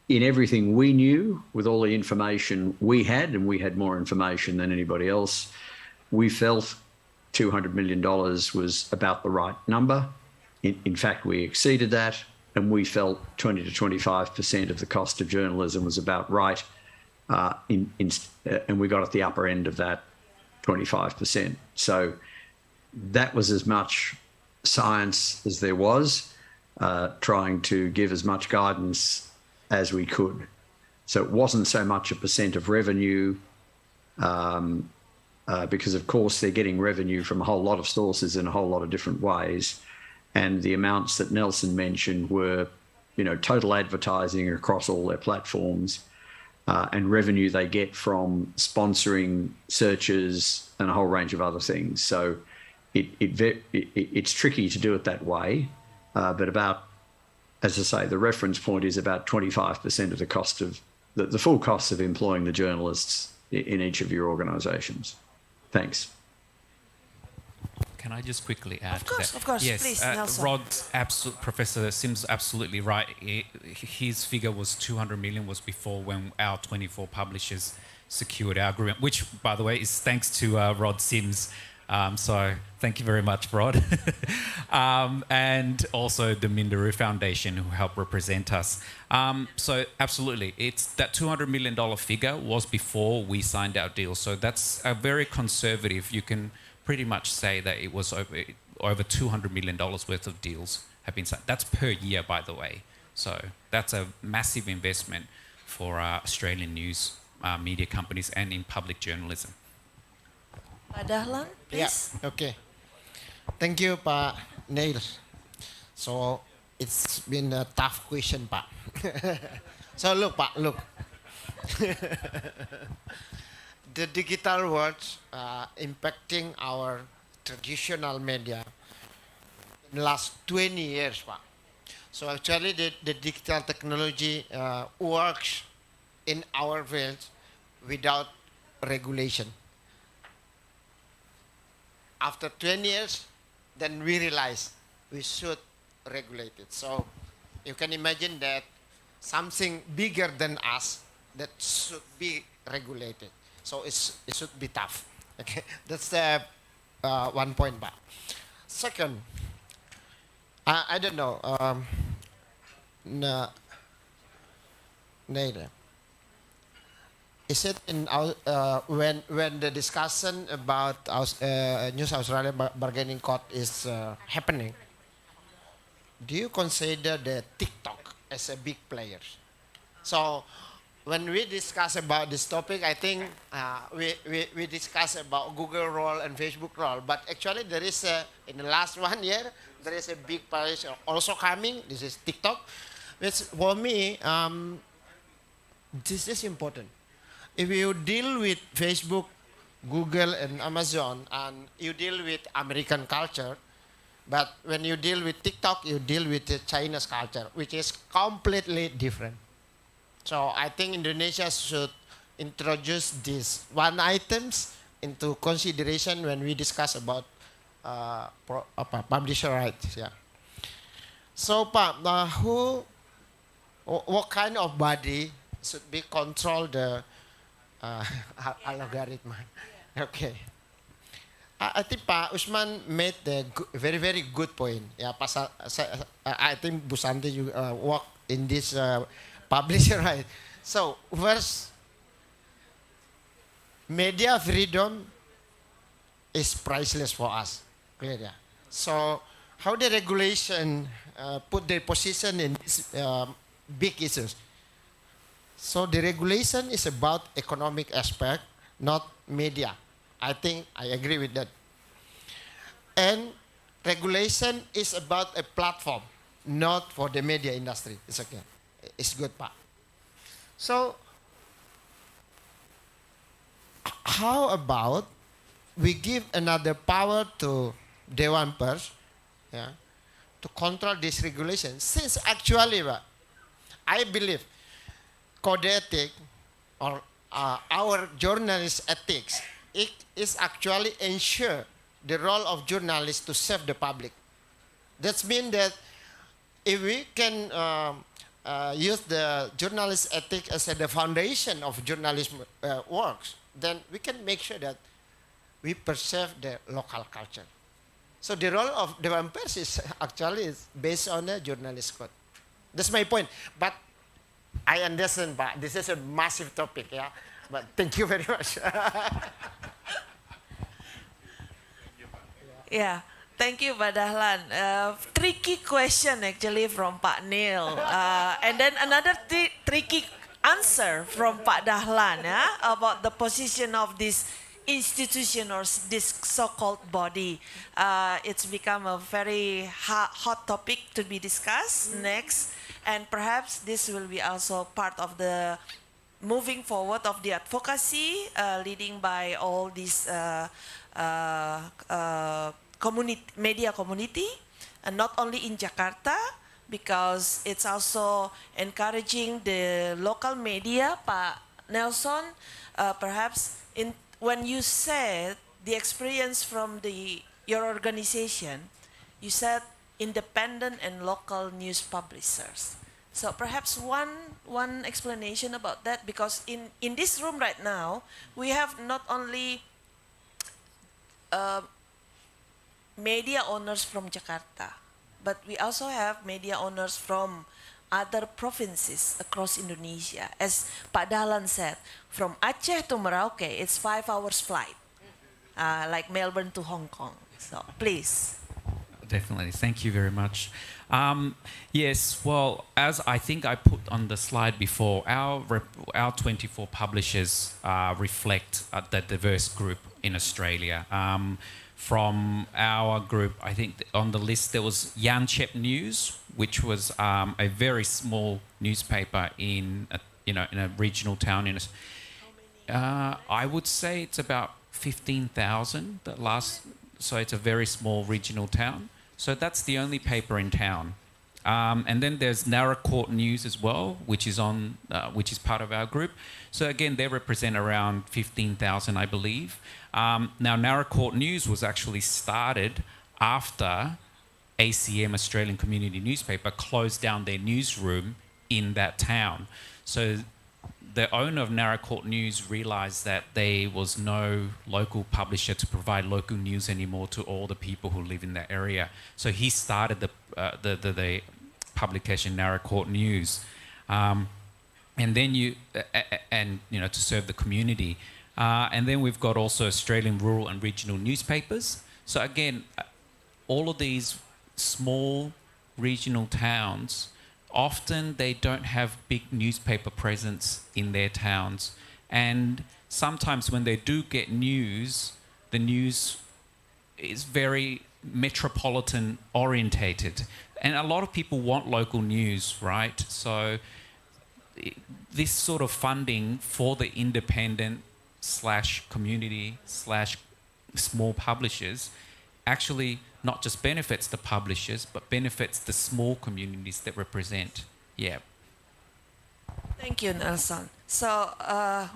In everything we knew, with all the information we had, and we had more information than anybody else, we felt $200 million was about the right number. In fact, we exceeded that, and we felt 20 to 25% of the cost of journalism was about right, and we got at the upper end of that 25%. So that was as much science as there was, trying to give as much guidance as we could. So it wasn't so much a percent of revenue, because of course they're getting revenue from a whole lot of sources in a whole lot of different ways. And the amounts that Nelson mentioned were, total advertising across all their platforms, and revenue they get from sponsoring searches and a whole range of other things. So it's tricky to do it that way, but about, as I say, the reference point is about 25% of the cost of the full cost of employing the journalists in each of your organisations. Thanks. Can I just quickly add to that? Of course, yes, please, Nelson. Professor Sim's absolutely right. His figure was 200 million was before when our 24 publishers secured our agreement, which, by the way, is thanks to Rod Sims. So thank you very much, Rod. And also the Minderoo Foundation, who helped represent us. So absolutely, it's that $200 million figure was before we signed our deal. So that's a very conservative, you can pretty much say that it was over $200 million worth of deals have been signed. That's per year, by the way. So that's a massive investment for Australian news media companies and in public journalism. Pak Dahlan, please. Yeah, okay. Thank you, Pak Neil. So it's been a tough question, Pak. So look, Pak, look. The digital world impacting our traditional media in the last 20 years, Pak. So actually the digital technology works in our field without regulation. After 20 years, then we realize we should regulate it. So you can imagine that something bigger than us that should be regulated. So it should be tough. Okay, that's the one point back. Second, I don't know. No, neither. Is it in when the discussion about News Australia bargaining court is happening? Do you consider the TikTok as a big player? So when we discuss about this topic, I think we discuss about Google role and Facebook role. But actually, there is in the last 1 year there is a big player also coming. This is TikTok, which for me this is important. If you deal with Facebook, Google, and Amazon, and you deal with American culture, but when you deal with TikTok, you deal with the Chinese culture, which is completely different. So I think Indonesia should introduce these one items into consideration when we discuss about publisher rights. Yeah. So, Pak, what kind of body should be control the algorithm? Okay. I think Pak Usman made the very, very good point. Yeah, I think Bu Santi you work in this publisher right. So first, media freedom is priceless for us. Clear, yeah. So how the regulation put their position in these big issues? So the regulation is about economic aspect, not media. I think I agree with that. And regulation is about a platform, not for the media industry. It's okay. It's good, Pak. So how about we give another power to Dewan Pers, yeah, to control this regulation? Since actually, Pak, I believe code ethic or our journalist ethics, it is actually ensure the role of journalists to serve the public. That means that if we can use the journalist ethic as the foundation of journalism works, then we can make sure that we preserve the local culture. So the role of Dewan Pers is actually based on a journalist code. That's my point. But I understand, but this is a massive topic, yeah. But thank you very much. Yeah, thank you, Pak Dahlan. Tricky question actually from Pak Neil, and then another tricky answer from Pak Dahlan, about the position of this institution or this so-called body. It's become a very hot topic to be discussed next, and perhaps this will be also part of the moving forward of the advocacy leading by all these media community, and not only in Jakarta, because it's also encouraging the local media. Pak Nelson, perhaps when you said the experience from your organization, you said independent and local news publishers. So perhaps one explanation about that, because in this room right now, we have not only media owners from Jakarta, but we also have media owners from other provinces across Indonesia. As Pak Dahlan said, from Aceh to Merauke, it's 5 hours flight, like Melbourne to Hong Kong. So please. Definitely. Thank you very much. Yes, well, as I think I put on the slide before, our 24 publishers reflect the diverse group in Australia. From our group, I think on the list there was Yanchep News, which was a very small newspaper in a regional town. I would say it's about 15,000. So it's a very small regional town. So that's the only paper in town. And then there's Narracourt News as well, which is part of our group. So again, they represent around 15,000, I believe. Now, Narracourt News was actually started after ACM, Australian Community Newspaper, closed down their newsroom in that town. So the owner of Narracourt News realised that there was no local publisher to provide local news anymore to all the people who live in that area. So he started the publication Narrow Court News, and then to serve the community, and then we've got also Australian rural and regional newspapers. So again, all of these small regional towns, often they don't have big newspaper presence in their towns, and sometimes when they do get news, the news is very metropolitan orientated, and a lot of people want local news, right? So this sort of funding for the independent / community / small publishers actually not just benefits the publishers, but benefits the small communities that represent. Yeah. Thank you, Nelson. So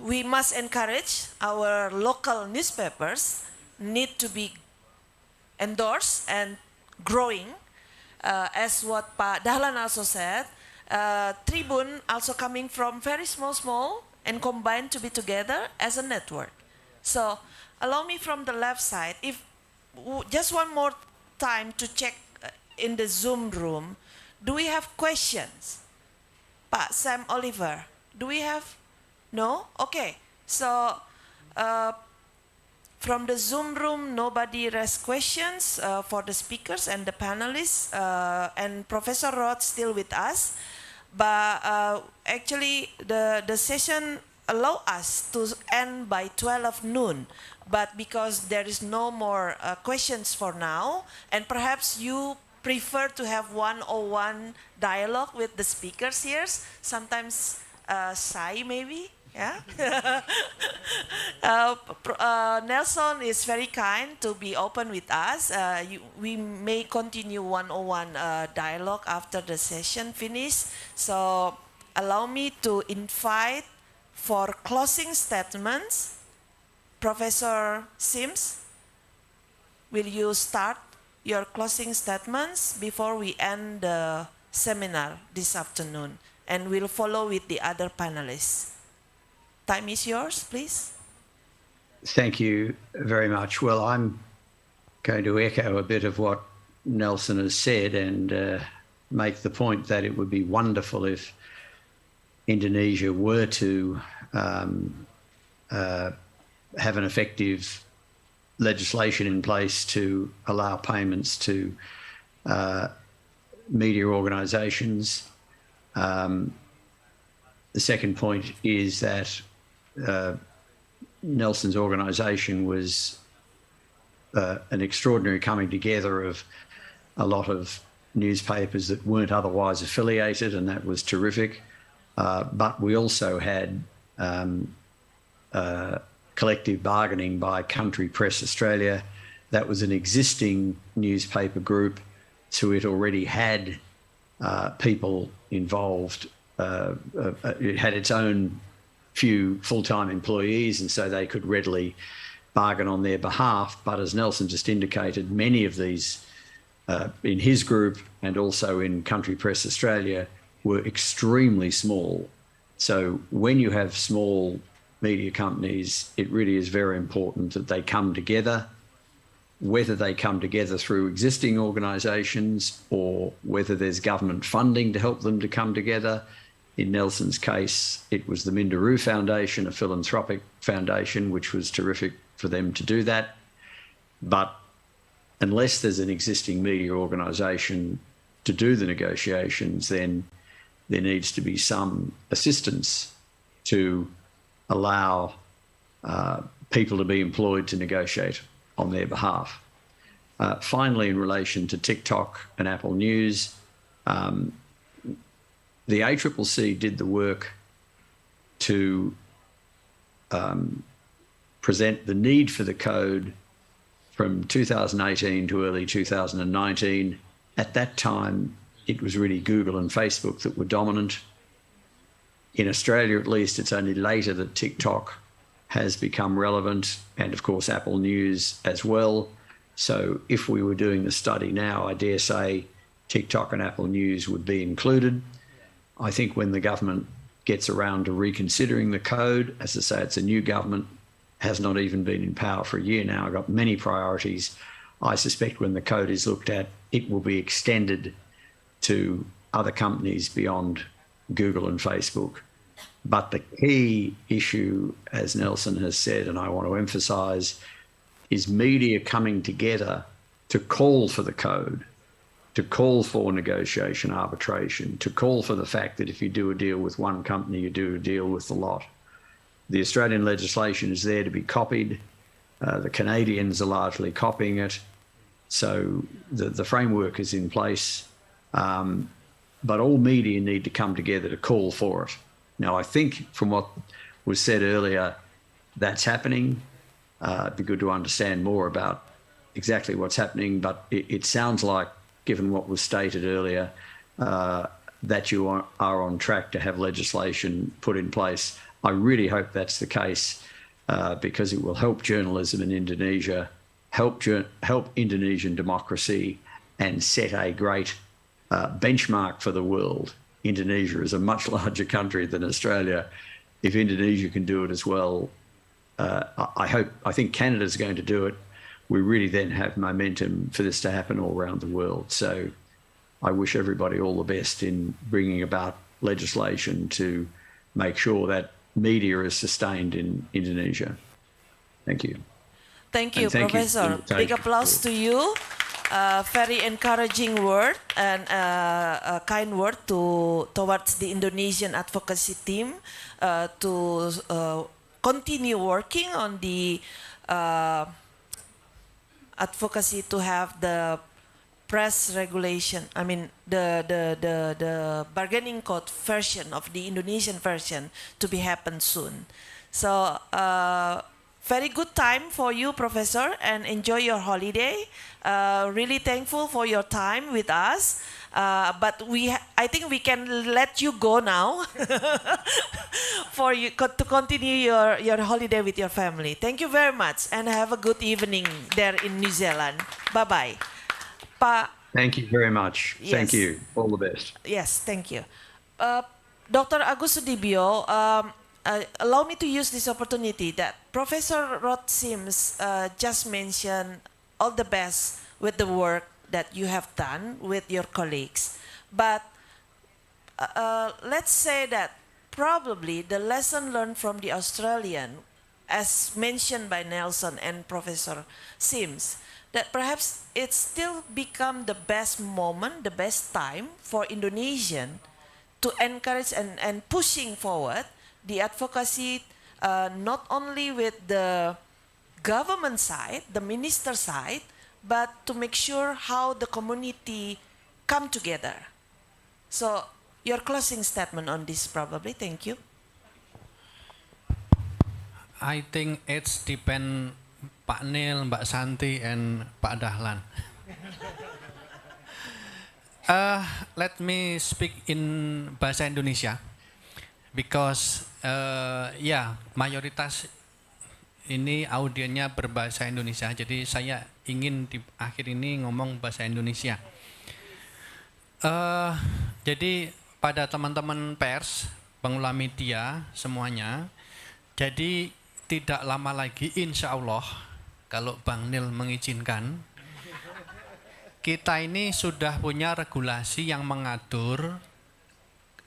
we must encourage our local newspapers need to be endorsed and growing. As what Pak Dahlan also said, Tribun also coming from very small and combined to be together as a network. So allow me from the left side, if just one more time to check in the Zoom room, do we have questions? Pak Sam Oliver, do we have? No? Okay. So from the Zoom room, nobody raised questions for the speakers and the panelists, and Professor Roth still with us. But actually, the session allow us to end by 12 noon. But because there is no more questions for now, and perhaps you prefer to have one-on-one dialogue with the speakers here, sometimes shy maybe, yeah? Nelson is very kind to be open with us. We may continue one-on-one dialogue after the session finish. So allow me to invite for closing statements, Professor Sims, will you start your closing statements before we end the seminar this afternoon? And we'll follow with the other panelists. Time is yours, please. Thank you very much. Well, I'm going to echo a bit of what Nelson has said and make the point that it would be wonderful if Indonesia were to have an effective legislation in place to allow payments to media organisations. The second point is that Nelson's organisation was an extraordinary coming together of a lot of newspapers that weren't otherwise affiliated, and that was terrific. But we also had collective bargaining by Country Press Australia. That was an existing newspaper group, so it already had people involved. It had its own few full-time employees, and so they could readily bargain on their behalf. But as Nelson just indicated, many of these in his group and also in Country Press Australia were extremely small. So when you have small media companies, it really is very important that they come together, whether they come together through existing organisations or whether there's government funding to help them to come together. In Nelson's case, it was the Minderoo Foundation, a philanthropic foundation, which was terrific for them to do that. But unless there's an existing media organisation to do the negotiations, then there needs to be some assistance to allow people to be employed to negotiate on their behalf. Finally, in relation to TikTok and Apple News, the ACCC did the work to present the need for the code from 2018 to early 2019. At that time, it was really Google and Facebook that were dominant. In Australia, at least, it's only later that TikTok has become relevant, and of course Apple News as well. So if we were doing the study now, I dare say TikTok and Apple News would be included. I think when the government gets around to reconsidering the code, as I say, it's a new government, has not even been in power for a year now, got many priorities. I suspect when the code is looked at, it will be extended to other companies beyond Google and Facebook. But the key issue, as Nelson has said, and I want to emphasize, is media coming together to call for the code, to call for negotiation, arbitration, to call for the fact that if you do a deal with one company, you do a deal with the lot. The Australian legislation is there to be copied. The Canadians are largely copying it. So the framework is in place, but all media need to come together to call for it. Now, I think from what was said earlier, that's happening. It'd be good to understand more about exactly what's happening, but it sounds like, given what was stated earlier, that you are on track to have legislation put in place. I really hope that's the case, because it will help journalism in Indonesia, help Indonesian democracy, and set a great benchmark for the world. Indonesia is a much larger country than Australia. If Indonesia can do it as well, I think Canada's going to do it. We really then have momentum for this to happen all around the world. So I wish everybody all the best in bringing about legislation to make sure that media is sustained in Indonesia. Thank you. Thank you, And thank you for the Professor. Big invitation. applause to you. Very encouraging word and a kind word towards the Indonesian advocacy team to continue working on the advocacy to have the press regulation. I mean the bargaining code version of the Indonesian version to be happen soon. So very good time for you, Professor, and enjoy your holiday. Really thankful for your time with us. But I think we can let you go now for you to continue your holiday with your family. Thank you very much, and have a good evening there in New Zealand. Bye bye. Thank you very much. Yes. Thank you. All the best. Yes, thank you. Dr. Agus Sudibyo, allow me to use this opportunity that Professor Rod Sims just mentioned all the best with the work that you have done with your colleagues. But let's say that probably the lesson learned from the Australian, as mentioned by Nelson and Professor Sims, that perhaps it's still become the best moment, the best time for Indonesian to encourage and pushing forward the advocacy, not only with the government side, the minister side, but to make sure how the community come together. So your closing statement on this probably. Thank you. I think it's depend Pak Nil, Mbak Santi, and Pak Dahlan. Let me speak in bahasa Indonesia because mayoritas ini audiennya berbahasa Indonesia, jadi saya ingin di akhir ini ngomong bahasa Indonesia. Jadi pada teman-teman pers, pengelola media semuanya, jadi tidak lama lagi insya Allah kalau Bang Nil mengizinkan, kita ini sudah punya regulasi yang mengatur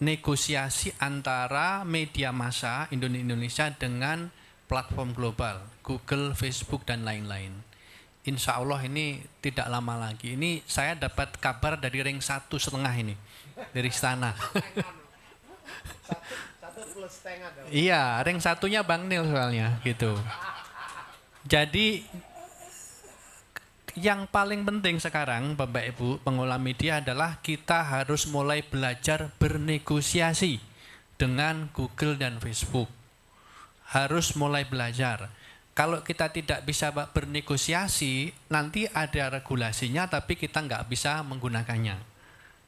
negosiasi antara media massa Indonesia dengan platform global, Google, Facebook, dan lain-lain. Insya Allah ini tidak lama lagi. Ini saya dapat kabar dari ring 1,5 ini, dari istana. Iya, ring 1-nya Bang Nil soalnya, gitu. Jadi yang paling penting sekarang, Bapak Ibu pengelola media, adalah kita harus mulai belajar bernegosiasi dengan Google dan Facebook. Harus mulai belajar. Kalau kita tidak bisa bernegosiasi, nanti ada regulasinya tapi kita nggak bisa menggunakannya.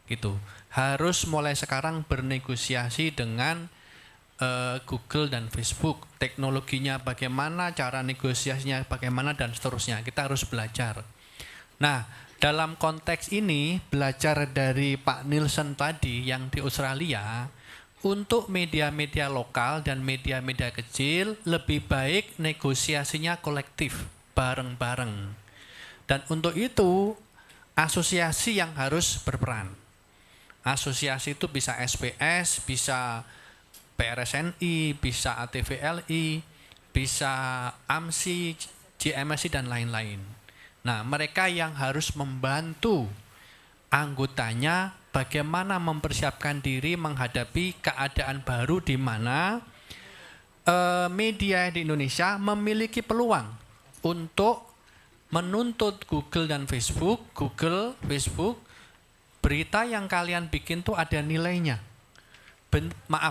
Gitu. Harus mulai sekarang bernegosiasi dengan Google dan Facebook. Teknologinya bagaimana, cara negosiasinya bagaimana, dan seterusnya. Kita harus belajar. Nah, dalam konteks ini, belajar dari Pak Nielsen tadi yang di Australia, untuk media-media lokal dan media-media kecil lebih baik negosiasinya kolektif, bareng-bareng. Dan untuk itu asosiasi yang harus berperan. asosiasi itu bisa SPS, bisa PRSNI, bisa ATVLI, bisa AMSI, GMSI dan lain-lain. Nah, mereka yang harus membantu anggotanya bagaimana mempersiapkan diri menghadapi keadaan baru di mana media di Indonesia memiliki peluang untuk menuntut Google dan Facebook, berita yang kalian bikin tuh ada nilainya.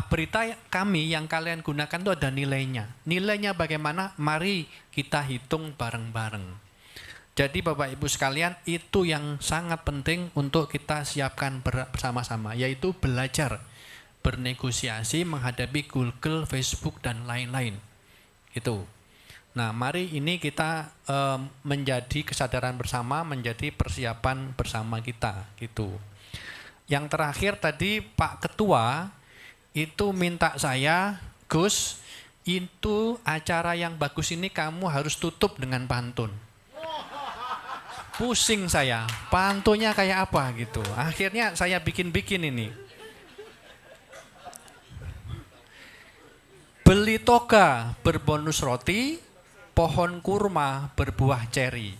Berita kami yang kalian gunakan tuh ada nilainya. Nilainya bagaimana? Mari kita hitung bareng-bareng. Jadi Bapak Ibu sekalian, itu yang sangat penting untuk kita siapkan bersama-sama, yaitu belajar bernegosiasi menghadapi Google, Facebook, dan lain-lain. Itu. Nah, mari ini kita menjadi kesadaran bersama, menjadi persiapan bersama kita. Gitu. Yang terakhir tadi Pak Ketua itu minta saya, Gus, itu acara yang bagus ini kamu harus tutup dengan pantun. Pusing saya, pantunnya kayak apa gitu. Akhirnya saya bikin-bikin ini. Beli toga berbonus roti, pohon kurma berbuah ceri.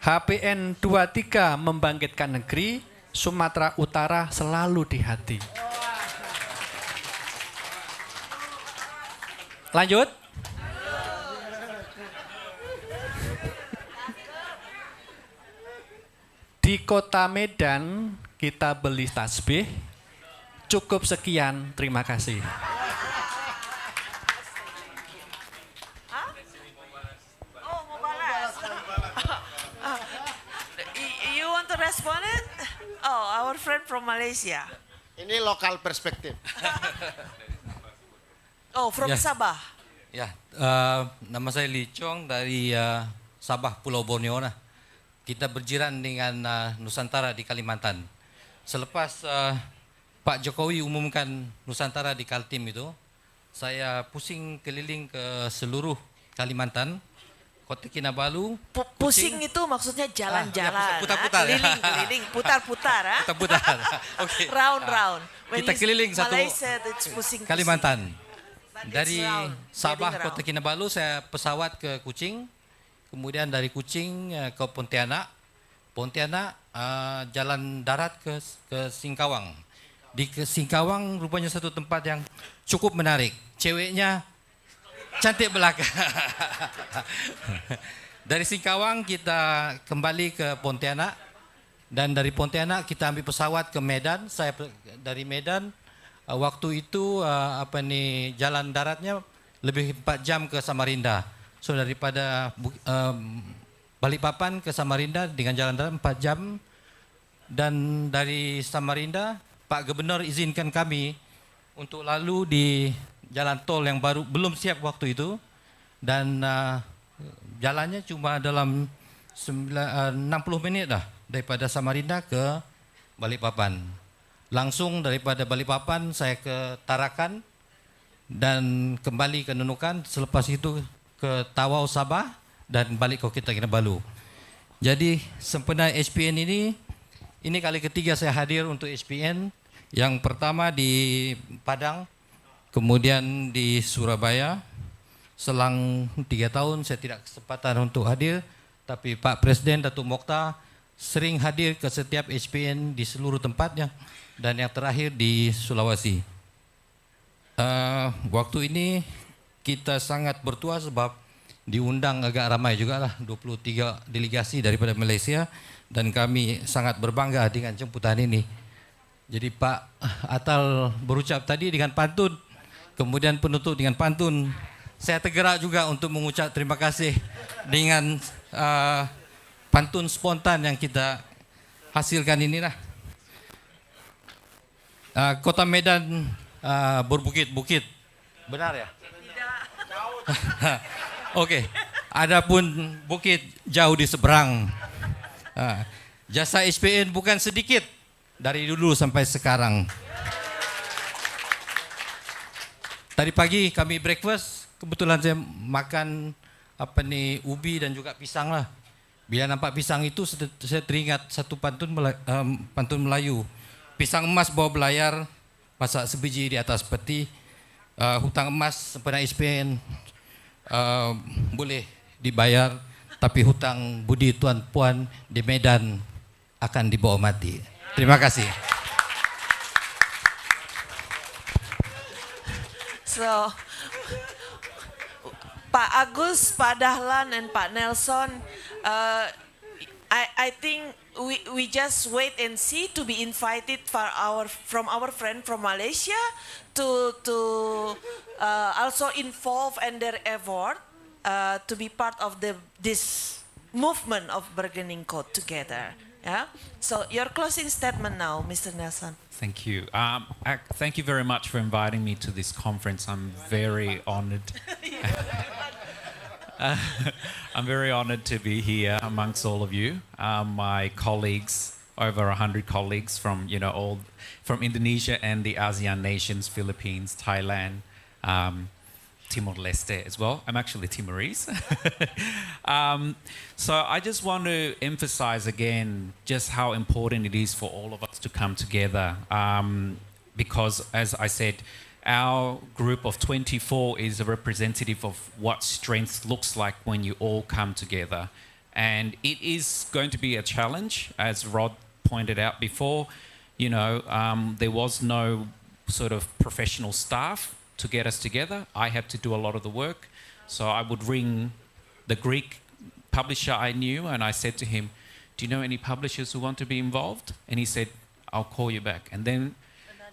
HPN 23 membangkitkan negeri, Sumatera Utara selalu di hati. Lanjut. Di kota Medan kita beli tasbih. Cukup sekian, terima kasih. Oh, mau balas. You want to respond it? Oh, our friend from Malaysia. Ini lokal perspektif. Oh, from Ya. Sabah. Ya, nama saya Lee Chong dari Sabah, Pulau Borneo. Nah, kita berjiran dengan Nusantara di Kalimantan. Selepas Pak Jokowi umumkan Nusantara di Kaltim itu, saya pusing keliling ke seluruh Kalimantan, Kota Kinabalu. Pusing itu maksudnya jalan-jalan. putar-putar. Keliling, putar-putar. Putar-putar. Oke. Round-round. Kita keliling satu Malaysia, it's pusing. Kalimantan. But it's Dari round, Sabah, getting Kota round. Kinabalu, saya pesawat ke Kuching. Kemudian dari Kuching ke Pontianak, jalan darat ke Singkawang. Di Singkawang rupanya satu tempat yang cukup menarik. Ceweknya cantik belaka. Dari Singkawang kita kembali ke Pontianak dan dari Pontianak kita ambil pesawat ke Medan. Saya dari Medan waktu itu jalan daratnya lebih 4 jam ke Samarinda. So daripada Balikpapan ke Samarinda dengan jalan darat 4 jam, dan dari Samarinda Pak Gubernur izinkan kami untuk lalu di jalan tol yang baru belum siap waktu itu, dan jalannya cuma dalam 60 menit dah daripada Samarinda ke Balikpapan. Langsung daripada Balikpapan saya ke Tarakan dan kembali ke Nunukan, selepas itu ke Tawau Sabah dan balik ke Kota Kinabalu. Jadi sempena HPN ini kali ketiga saya hadir untuk HPN. Yang pertama di Padang, kemudian di Surabaya. Selang 3 tahun saya tidak kesempatan untuk hadir, tapi Pak Presiden Datuk Mokhtar sering hadir ke setiap HPN di seluruh tempatnya, dan yang terakhir di Sulawesi. Waktu ini kita sangat bertuah sebab diundang agak ramai juga lah, 23 delegasi daripada Malaysia, dan kami sangat berbangga dengan jemputan ini. Jadi Pak Atal berucap tadi dengan pantun, kemudian penutup dengan pantun. Saya tergerak juga untuk mengucap terima kasih dengan pantun spontan yang kita hasilkan inilah. Kota Medan berbukit-bukit. Benar ya? Oke. Adapun bukit jauh di seberang. Jasa HPN bukan sedikit dari dulu sampai sekarang. Tadi pagi kami breakfast, kebetulan saya makan ubi dan juga pisang lah. Bila nampak pisang itu saya teringat satu pantun Melayu. pisang emas bawah belayar, masak sebiji di atas peti. Hutang emas pada HPN boleh dibayar, tapi hutang budi tuan puan di Medan akan dibawa mati. Terima kasih. So, Pak Agus, Pak Dahlan, and Pak Nelson, I think we just wait and see to be invited from our friend from Malaysia to also involve and their effort to be part of this movement of bargaining code together. Yeah. So your closing statement now, Mr. Nelson. Thank you. Thank you very much for inviting me to this conference. I'm very honored. I'm very honored to be here amongst all of you, my colleagues, over 100 colleagues from from Indonesia and the ASEAN nations, Philippines, Thailand, Timor-Leste as well. I'm actually Timorese. So I just want to emphasize again just how important it is for all of us to come together, because as I said, our group of 24 is a representative of what strength looks like when you all come together. And it is going to be a challenge, as Rod pointed out before. There was no sort of professional staff to get us together. I had to do a lot of the work. So I would ring the Greek publisher I knew and I said to him, do you know any publishers who want to be involved? And he said, I'll call you back. And then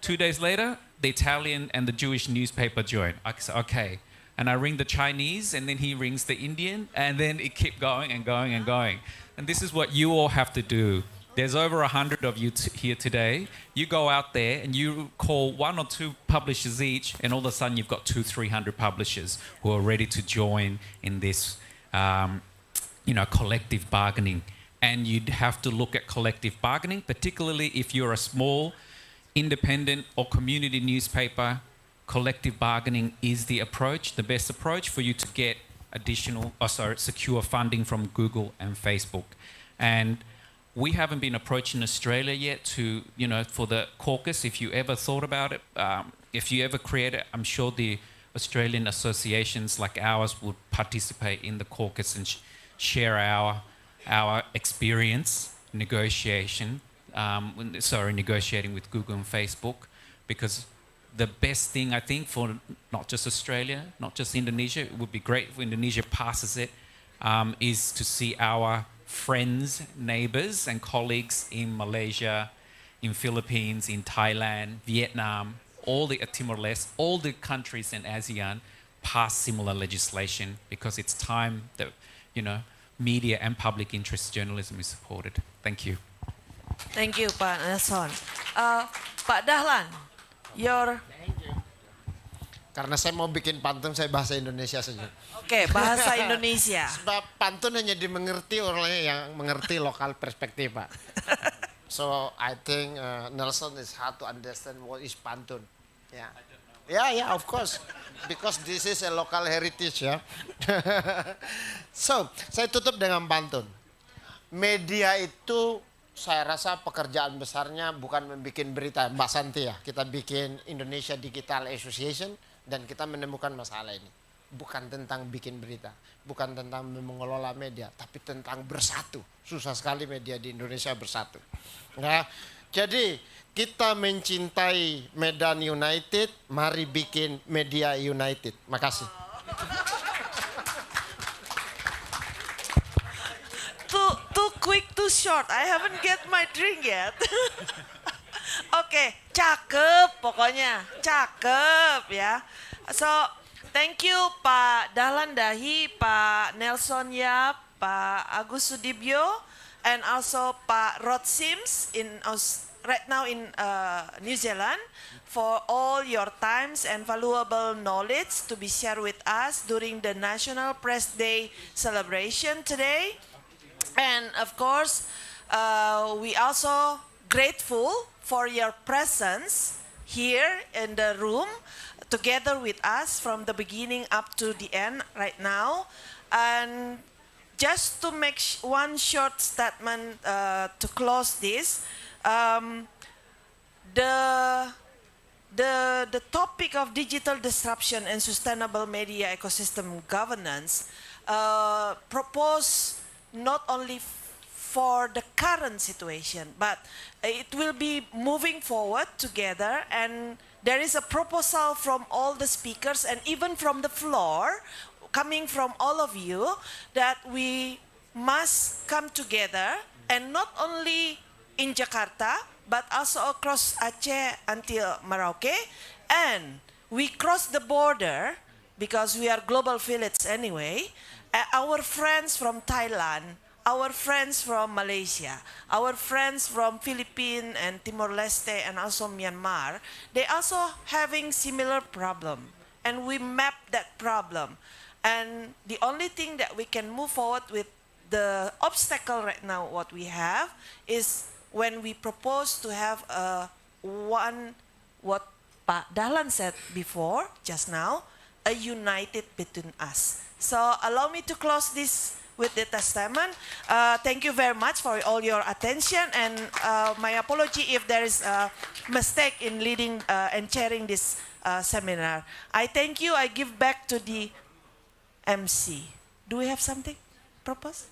2 days later, the Italian and the Jewish newspaper joined. I said, okay. And I ring the Chinese and then he rings the Indian and then it kept going and going and going. And this is what you all have to do. There's over 100 of you here today. You go out there and you call 1 or 2 publishers each, and all of a sudden you've got 200-300 publishers who are ready to join in this, collective bargaining. And you'd have to look at collective bargaining, particularly if you're a small, independent or community newspaper. Collective bargaining is the approach, the best approach for you to get secure funding from Google and Facebook. And we haven't been approached in Australia yet for the caucus. If you ever thought about it, if you ever create it, I'm sure the Australian associations like ours would participate in the caucus and share our experience negotiating with Google and Facebook, because the best thing I think for not just Australia, not just Indonesia, it would be great if Indonesia passes it, is to see our friends, neighbors and colleagues in Malaysia, in Philippines, in Thailand, Vietnam, all the Timor-Leste, all the countries in ASEAN pass similar legislation, because it's time that, media and public interest journalism is supported. Thank you. Thank you, Pak Nelson. Pak Dahlan, Karena saya mau bikin pantun, saya bahasa Indonesia saja. Oke, bahasa Indonesia. Sebab pantun hanya dimengerti oleh yang mengerti lokal perspektif, Pak. So I think Nelson is hard to understand what is pantun. Yeah, of course, because this is a local heritage ya. So saya tutup dengan pantun. Media itu saya rasa pekerjaan besarnya bukan membuat berita, Mbak Santi ya. Kita bikin Indonesia Digital Association dan kita menemukan masalah ini. Bukan tentang bikin berita, bukan tentang mengelola media, tapi tentang bersatu. Susah sekali media di Indonesia bersatu. Nah, jadi kita mencintai Medan United, mari bikin Media United. Makasih. Too quick, too short. I haven't get my drink yet. Oke, cakep pokoknya, cakep ya. So, thank you Pak Dahlan Dahi, Pak Nelson Yap, Pak Agus Sudibyo, and also Pak Rod Sims right now in New Zealand, for all your times and valuable knowledge to be shared with us during the National Press Day celebration today. And of course, we also grateful for your presence here in the room together with us from the beginning up to the end right now. And just to make one short statement to close this, the the topic of digital disruption and sustainable media ecosystem governance propose not only for the current situation, but it will be moving forward together, and there is a proposal from all the speakers and even from the floor, coming from all of you, that we must come together, and not only in Jakarta, but also across Aceh until Merauke, and we cross the border because we are global village anyway. Our friends from Thailand, our friends from Malaysia, our friends from Philippines and Timor-Leste and also Myanmar, they also having similar problem, and we map that problem. And the only thing that we can move forward with, the obstacle right now what we have is when we propose to have what Pak Dahlan said before, just now, a united between us. So allow me to close this with the testament. Thank you very much for all your attention, and my apology if there is a mistake in leading and chairing this seminar. I thank you. I give back to the MC. Do we have something proposed?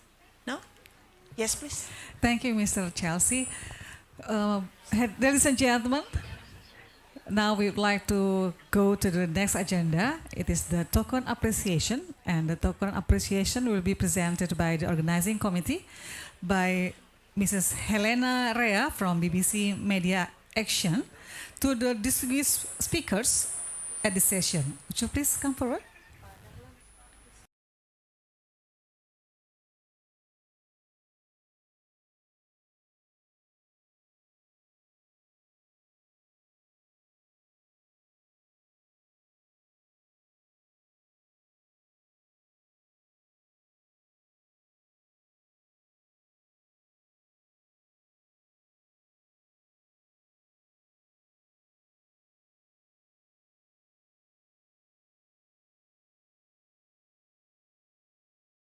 No? Yes, please. Thank you, Mr. Chelsea. Ladies and gentlemen, now we would like to go to the next agenda. It is the token appreciation, and the token appreciation will be presented by the organizing committee by Mrs. Helena Rea from BBC Media Action to the distinguished speakers at the session. Would you please come forward?